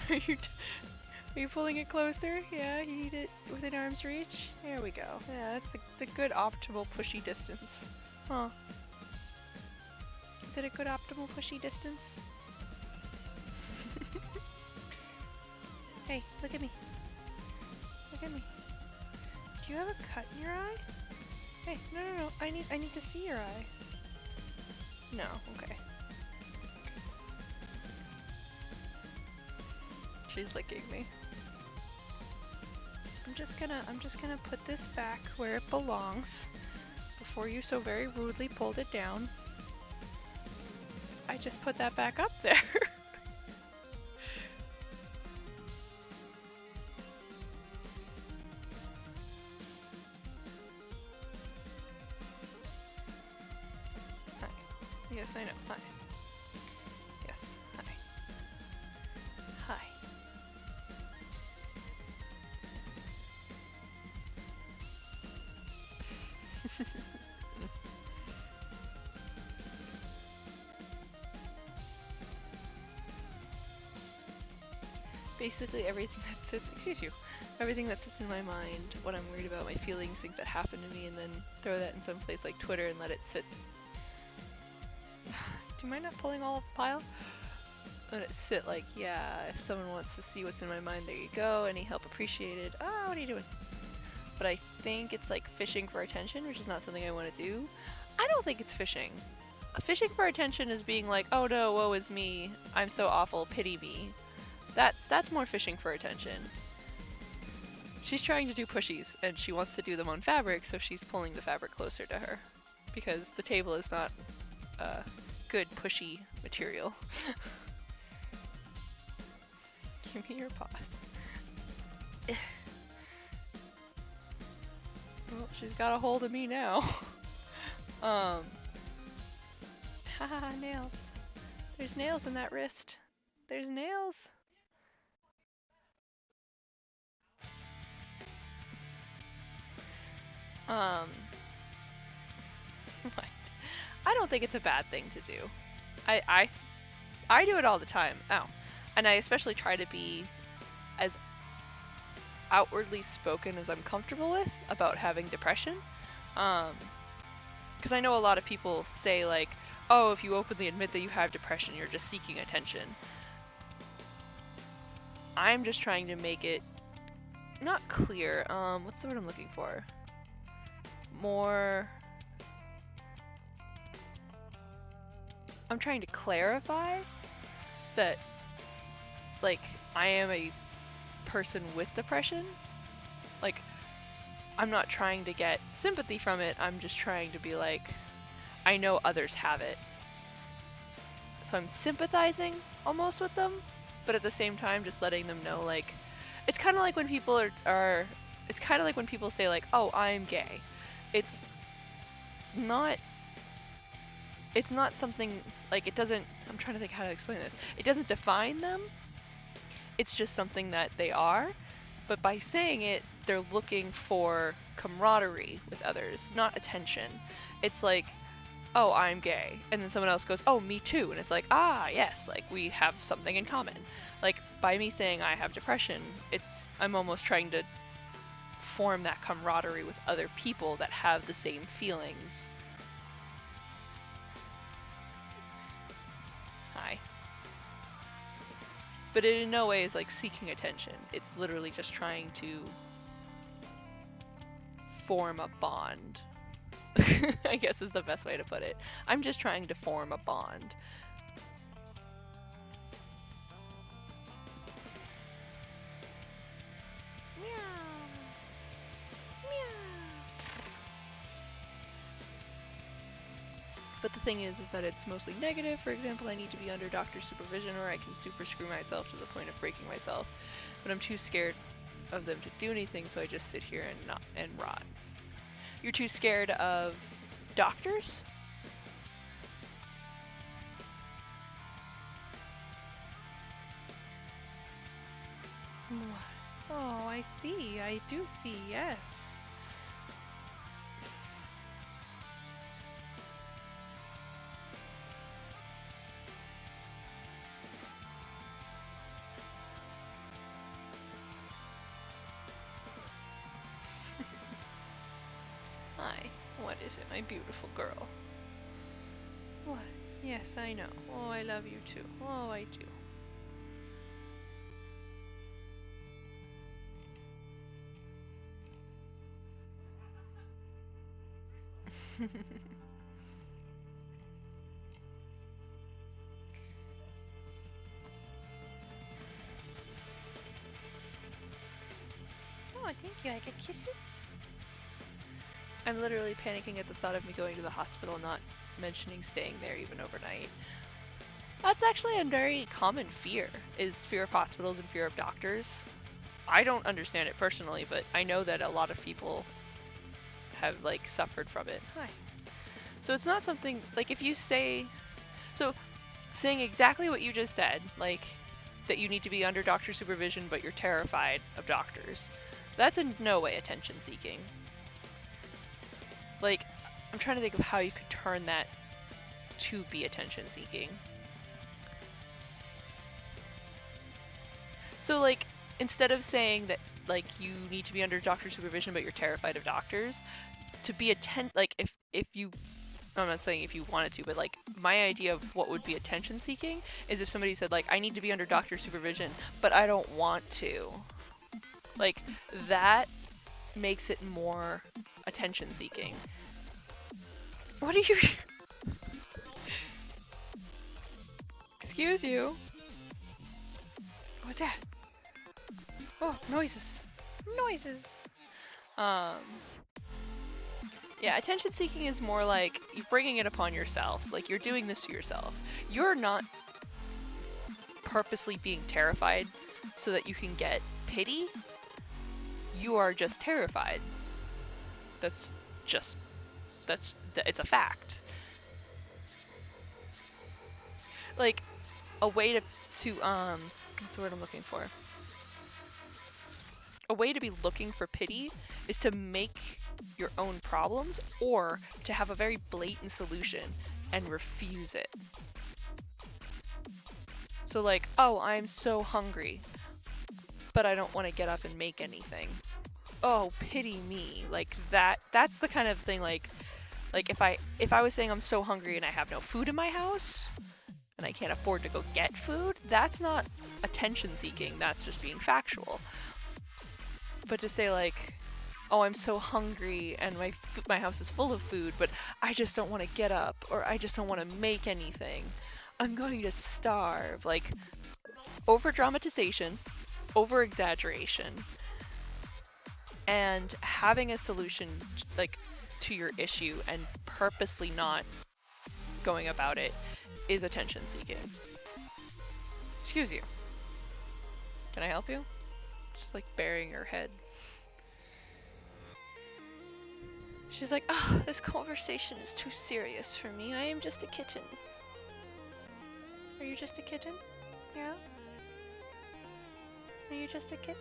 Are you pulling it closer? Yeah, you need it within arm's reach? There we go. Yeah, that's the good optimal pushy distance. Huh. Is it a good optimal pushy distance? Hey, look at me. Look at me. Do you have a cut in your eye? Hey, no, no, no. I need to see your eye. No, okay. She's licking me. I'm just gonna put this back where it belongs before you so very rudely pulled it down. I just put that back up there. Hi. Yes, I know. Hi. Yes. Hi. Hi. Basically everything that sits, everything that sits in my mind, what I'm worried about, my feelings, things that happen to me, and then throw that in some place like Twitter and let it sit. Do you mind not pulling all of the pile? Let it sit like, yeah, if someone wants to see what's in my mind, there you go, any help appreciated. Oh, what are you doing? But I think it's like fishing for attention, which is not something I want to do. I don't think it's fishing. Fishing for attention is being like, oh no, woe is me, I'm so awful, pity me. That's more fishing for attention. She's trying to do pushies, and she wants to do them on fabric, so she's pulling the fabric closer to her. Because the table is not good pushy material. Give me your paws. Well, she's got a hold of me now. Haha, nails. There's nails in that wrist. There's nails. What? I don't think it's a bad thing to do. I do it all the time. Ow. And I especially try to be as outwardly spoken as I'm comfortable with about having depression. Because I know a lot of people say like, oh, if you openly admit that you have depression, you're just seeking attention. I'm just trying to make it not clear. What's the word I'm looking for? More... I'm trying to clarify that, like, I am a person with depression. Like, I'm not trying to get sympathy from it, I'm just trying to be like, I know others have it. So I'm sympathizing almost with them, but at the same time just letting them know, like, it's kind of like when people it's kind of like when people say like, oh, I'm gay. It's not something, like, it doesn't, I'm trying to think how to explain this. It doesn't define them. It's just something that they are. But by saying it, they're looking for camaraderie with others, not attention. It's like, oh, I'm gay. And then someone else goes, oh, me too. And it's like, ah, yes, like, we have something in common. Like, by me saying I have depression, I'm almost trying to form that camaraderie with other people that have the same feelings. Hi. But it in no way is like seeking attention. It's literally just trying to form a bond. I guess is the best way to put it. I'm just trying to form a bond. But the thing is that it's mostly negative. For example, I need to be under doctor's supervision or I can super screw myself to the point of breaking myself. But I'm too scared of them to do anything, so I just sit here and rot. You're too scared of doctors? Oh, I see. I do see, yes. Hi, what is it, my beautiful girl? What? Yes, I know. Oh, I love you too. Oh, I do. Oh, thank you. I get kisses. I'm literally panicking at the thought of me going to the hospital, not mentioning staying there even overnight. That's actually a very common fear, is fear of hospitals and fear of doctors. I don't understand it personally, but I know that a lot of people have, like, suffered from it. Hi. So it's not something, like, if you say... So, saying exactly what you just said, like, that you need to be under doctor supervision, but you're terrified of doctors, that's in no way attention-seeking. Like, I'm trying to think of how you could turn that to be attention-seeking. So, like, instead of saying that, like, you need to be under doctor supervision but you're terrified of doctors, to be like, if you... I'm not saying if you wanted to, but, like, my idea of what would be attention-seeking is if somebody said, like, I need to be under doctor supervision, but I don't want to. Like, that makes it more attention-seeking. What are you... Excuse you? What's that? Oh, noises. Noises. Yeah, attention-seeking is more like you're bringing it upon yourself. Like, you're doing this to yourself. You're not purposely being terrified so that you can get pity. You are just terrified. It's a fact. Like, a way to what's the word I'm looking for? A way to be looking for pity is to make your own problems or to have a very blatant solution and refuse it. So, like, oh, I'm so hungry, but I don't want to get up and make anything. Oh, pity me. Like, that's the kind of thing, like if I was saying I'm so hungry and I have no food in my house and I can't afford to go get food, that's not attention seeking, that's just being factual. But to say, like, oh, I'm so hungry and my house is full of food, but I just don't want to get up, or I just don't want to make anything, I'm going to starve. Like, over dramatization, over exaggeration, and having a solution, like, to your issue and purposely not going about it is attention seeking. Excuse you. Can I help you? Just, like, burying her head. She's like, oh, this conversation is too serious for me. I am just a kitten. Are you just a kitten? Yeah? Are you just a kitten?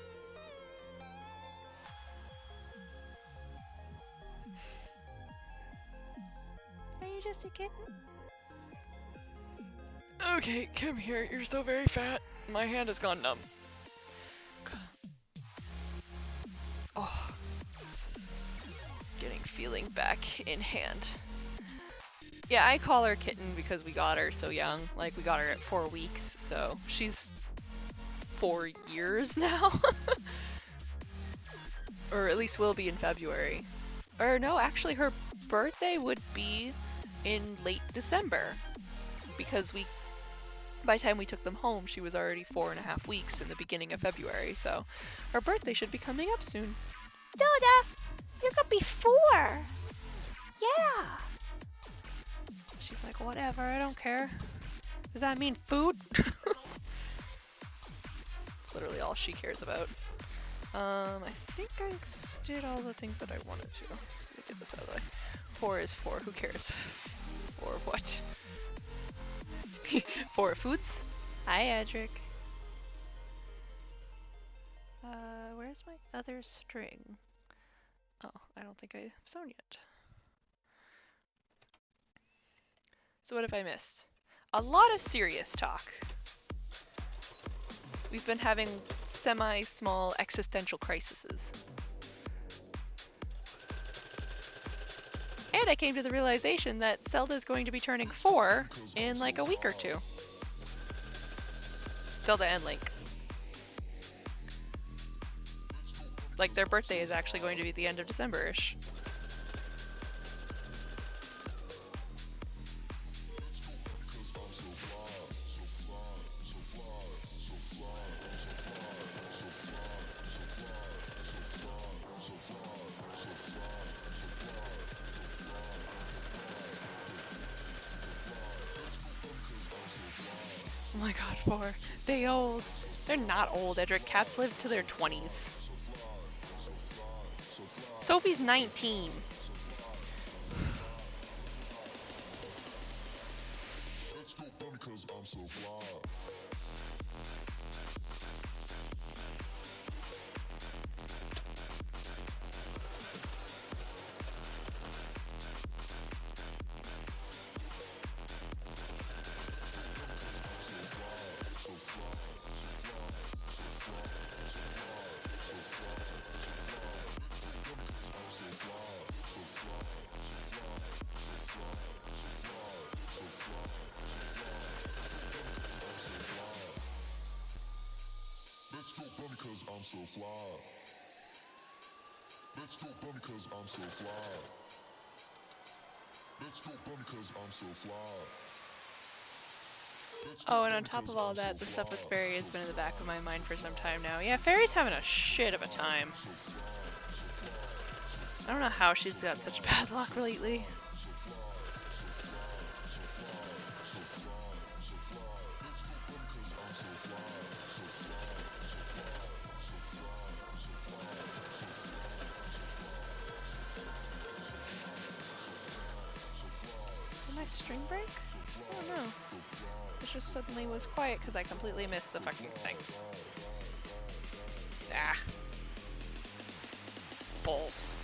Are you just a kitten? Okay, come here. You're so very fat. My hand has gone numb. Oh. Getting feeling back in hand. Yeah, I call her kitten because we got her so young. Like, we got her at 4 weeks, so she's 4 years now. Or at least will be in February. Or no, actually her birthday would be in late December. Because by the time we took them home, she was already 4.5 weeks in the beginning of February, so her birthday should be coming up soon. Doda! You're gonna be 4! Yeah! She's like, whatever, I don't care. Does that mean food? It's literally all she cares about. I think I did all the things that I wanted to. Let me get this out of the way. 4 is 4, who cares? 4 what? 4 foods? Hi, Edric. Where's my other string? Oh, I don't think I've sewn yet. So what have I missed? A lot of serious talk. We've been having semi-small existential crises. And I came to the realization that Zelda's going to be turning 4 in like a week or 2. Zelda and Link. Like, their birthday is actually going to be at the end of December-ish. my god, 4. They old. They're not old, Edric. Cats live to their 20s. Sophie's 19. Oh, and on top of all that, the stuff with Fairy has been in the back of my mind for some time now. Yeah, Fairy's having a shit of a time. I don't know how she's got such bad luck lately. Did my string break? I don't know. It just suddenly was quiet because I completely missed the fucking thing. Ah. Balls.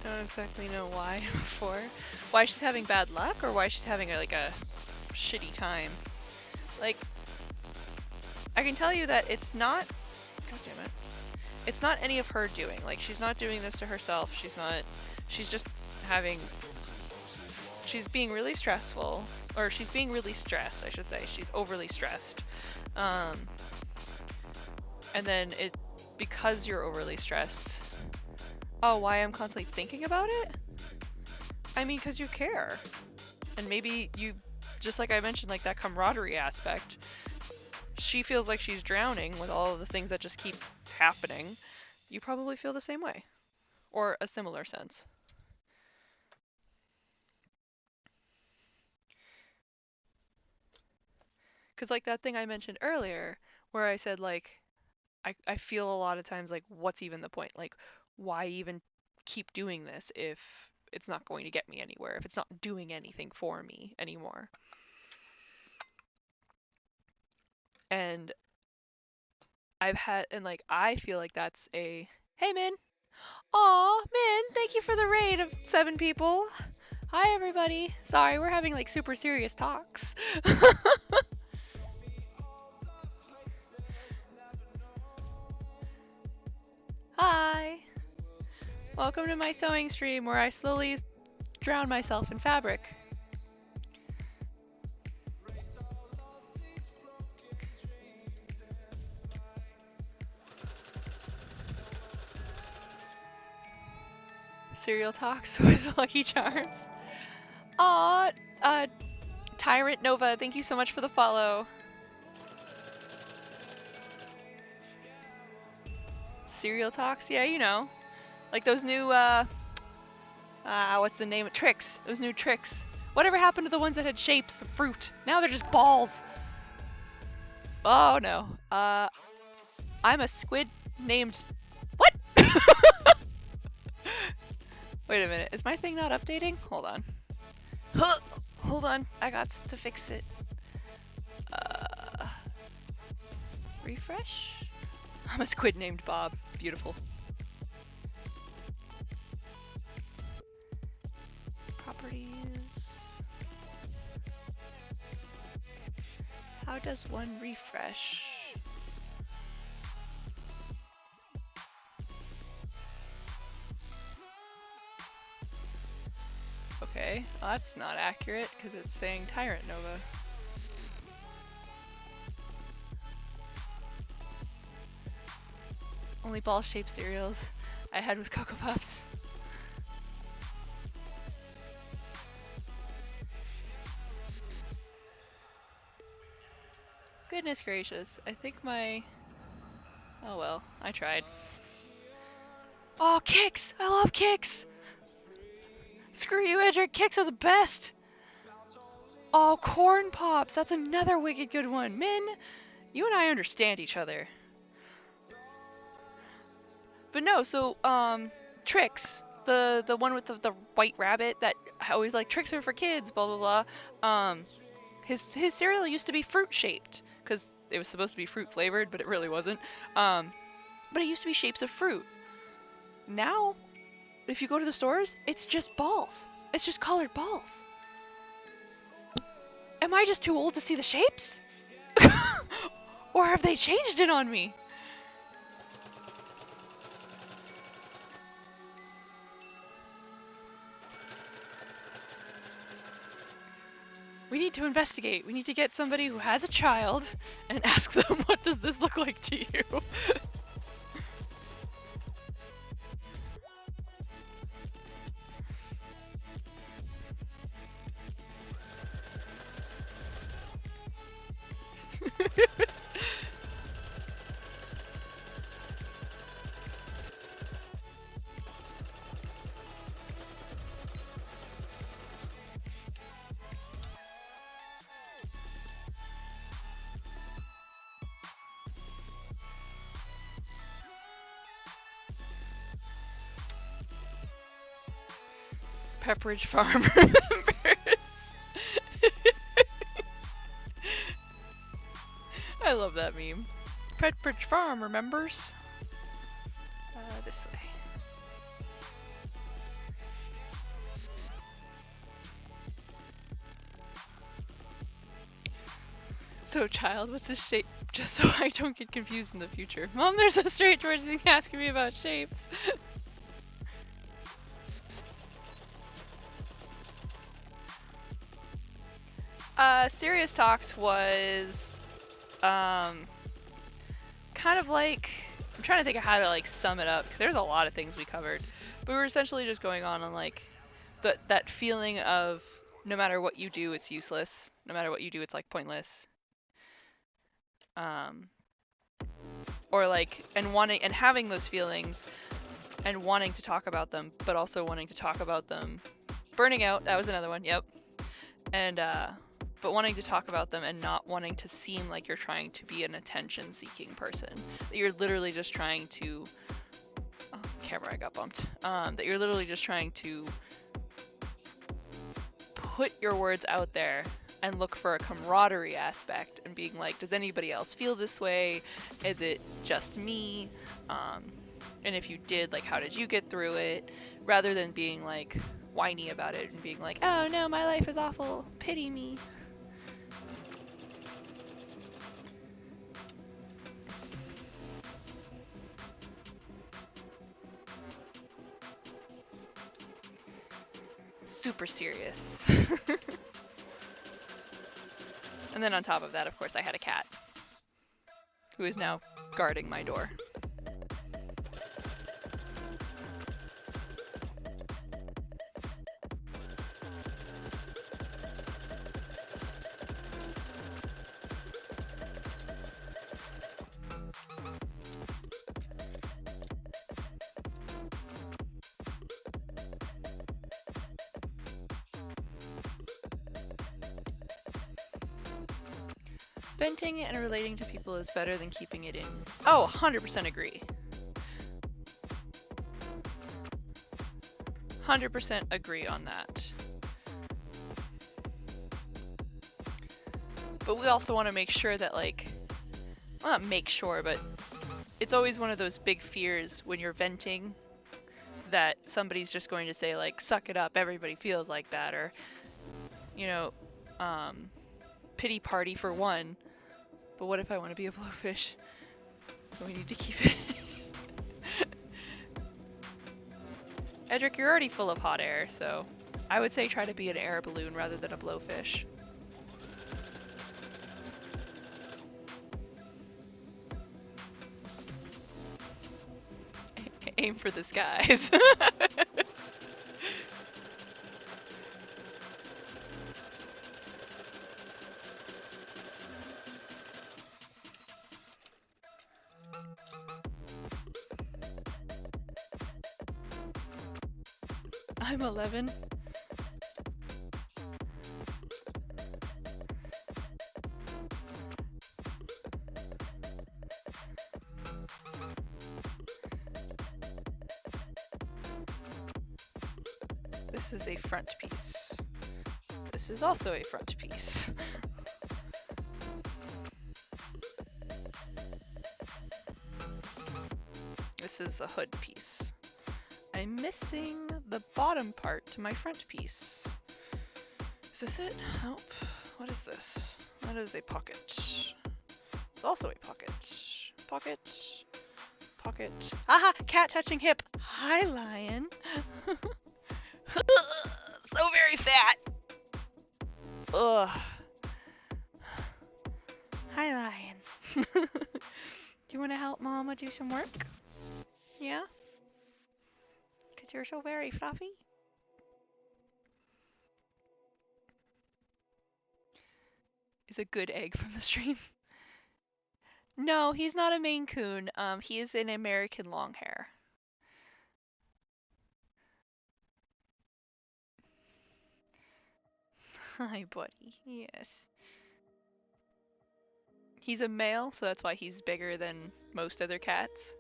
I don't exactly know why before. Why she's having bad luck or why she's having a shitty time. Like, I can tell you that it's not, god damn it, it's not any of her doing. Like, she's not doing this to herself. She's just having, she's being really stressful, or she's being really stressed, I should say. She's overly stressed. And then because you're overly stressed, oh, why I'm constantly thinking about it? I mean, because you care. And maybe you, just like I mentioned, like that camaraderie aspect, she feels like she's drowning with all of the things that just keep happening. You probably feel the same way. Or a similar sense. Because like that thing I mentioned earlier, where I said like, I feel a lot of times like, what's even the point? Like, why even keep doing this if it's not going to get me anywhere, if it's not doing anything for me anymore? And I feel like that's a, hey Min! Aw, Min, thank you for the raid of 7 people! Hi everybody! Sorry, we're having like super serious talks. Hi! Welcome to my sewing stream where I slowly drown myself in fabric. Cereal talks with Lucky Charms. Aw, Tyrant Nova, thank you so much for the follow. Cereal talks? Yeah, you know. Like those new, what's the name of tricks? Those new tricks. Whatever happened to the ones that had shapes of fruit? Now they're just balls. Oh no. I'm a squid named... What? Wait a minute, is my thing not updating? Hold on. Hold on, I got to fix it. Refresh? I'm a squid named Bob. Beautiful. Properties. How does one refresh? Okay, well, that's not accurate because it's saying Tyrant Nova. Only ball-shaped cereals I had was Cocoa Puffs. Goodness gracious. I think my... Oh well, I tried. Oh, kicks! I love kicks! Screw you, Edric. Kicks are the best! Oh, corn pops! That's another wicked good one. Min, you and I understand each other. But no, so, Trix, the one with the white rabbit that always like, tricks are for kids, blah blah blah. His cereal used to be fruit shaped, because it was supposed to be fruit flavored, but it really wasn't. But it used to be shapes of fruit. Now, if you go to the stores, it's just balls. It's just colored balls. Am I just too old to see the shapes? Or have they changed it on me? We need to investigate. We need to get somebody who has a child and ask them, what does this look like to you? Pepperidge Farm remembers. I love that meme. Pepperidge Farm remembers. This way. So, child, what's this shape? Just so I don't get confused in the future. Mom, there's a straight towards thing asking me about shapes. Serious Talks was, kind of like, I'm trying to think of how to, like, sum it up, because there's a lot of things we covered, but we were essentially just going on, like, that feeling of, no matter what you do, it's useless, no matter what you do, it's, like, pointless, or, like, and having those feelings, and wanting to talk about them, but also wanting to talk about them. Burning out, that was another one, yep. And, but wanting to talk about them and not wanting to seem like you're trying to be an attention-seeking person. That you're literally just trying to... Oh, camera, I got bumped. That you're literally just trying to put your words out there and look for a camaraderie aspect and being like, does anybody else feel this way? Is it just me? And if you did, like, how did you get through it? Rather than being, like, whiny about it and being like, oh no, my life is awful, pity me. Super serious. And then on top of that, of course, I had a cat who is now guarding my door. Venting and relating to people is better than keeping it in. Oh, 100% agree. 100% agree on that. But we also want to make sure that, like, well, not make sure, but it's always one of those big fears when you're venting that somebody's just going to say, like, suck it up, everybody feels like that, or, you know, pity party for one. But what if I want to be a blowfish? So we need to keep it. Edric, you're already full of hot air, so I would say try to be an air balloon rather than a blowfish. Aim for the skies. I'm 11. This is a front piece. This is also a front piece. This is a hood piece. I'm missing the bottom part to my front piece. Is this it? Nope. What is this? That is a pocket. It's also a pocket. Pocket. Pocket. Aha! Cat touching hip! Hi, lion! So very fat! Ugh. Hi, lion. Do you want to help Mama do some work? Yeah? Because you're so very fluffy? Is a good egg from the stream. No, he's not a Maine Coon. He is an American Longhair. Hi, buddy. Yes. He's a male, so that's why he's bigger than most other cats.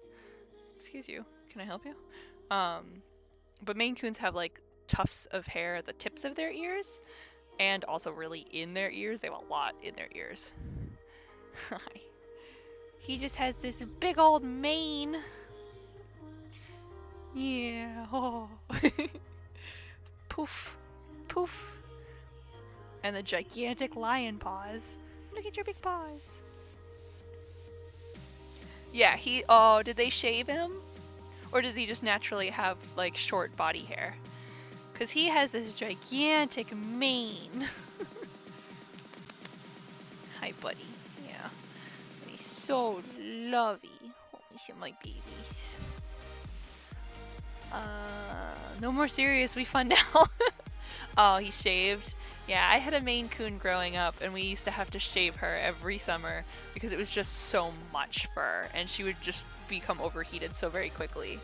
Excuse you. Can I help you? But Maine Coons have like tufts of hair at the tips of their ears, and also really in their ears. They have a lot in their ears. Hi. He just has this big old mane. Yeah. Oh. Poof. Poof. And the gigantic lion paws. Look at your big paws. Yeah, oh, did they shave him? Or does he just naturally have, like, short body hair? Because he has this gigantic mane. Hi, buddy. Yeah. He's so lovey. Holy shit, my babies. No more serious. We fun now. Oh, he shaved. Yeah, I had a Maine Coon growing up, and we used to have to shave her every summer because it was just so much fur, and she would just become overheated so very quickly.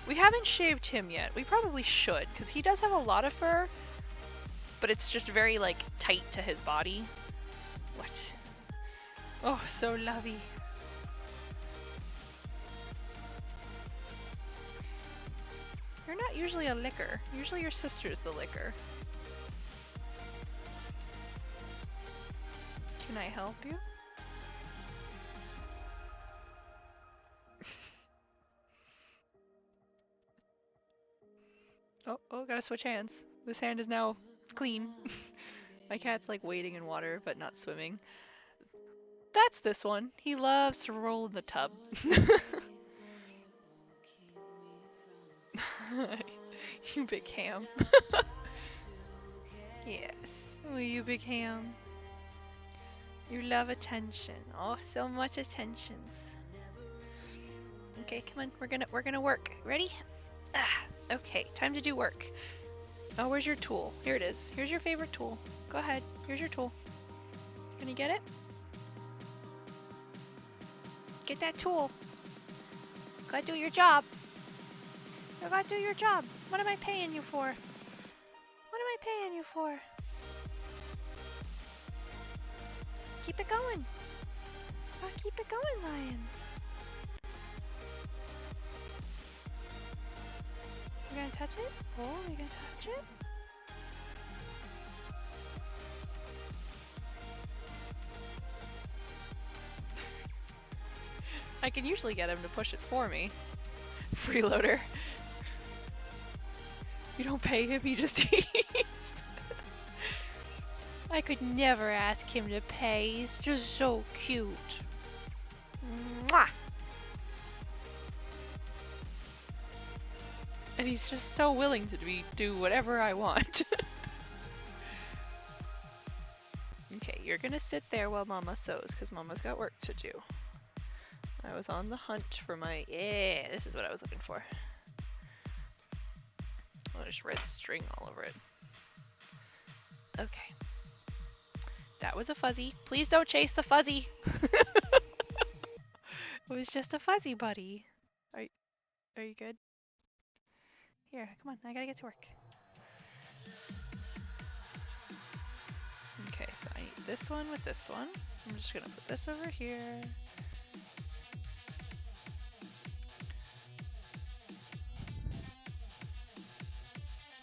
We haven't shaved him yet. We probably should, because he does have a lot of fur, but it's just very, like, tight to his body. What? Oh, so lovey. You're not usually a licker. Usually your sister's the licker. Can I help you? Oh, gotta switch hands. This hand is now clean. My cat's like wading in water, but not swimming. That's this one. He loves to roll in the tub. You big ham. Yes. Oh, you big ham. You love attention. Oh, so much attentions. Okay, come on. We're gonna work. Ready? Ah, okay, time to do work. Oh, where's your tool? Here it is. Here's your favorite tool. Go ahead. Here's your tool. Can you get it? Get that tool. Gotta do your job. You gotta do your job. What am I paying you for? What am I paying you for? Keep it going. Oh, keep it going, lion. You're gonna touch it? Oh, you're gonna touch it? I can usually get him to push it for me. Freeloader. You don't pay him, he just eats. I could never ask him to pay. He's just so cute. Mwah! And he's just so willing to do whatever I want. Okay, you're gonna sit there while Mama sews, because Mama's got work to do. I was on the hunt for my... Yeah, this is what I was looking for. Oh, there's red string all over it. Okay. That was a fuzzy. Please don't chase the fuzzy! It was just a fuzzy buddy. Are you good? Here, come on, I gotta get to work. Okay, so I need this one with this one. I'm just gonna put this over here.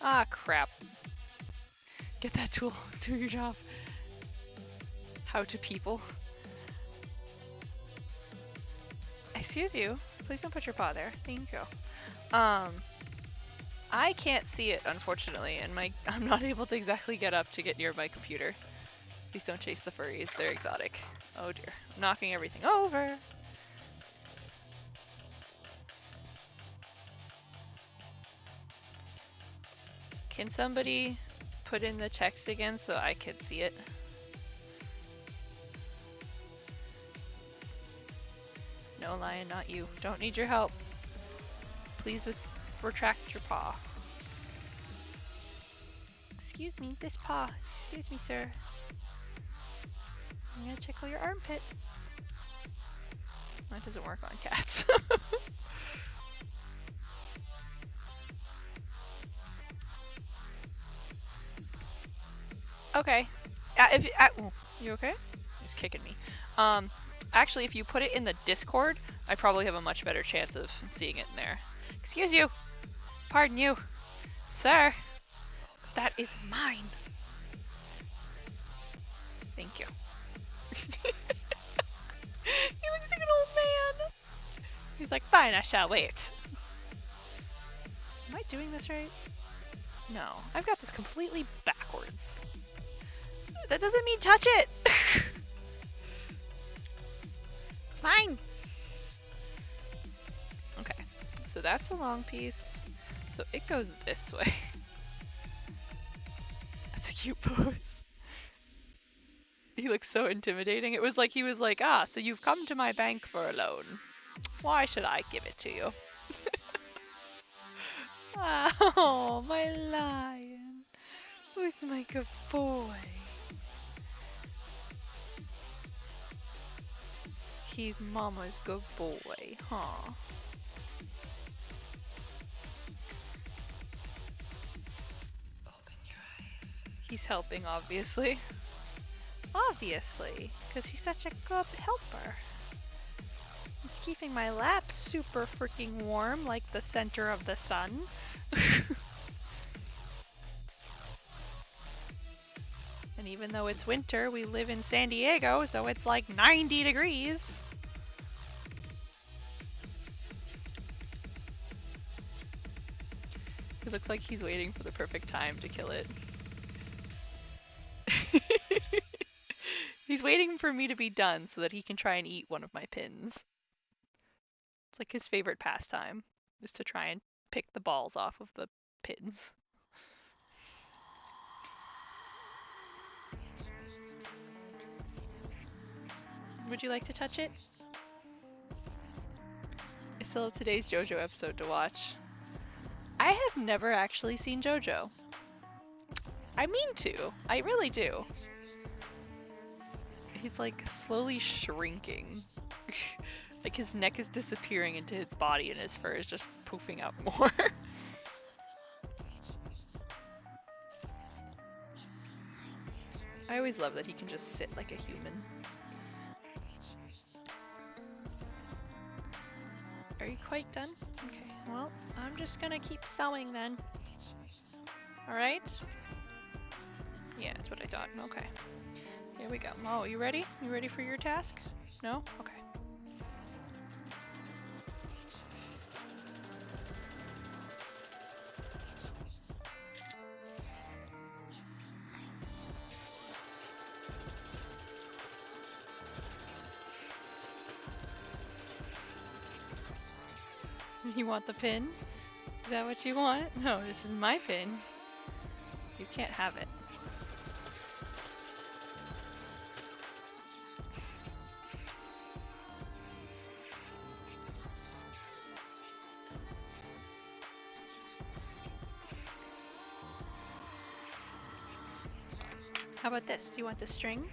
Ah, crap. Get that tool. Do your job. How to people. Excuse you. Please don't put your paw there. Thank you. I can't see it, unfortunately, and I'm not able to exactly get up to get near my computer. Please don't chase the furries. They're exotic. Oh dear. I'm knocking everything over. Can somebody put in the text again so I could see it? No, Lion, not you. Don't need your help. Please retract your paw. Excuse me, this paw. Excuse me, sir. I'm gonna tickle your armpit. That doesn't work on cats. Okay. You okay? He's kicking me. Actually, if you put it in the Discord, I probably have a much better chance of seeing it in there. Excuse you. Pardon you. Sir. That is mine. Thank you. He looks like an old man. He's like, fine, I shall wait. Am I doing this right? No, I've got this completely backwards. That doesn't mean touch it! It's fine! Okay, so that's the long piece. So it goes this way. That's a cute pose. He looks so intimidating. It was like he was like, ah, so you've come to my bank for a loan. Why should I give it to you? Oh, my lion. Who's my good boy? He's mama's good boy, huh? Open your eyes. He's helping, obviously. Obviously, because he's such a good helper. He's keeping my lap super freaking warm like the center of the sun. And even though it's winter, we live in San Diego, so it's like 90 degrees. It looks like he's waiting for the perfect time to kill it. He's waiting for me to be done so that he can try and eat one of my pins. It's like his favorite pastime, is to try and pick the balls off of the pins. Would you like to touch it? I still have today's JoJo episode to watch. I have never actually seen JoJo. I mean to. I really do. He's like slowly shrinking. Like his neck is disappearing into his body and his fur is just poofing out more. I always love that he can just sit like a human. Are you quite done? Okay, well, I'm just gonna keep sewing then. Alright? Yeah, that's what I thought. Okay. Here we go. Oh, you ready? You ready for your task? No? Okay. You want the pin? Is that what you want? No, this is my pin. You can't have it. How about this? Do you want the string?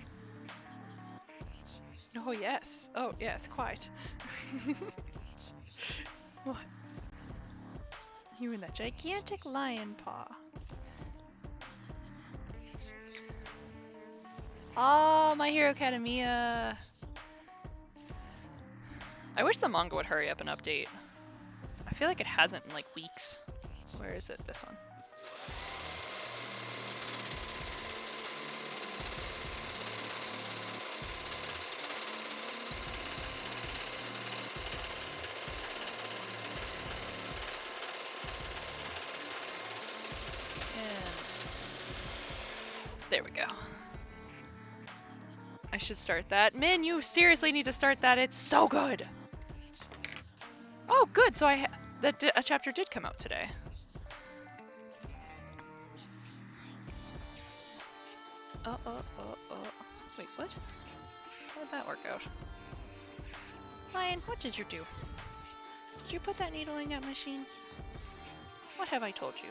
Oh yes. Oh yes, quite. What? You were that gigantic lion paw. Oh, My Hero Academia. I wish the manga would hurry up and update. I feel like it hasn't in like weeks. Where is it? This one. And there we go. I should start that. Min, you seriously need to start that. It's so good. Oh, good. So a chapter did come out today. Wait, what? How did that work out? Lion, what did you do? Did you put that needle in that machine? What have I told you?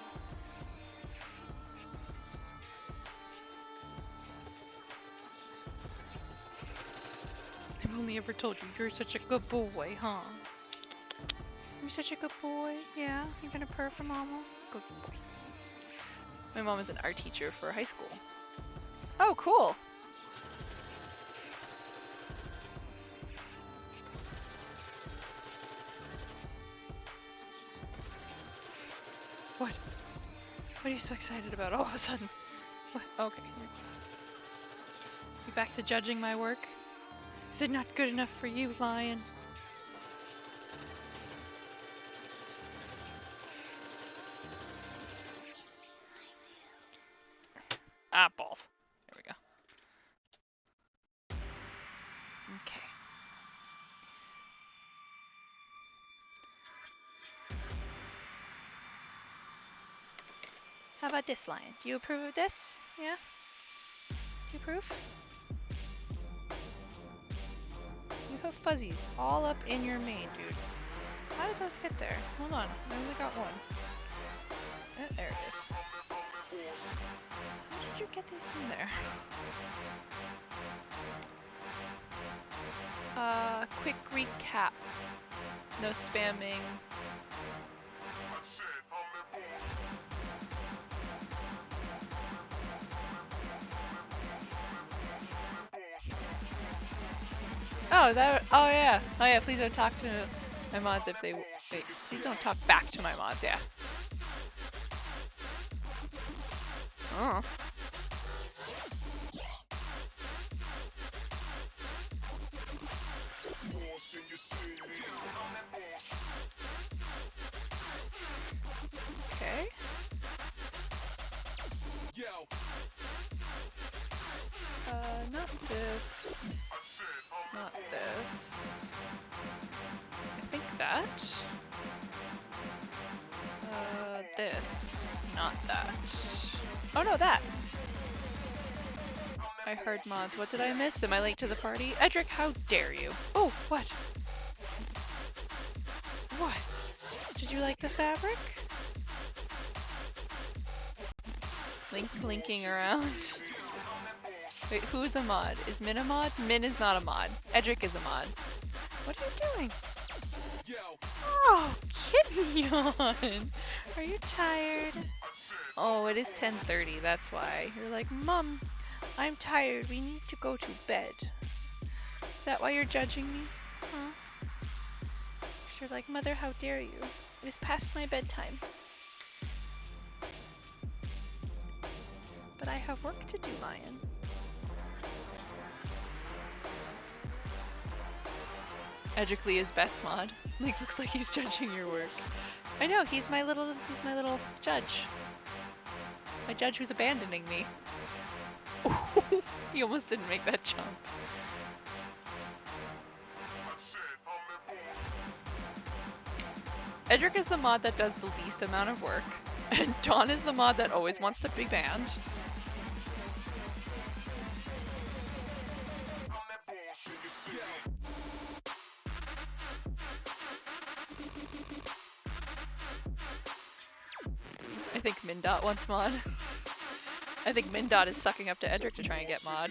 I've only ever told you you're such a good boy, huh? You're such a good boy. Yeah, you're gonna purr for mama. Good boy. My mom is an art teacher for high school. Oh, cool. What? What are you so excited about all of a sudden? What? Okay. You back to judging my work? Is it not good enough for you, Lion? Ah, balls. There we go. Okay. How about this, Lion? Do you approve of this? Yeah? Do you approve? You have fuzzies all up in your mane, dude. How did those get there? Hold on, I only got one. There it is. How did you get these in there? Quick recap. No spamming. Oh, that. Oh yeah. Oh yeah. Please don't talk to my mods if they. Wait. Please don't talk back to my mods. Yeah. Oh. Okay. Not this. Not this. I think that. This. Not that. Oh no, that! I heard mods. What did I miss? Am I late to the party? Edric, how dare you? Oh, what? What? Did you like the fabric? Linking around. Wait, who's a mod? Is Min a mod? Min is not a mod. Edric is a mod. What are you doing? Oh, kitten yawn! Are you tired? Oh, it is 10:30, that's why. You're like, Mom, I'm tired. We need to go to bed. Is that why you're judging me? Huh? You're like, Mother, how dare you? It is past my bedtime. But I have work to do, Lion. Edric Lee is best mod. Like, looks like he's judging your work. I know, he's my little judge. My judge who's abandoning me. He almost didn't make that jump. Edric is the mod that does the least amount of work, and Dawn is the mod that always wants to big band. I think Mindot wants mod. I think Mindot is sucking up to Edric to try and get mod.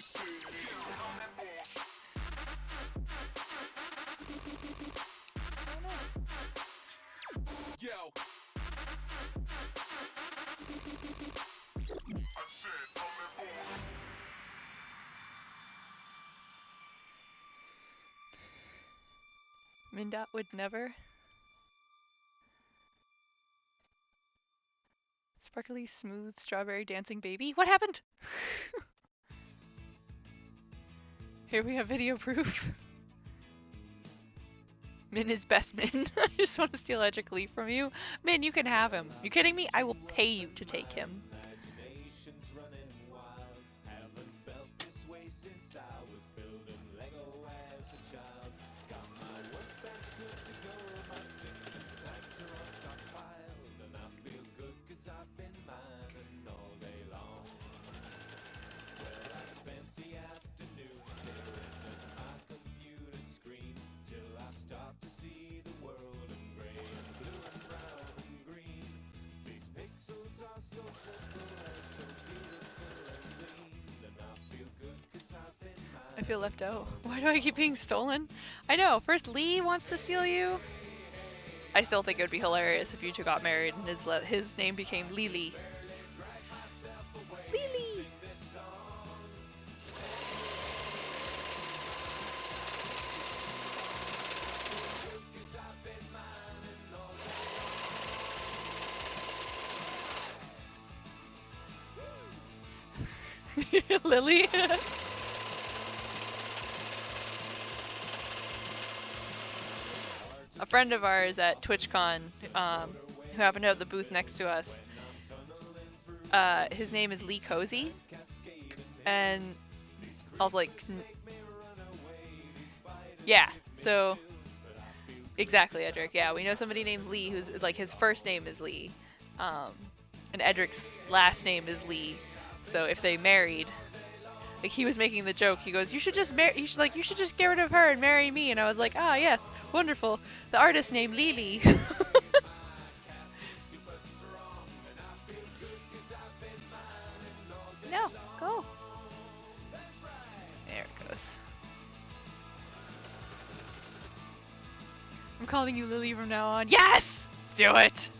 Mindot would never. Sparkly, smooth, strawberry dancing baby. What happened? Here we have video proof. Min is best Min. I just want to steal Edric Lee from you. Min, you can have him. You kidding me? I will pay you to take him. Imagination's running wild. Haven't felt this way since I was building Lego as a child. Got my workbench good to go. My sticks and planks are all stockpiled. And I feel good 'cause I've been mining all day long. Well, I spent the afternoon staring at my computer screen till I start to see the world in gray and blue and brown and green. These pixels are so simple and so beautiful and clean. And I feel good 'cause I've been I feel left out. Why do I keep being stolen? I know. First Lee wants to steal you. I still think it would be hilarious if you two got married and his name became Lily. Lily. Lily. A friend of ours at TwitchCon, who happened to have the booth next to us, his name is Lee Cozy, and I was like, yeah, so, exactly, Edric, yeah, we know somebody named Lee who's, like, his first name is Lee, and Edric's last name is Lee, so if they married, like, he was making the joke, he goes, you should just you should just get rid of her and marry me, and I was like, ah, yes, wonderful, the artist named Lily. No, go. There it goes. I'm calling you Lily from now on. Yes! Do it!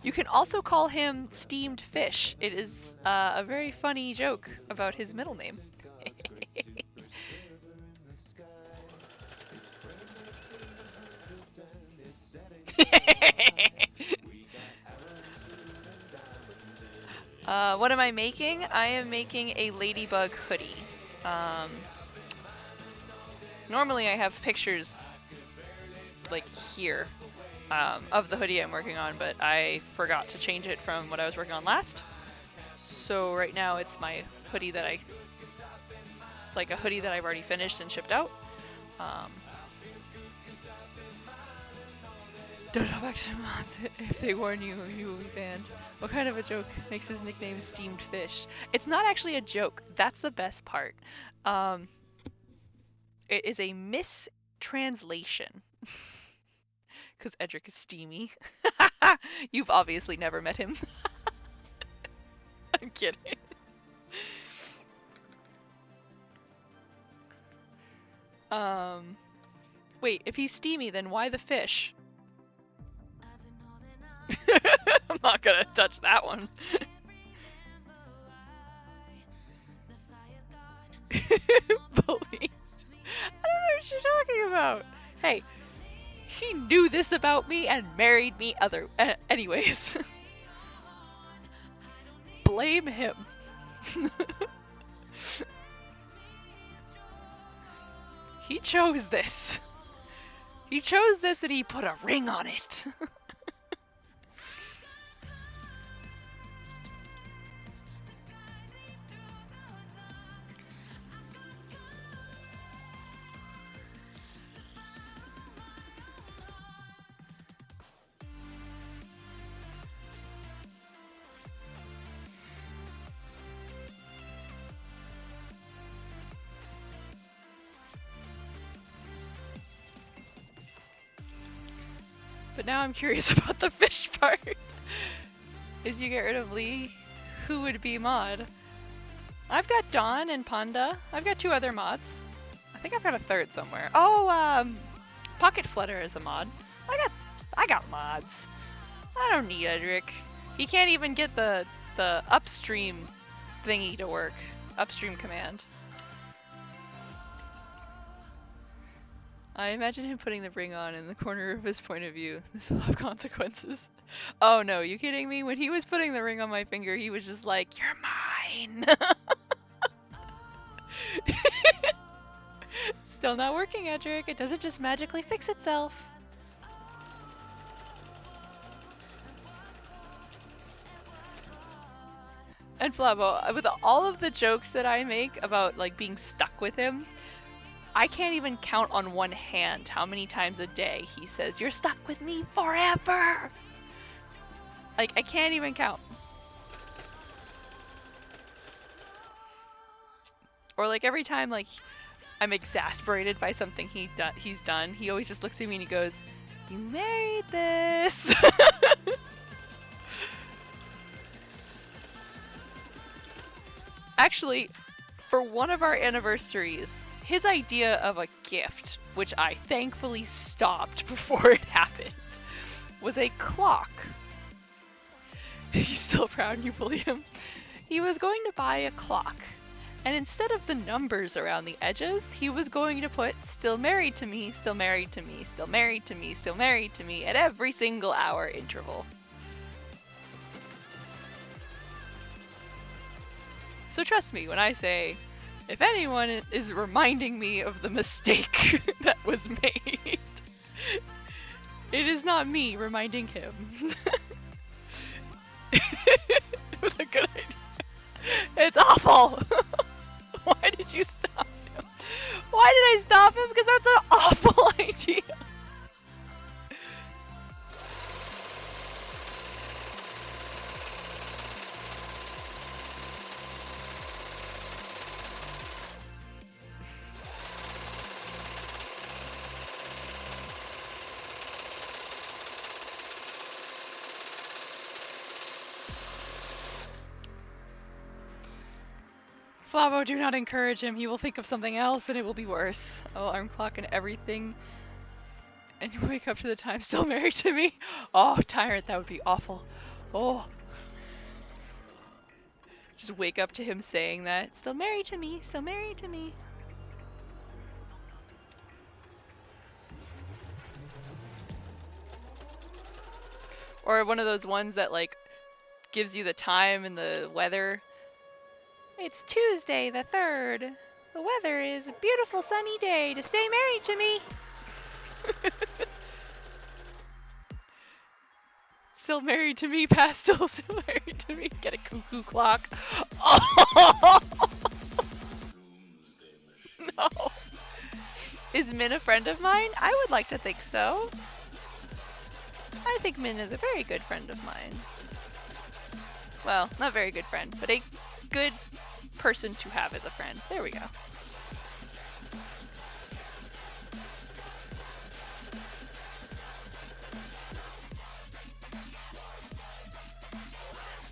You can also call him Steamed Fish. It is a very funny joke about his middle name. What am I making? I am making a Ladybug hoodie. Normally I have pictures like here of the hoodie I'm working on, but I forgot to change it from what I was working on last. So right now it's my hoodie that like a hoodie that I've already finished and shipped out. Don't talk back to mods. If they warn you, you will be banned. What kind of a joke makes his nickname Steamed Fish? It's not actually a joke. That's the best part. It is a mistranslation. Because Edric is steamy. You've obviously never met him. I'm kidding. Wait, if he's steamy, then why the fish? I'm not gonna touch that one. Bullied. I don't know what you're talking about. Hey, he knew this about me and married me anyways. Blame him. He chose this. He chose this and he put a ring on it. But now I'm curious about the fish part. Is you get rid of Lee, who would be mod? I've got Dawn and Panda. I've got 2 other mods. I think I've got a third somewhere. Oh, Pocket Flutter is a mod. I got mods. I don't need Edric. He can't even get the upstream thingy to work. Upstream command. I imagine him putting the ring on in the corner of his point of view. This will have consequences. Oh no, you kidding me? When he was putting the ring on my finger, he was just like, "You're mine." Still not working, Edric. It doesn't just magically fix itself. And Flavo, with all of the jokes that I make about like being stuck with him, I can't even count on one hand how many times a day he says, "You're stuck with me forever." Like, I can't even count. Or like every time like I'm exasperated by something he's done, he always just looks at me and he goes, "You married this." Actually, for one of our anniversaries, his idea of a gift, which I thankfully stopped before it happened, was a clock. He's still proud and you bully him. He was going to buy a clock, and instead of the numbers around the edges, he was going to put "still married to me, still married to me, still married to me, still married to me" at every single hour interval. So trust me when I say, if anyone is reminding me of the mistake that was made, it is not me reminding him. It was a good idea. It's awful! Why did you stop him? Why did I stop him? Because that's an awful idea! Flavo, do not encourage him. He will think of something else and it will be worse. Alarm clock and everything. And you wake up to the time "still married to me." Oh, tyrant, that would be awful. Oh. Just wake up to him saying that. "Still married to me, still married to me." Or one of those ones that like gives you the time and the weather. "It's Tuesday the 3rd. The weather is a beautiful sunny day to stay married to me." Still married to me, past still married to me. Get a cuckoo clock. Oh! No. Is Min a friend of mine? I would like to think so. I think Min is a very good friend of mine. Well, not very good friend, but a good person to have as a friend. There we go.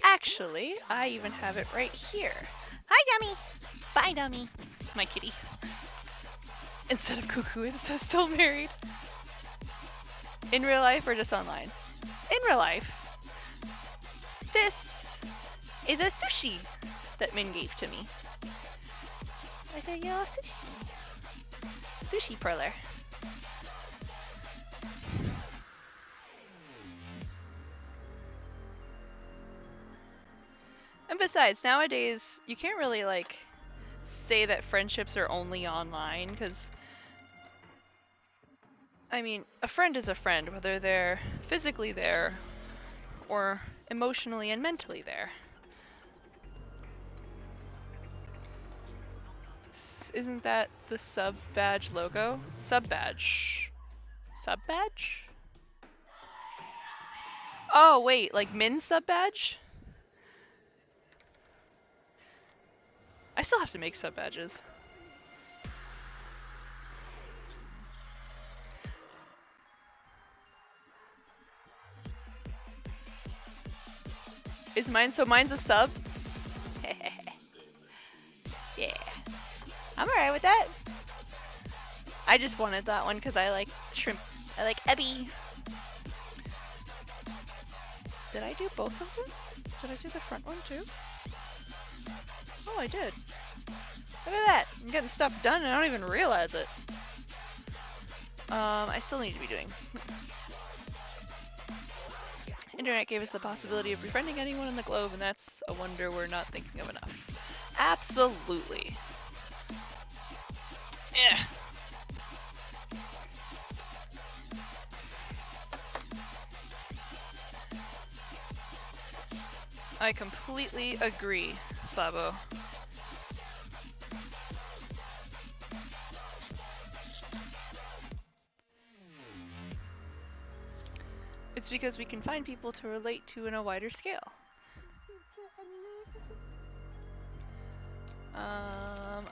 Actually, I even have it right here. Hi, dummy. Bye, dummy. My kitty. Instead of cuckoo, it says "still married." In real life or just online? In real life. This is a sushi that Min gave to me. I said, "Yo, sushi. Sushi parlor." And besides, nowadays, you can't really, like, say that friendships are only online, because, I mean, a friend is a friend, whether they're physically there or emotionally and mentally there. Isn't that the sub badge logo? Sub badge. Sub badge? Oh, wait, like Min's sub badge? I still have to make sub badges. Is mine, so mine's a sub? Yeah. I'm alright with that. I just wanted that one because I like shrimp. I like Ebby. Did I do both of them? Did I do the front one too? Oh, I did. Look at that! I'm getting stuff done and I don't even realize it. I still need to be doing. Internet gave us the possibility of befriending anyone in the globe, and that's a wonder we're not thinking of enough. Absolutely. Yeah. I completely agree, Fabo. It's because we can find people to relate to in a wider scale.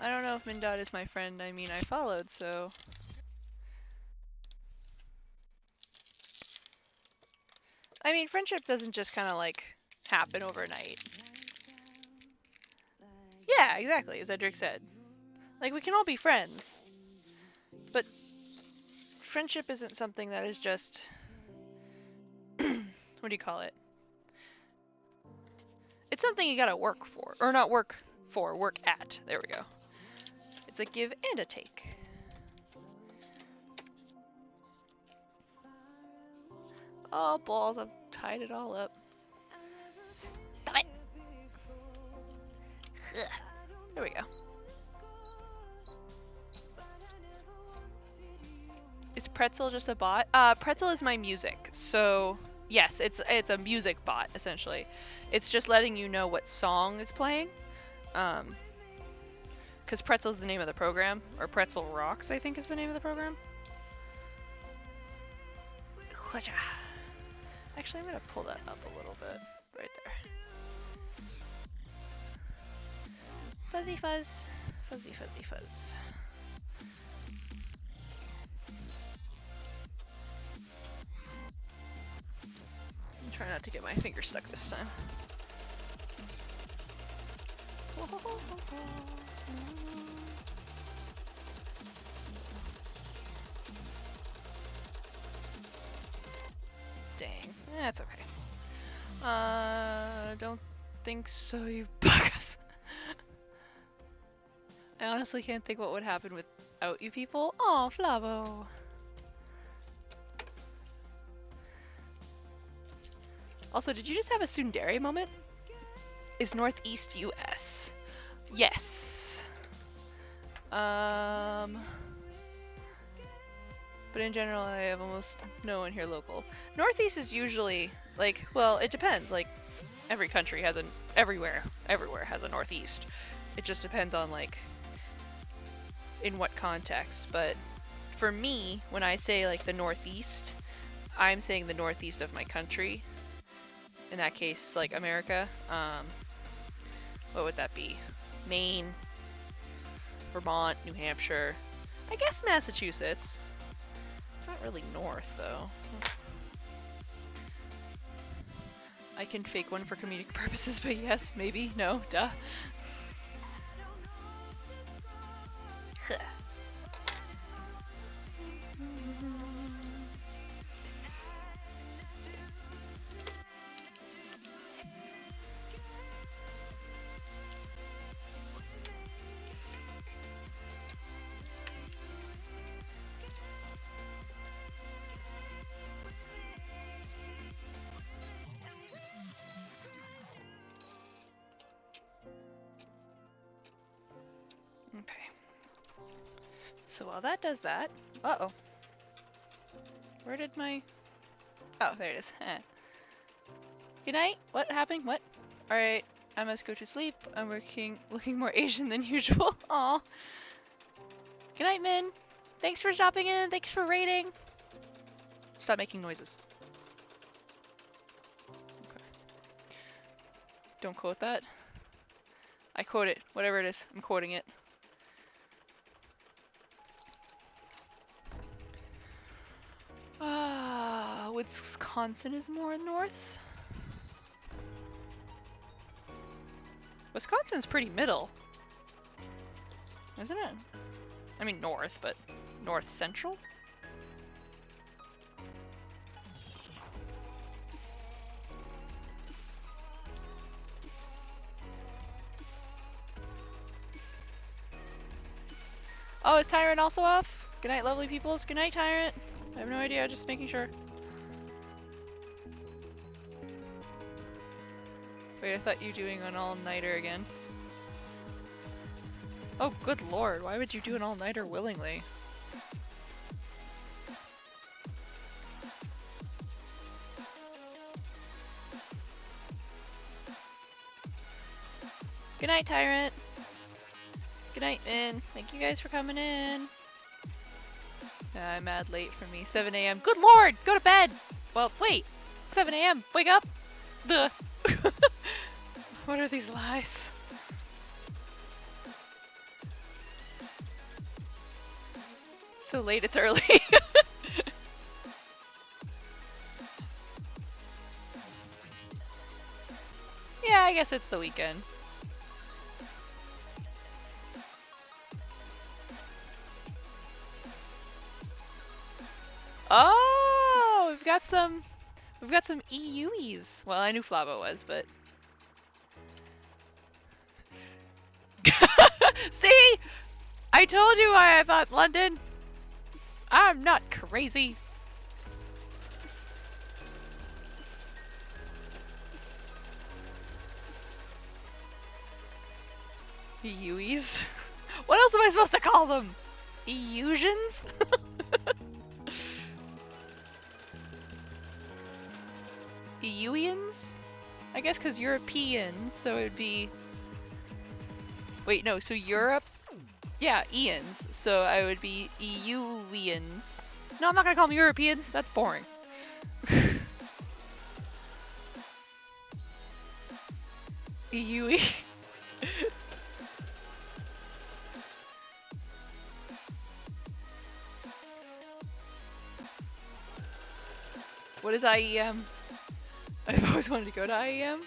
I don't know if Mindot is my friend. I mean, I followed, so... I mean, friendship doesn't just kind of, like, happen overnight. Yeah, exactly, as Edric said. Like, we can all be friends. But friendship isn't something that is just... what do you call it? It's something you gotta work for. Or not work for, work at. There we go. It's a give and a take. Oh, balls, I've tied it all up. Stop it! Ugh. There we go. Is Pretzel just a bot? Pretzel is my music, so yes, it's a music bot, essentially. It's just letting you know what song is playing. Because Pretzel's the name of the program, or Pretzel Rocks, I think is the name of the program. Actually, I'm gonna pull that up a little bit, right there. Fuzzy fuzz, fuzzy fuzzy fuzz. I'm trying not to get my finger stuck this time. Dang, that's okay. Don't think so, you buggers. I honestly can't think what would happen without you people. Aw, Flavo. Also, did you just have a tsundere moment? Is Northeast US? Yes. But in general, I have almost no one here local. Northeast is usually, like, well, it depends. Like, every country has everywhere has a Northeast. It just depends on, like, in what context. But for me, when I say, like, the Northeast, I'm saying the Northeast of my country. In that case, like, America. What would that be? Maine, Vermont, New Hampshire. I guess Massachusetts. It's not really north, though. I can fake one for comedic purposes, but yes, maybe, no, duh. Okay. So while that does that, uh-oh. Where did my... Oh, there it is. Good night. What happened? What? Alright, I must go to sleep. I'm looking more Asian than usual. Aw. Good night, Min. Thanks for stopping in. Thanks for raiding. Stop making noises. Okay. Don't quote that. I quote it. Whatever it is, I'm quoting it. Wisconsin is more north. Wisconsin's pretty middle, isn't it? I mean north, but north central? Oh, is Tyrant also off? Good night, lovely peoples. Good night, Tyrant. I have no idea, just making sure. Wait, I thought you were doing an all-nighter again. Oh, good lord, why would you do an all-nighter willingly? Good night, Tyrant. Good night, Min. Thank you guys for coming in. I'm mad late for me. 7 a.m. Good lord! Go to bed! Well, wait. 7 a.m. Wake up! Duh. What are these lies? So late, it's early. Yeah, I guess it's the weekend. Oh, we've got some EUEs. Well, I knew Flavo was, but see, I told you why I thought London. I'm not crazy. EUEs? What else am I supposed to call them? Eusians? EUians? I guess because Europeans, so it would be... Wait, no, so Europe? Yeah, Ians, so I would be EUians. No, I'm not gonna call them Europeans, that's boring. EUE? What is IEM? I've always wanted to go to IEM.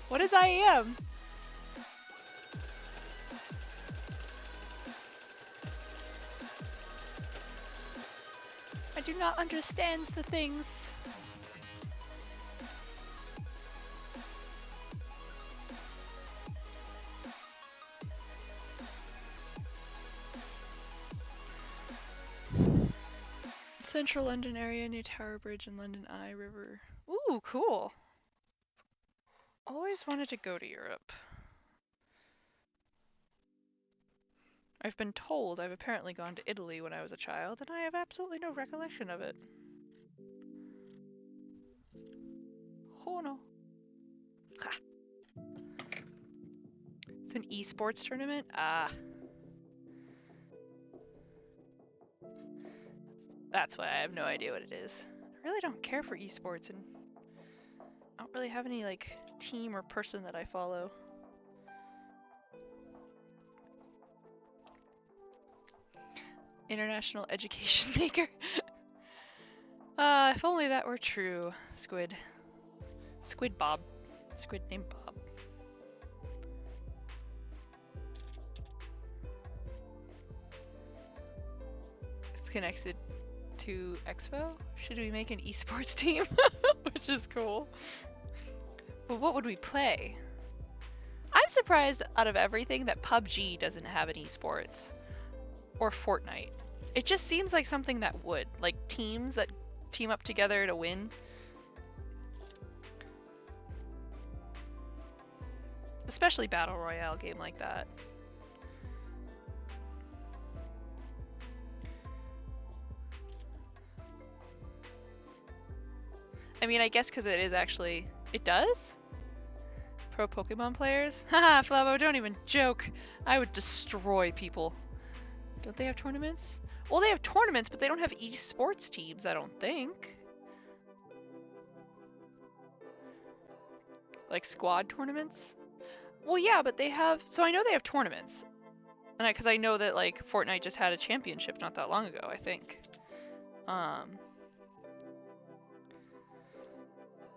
What is IEM? I do not understand the things. Central London area near Tower Bridge and London Eye River. Ooh, cool. Always wanted to go to Europe. I've been told I've apparently gone to Italy when I was a child, and I have absolutely no recollection of it. Oh no. Ha. It's an esports tournament? Ah. That's why I have no idea what it is. I really don't care for esports, and I don't really have any, like, team or person that I follow. International education maker. If only that were true, Squid. Squid Bob. Squid named Bob. It's connected to Expo? Should we make an esports team? Which is cool. But what would we play? I'm surprised out of everything that PUBG doesn't have an esports. Or Fortnite. It just seems like something that would. Like teams that team up together to win. Especially Battle Royale game like that. I mean, I guess because it is actually... It does? Pro Pokemon players? Haha, Flavo, don't even joke. I would destroy people. Don't they have tournaments? Well, they have tournaments, but they don't have esports teams, I don't think. Like squad tournaments? Well, yeah, but they have... So I know they have tournaments. And because I know that, like, Fortnite just had a championship not that long ago, I think.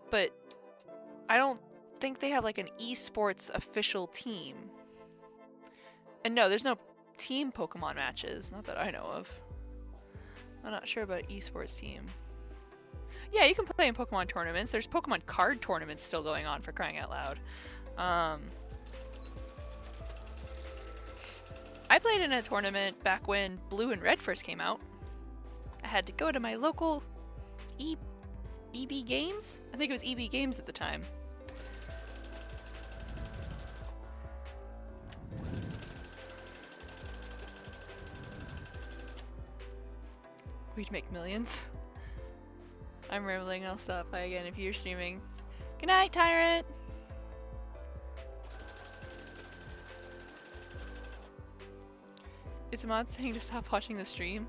But I don't think they have, like, an esports official team. And no, there's no team Pokemon matches, not that I know of. I'm not sure about esports team. Yeah, you can play in Pokemon tournaments. There's Pokemon card tournaments still going on, for crying out loud. I I played in a tournament back when Blue and Red first came out. I had to go to my local EB Games? I think it was EB Games at the time. We'd make millions. I'm rambling, I'll stop by again if you're streaming. Good night, Tyrant! Is the mod saying to stop watching the stream?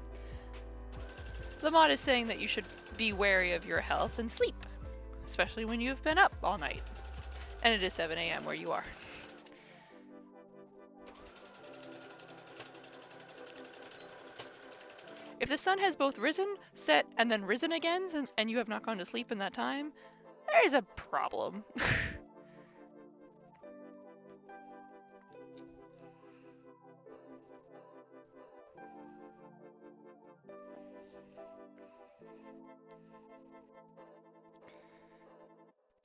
The mod is saying that you should be wary of your health and sleep, especially when you've been up all night. And it is 7 AM where you are. If the sun has both risen, set, and then risen again, and you have not gone to sleep in that time, there is a problem.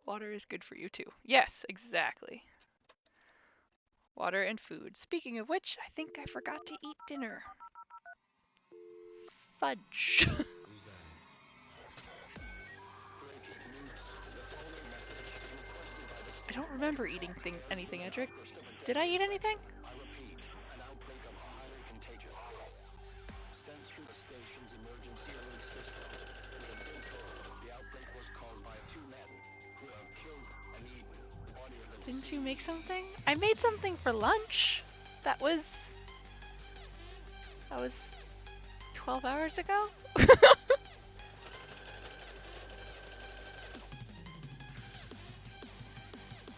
Water is good for you too. Yes, exactly. Water and food. Speaking of which, I think I forgot to eat dinner. Fudge. I don't remember eating anything, Edric. Did I eat anything? I repeat, an outbreak of highly contagious illness. Sensed through the station's emergency alert system. We have been told the outbreak was caused by two men who have killed and eaten the body of the Didn't you make something? I made something for lunch. That was 12 hours ago?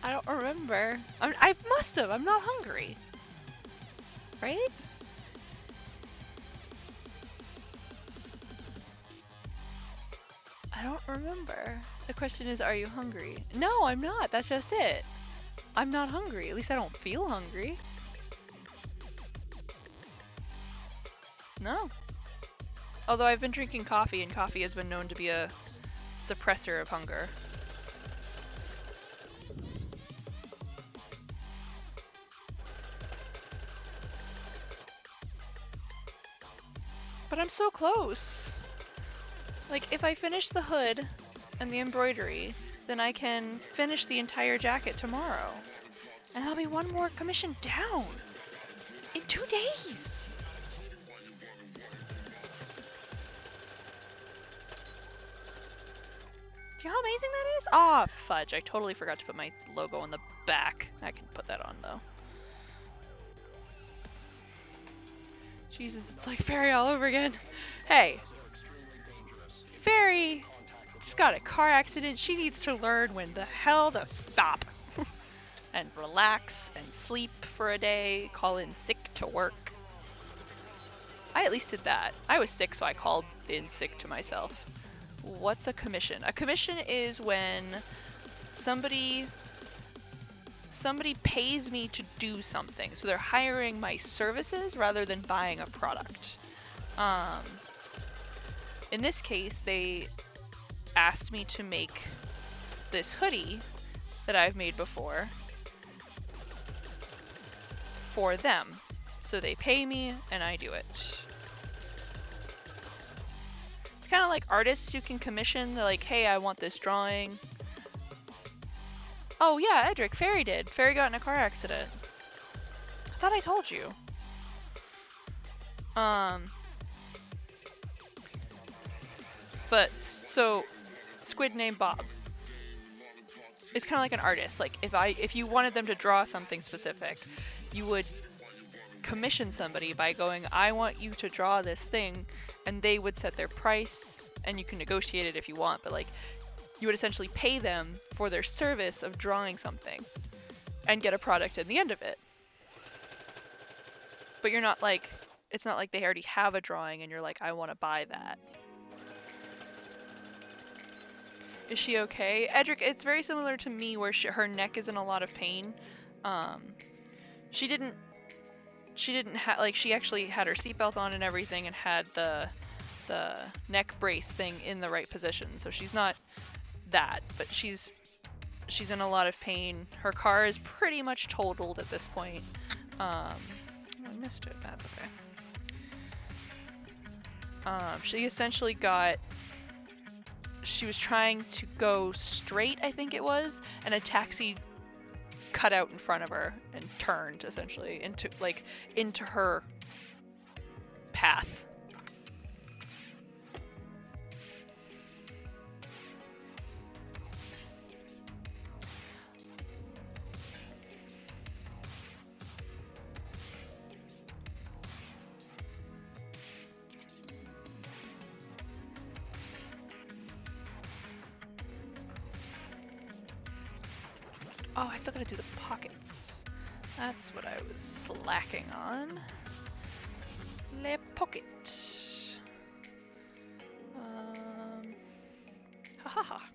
I don't remember. I must have. I'm not hungry. Right? I don't remember. The question is, are you hungry? No, I'm not. That's just it. I'm not hungry. At least I don't feel hungry. No. Although I've been drinking coffee, and coffee has been known to be a suppressor of hunger. But I'm so close. Like, if I finish the hood and the embroidery, then I can finish the entire jacket tomorrow. And I'll be one more commission down. In 2 days! Do you know how amazing that is? Ah, fudge. I totally forgot to put my logo on the back. I can put that on, though. Jesus, it's like Fairy all over again. Hey, Fairy just got a car accident. She needs to learn when the hell to stop. And relax and sleep for a day. Call in sick to work. I at least did that. I was sick, so I called in sick to myself. What's a commission? A commission is when somebody pays me to do something. So they're hiring my services rather than buying a product. In this case, they asked me to make this hoodie that I've made before for them. So they pay me and I do it. It's kind of like artists who can commission. They're like, hey, I want this drawing. Oh yeah, Edric, Fairy did. Fairy got in a car accident. I thought I told you. But, so, squid named Bob. It's kind of like an artist. Like, if you wanted them to draw something specific, you would commission somebody by going, I want you to draw this thing, and they would set their price, and you can negotiate it if you want, but like, you would essentially pay them for their service of drawing something, and get a product at the end of it. But you're not like, it's not like they already have a drawing and you're like, I want to buy that. Is she okay? Edric, it's very similar to me where her neck is in a lot of pain. She didn't have, like, she actually had her seatbelt on and everything and had the neck brace thing in the right position. So she's not that, but she's in a lot of pain. Her car is pretty much totaled at this point. I missed it, bad She essentially got, she was trying to go straight, I think it was, and a taxi cut out in front of her and turned essentially into her path. Oh, I still gotta do the pockets. That's what I was slacking on. Le pocket. Ha ha ha.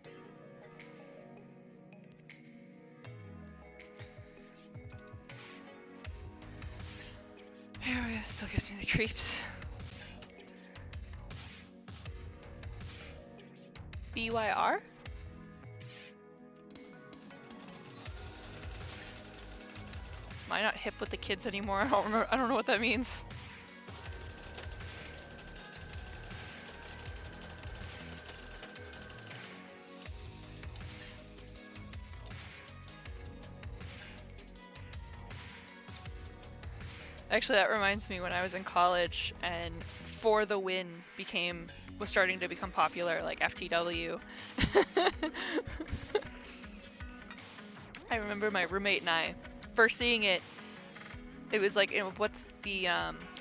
It still gives me the creeps. BYR? Am I not hip with the kids anymore? I don't know what that means. Actually, that reminds me when I was in college and For the Win was starting to become popular, like FTW. I remember my roommate and I first seeing it. It was like, what's the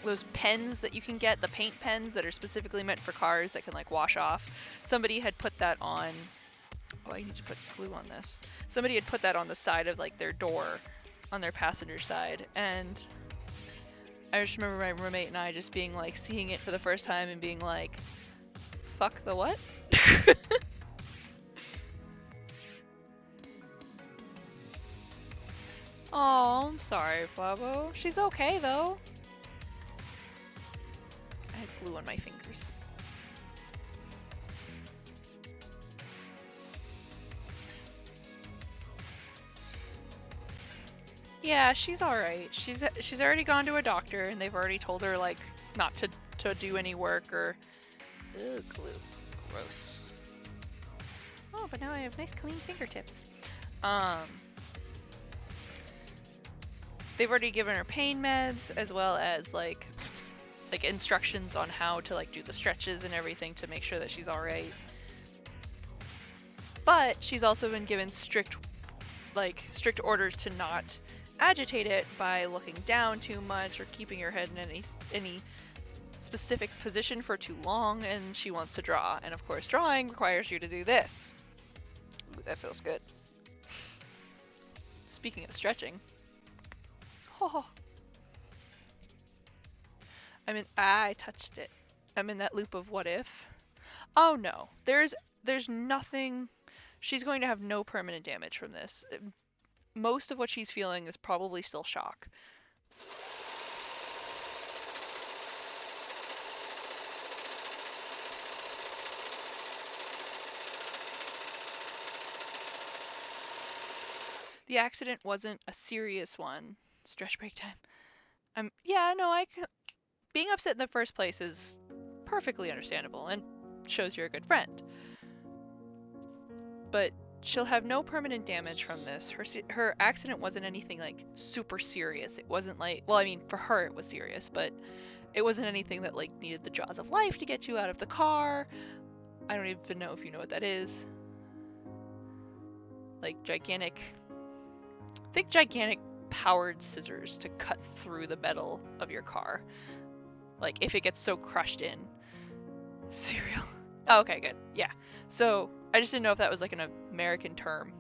those pens that you can get, the paint pens that are specifically meant for cars that can like wash off. Somebody had put that on. Oh, I need to put glue on this. Somebody had put that on the side of like their door, on their passenger side, and I just remember my roommate and I just being like, seeing it for the first time and being like, fuck the what? Oh, I'm sorry, Flavo. She's okay though. I had glue on my fingers. Yeah, she's alright. She's already gone to a doctor and they've already told her like not to do any work or ugh, glue. Gross. Oh, but now I have nice clean fingertips. They've already given her pain meds as well as like instructions on how to like do the stretches and everything to make sure that she's alright. But she's also been given strict orders to not agitate it by looking down too much or keeping her head in any specific position for too long, and she wants to draw. And of course, drawing requires you to do this. Ooh, that feels good. Speaking of stretching. Oh. I touched it. I'm in that loop of what if. Oh no, there's nothing. She's going to have no permanent damage from this. Most of what she's feeling is probably still shock. The accident wasn't a serious one. Stretch break time. Yeah, no, being upset in the first place is perfectly understandable and shows you're a good friend. But she'll have no permanent damage from this. Her accident wasn't anything like super serious. It wasn't like, well, I mean, for her it was serious, but it wasn't anything that like needed the jaws of life to get you out of the car. I don't even know if you know what that is. Like gigantic powered scissors to cut through the metal of your car. Like if it gets so crushed in. Cereal. Oh, okay, good. Yeah. So I just didn't know if that was like an American term.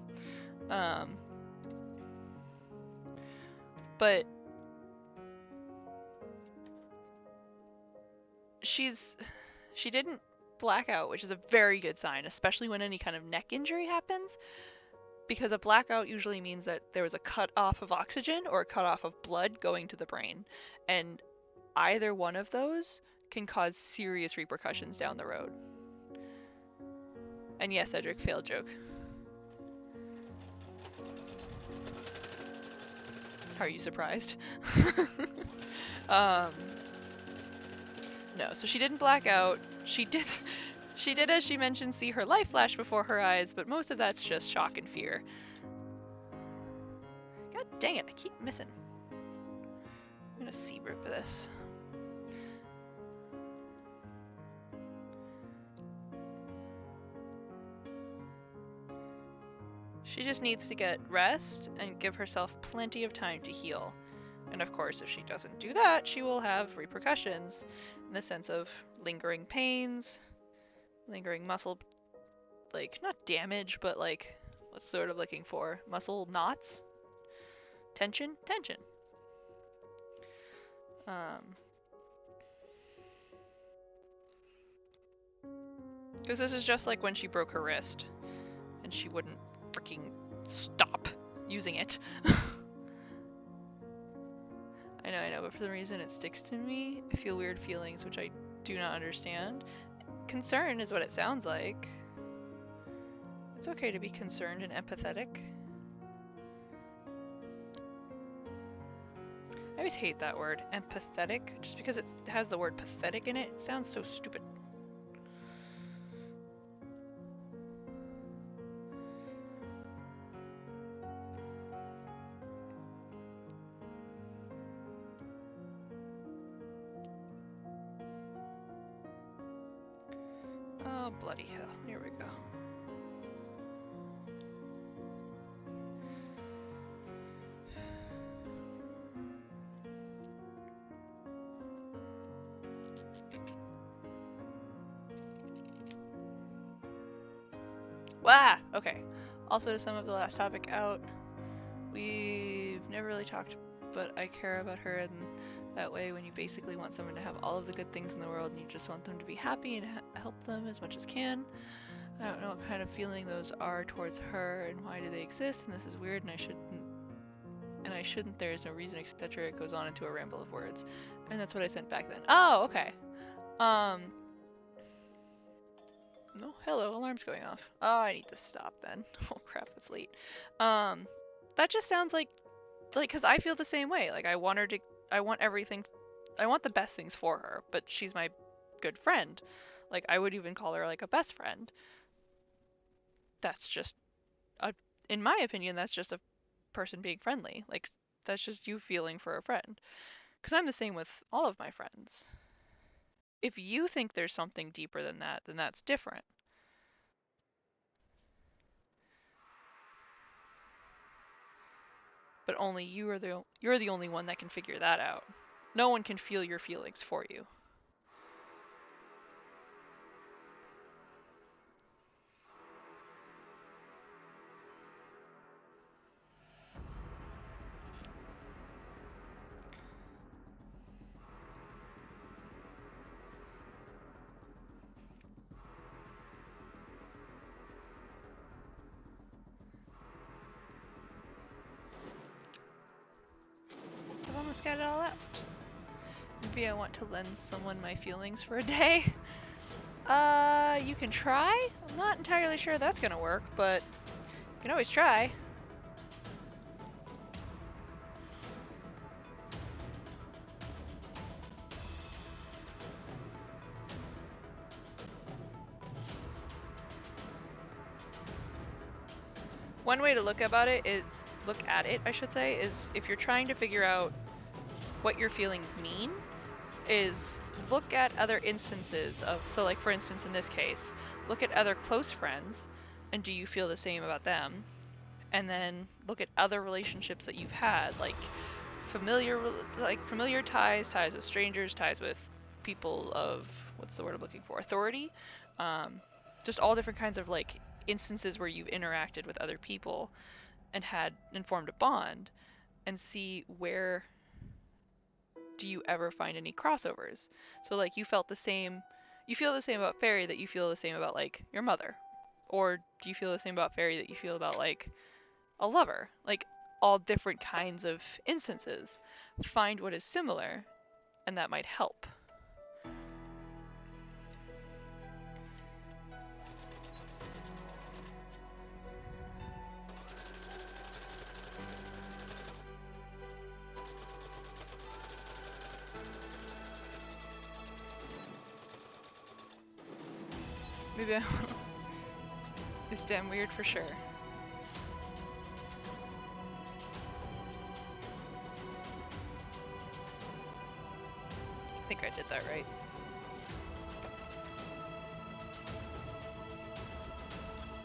But she didn't black out, which is a very good sign, especially when any kind of neck injury happens. Because a blackout usually means that there was a cut off of oxygen or a cut off of blood going to the brain. And either one of those can cause serious repercussions down the road. And yes, Cedric, failed joke. Are you surprised? No, so she didn't black out. She did, as she mentioned, see her life flash before her eyes, but most of that's just shock and fear. God dang it, I keep missing. I'm gonna C-rip this. She just needs to get rest and give herself plenty of time to heal. And of course, if she doesn't do that, she will have repercussions in the sense of lingering pains, lingering muscle, like, not damage, but like, what's the word I'm looking for? Muscle knots? Tension? Tension. Because this is just like when she broke her wrist and she wouldn't freaking stop using it. I know, but for some reason it sticks to me. I feel weird feelings, which I do not understand. Concern is what it sounds like. It's okay to be concerned and empathetic. I always hate that word, empathetic, just because it has the word pathetic in it. It sounds so stupid. Oh, bloody hell. Here we go. Wah! Okay. Also, to sum up the last topic out, we've never really talked, but I care about her in that way when you basically want someone to have all of the good things in the world and you just want them to be happy and help them as much as can. I don't know what kind of feeling those are towards her and why do they exist, and this is weird and I shouldn't, there is no reason, etc. It goes on into a ramble of words. And that's what I sent back then. Oh, okay. No, hello, alarm's going off. Oh, I need to stop then. Oh crap, it's late. That just sounds like, cause I feel the same way. Like I want the best things for her, but she's my good friend. Like I would even call her like a best friend. That's just in my opinion, that's just a person being friendly. Like that's just you feeling for a friend. Cause I'm the same with all of my friends. If you think there's something deeper than that, then that's different. But only you're the only one that can figure that out. No one can feel your feelings for you. I've almost got it all out. Maybe I want to lend someone my feelings for a day. You can try? I'm not entirely sure that's gonna work, but you can always try. One way to look at it, I should say, is if you're trying to figure out what your feelings mean, is look at other instances of, so like for instance in this case, look at other close friends and do you feel the same about them? And then look at other relationships that you've had, like familiar ties, ties with strangers, ties with people of, what's the word I'm looking for, authority, just all different kinds of like instances where you've interacted with other people and formed a bond, and see where do you ever find any crossovers. So like you feel the same about Fairy that you feel the same about like your mother, or do you feel the same about Fairy that you feel about like a lover? Like all different kinds of instances. Find what is similar, and that might help. Maybe I It's damn weird for sure. I think I did that right.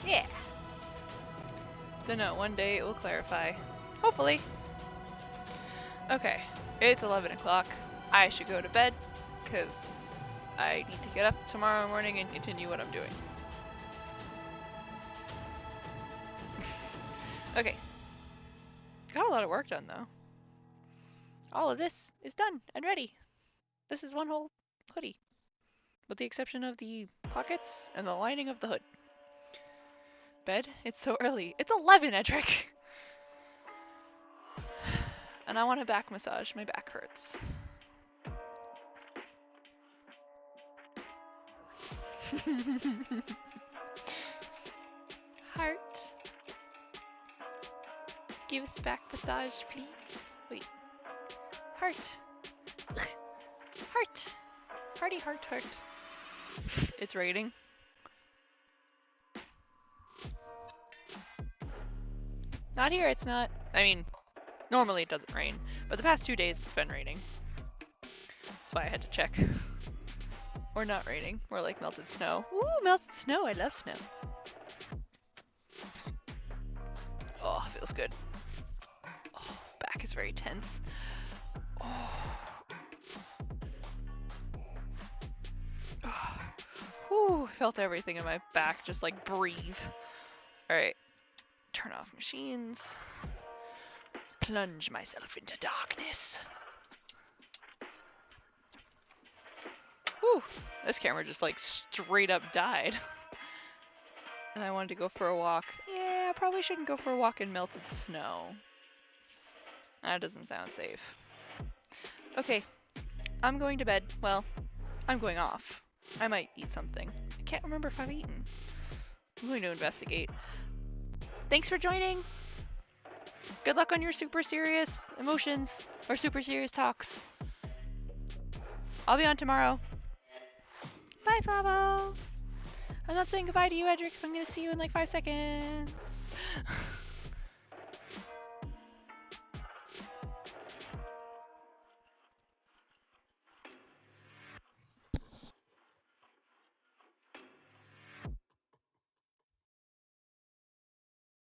Yeah. Don't know, one day it will clarify. Hopefully. Okay, it's 11 o'clock. I should go to bed, because I need to get up tomorrow morning and continue what I'm doing. Okay. Got a lot of work done, though. All of this is done and ready. This is one whole hoodie. With the exception of the pockets and the lining of the hood. Bed? It's so early. It's 11, Edric! And I want a back massage. My back hurts. Heart. Give us back massage, please. Wait. Heart. Heart. Hearty heart heart. It's raining. Not here, it's not. I mean, normally it doesn't rain, but the past 2 days it's been raining. That's why I had to check. Or not raining, more like melted snow. Ooh, melted snow, I love snow. Oh, feels good. Oh, back is very tense. Oh. Oh. Whew, felt everything in my back just like breathe. Alright, turn off machines. Plunge myself into darkness. Whew, this camera just like straight up died. And I wanted to go for a walk. Yeah, I probably shouldn't go for a walk in melted snow. That doesn't sound safe. Okay, I'm going to bed. Well, I'm going off. I might eat something. I can't remember if I've eaten. I'm going to investigate. Thanks for joining! Good luck on your super serious emotions or super serious talks. I'll be on tomorrow. Bye, Flavo! I'm not saying goodbye to you, Edric, 'cause I'm gonna see you in like 5 seconds.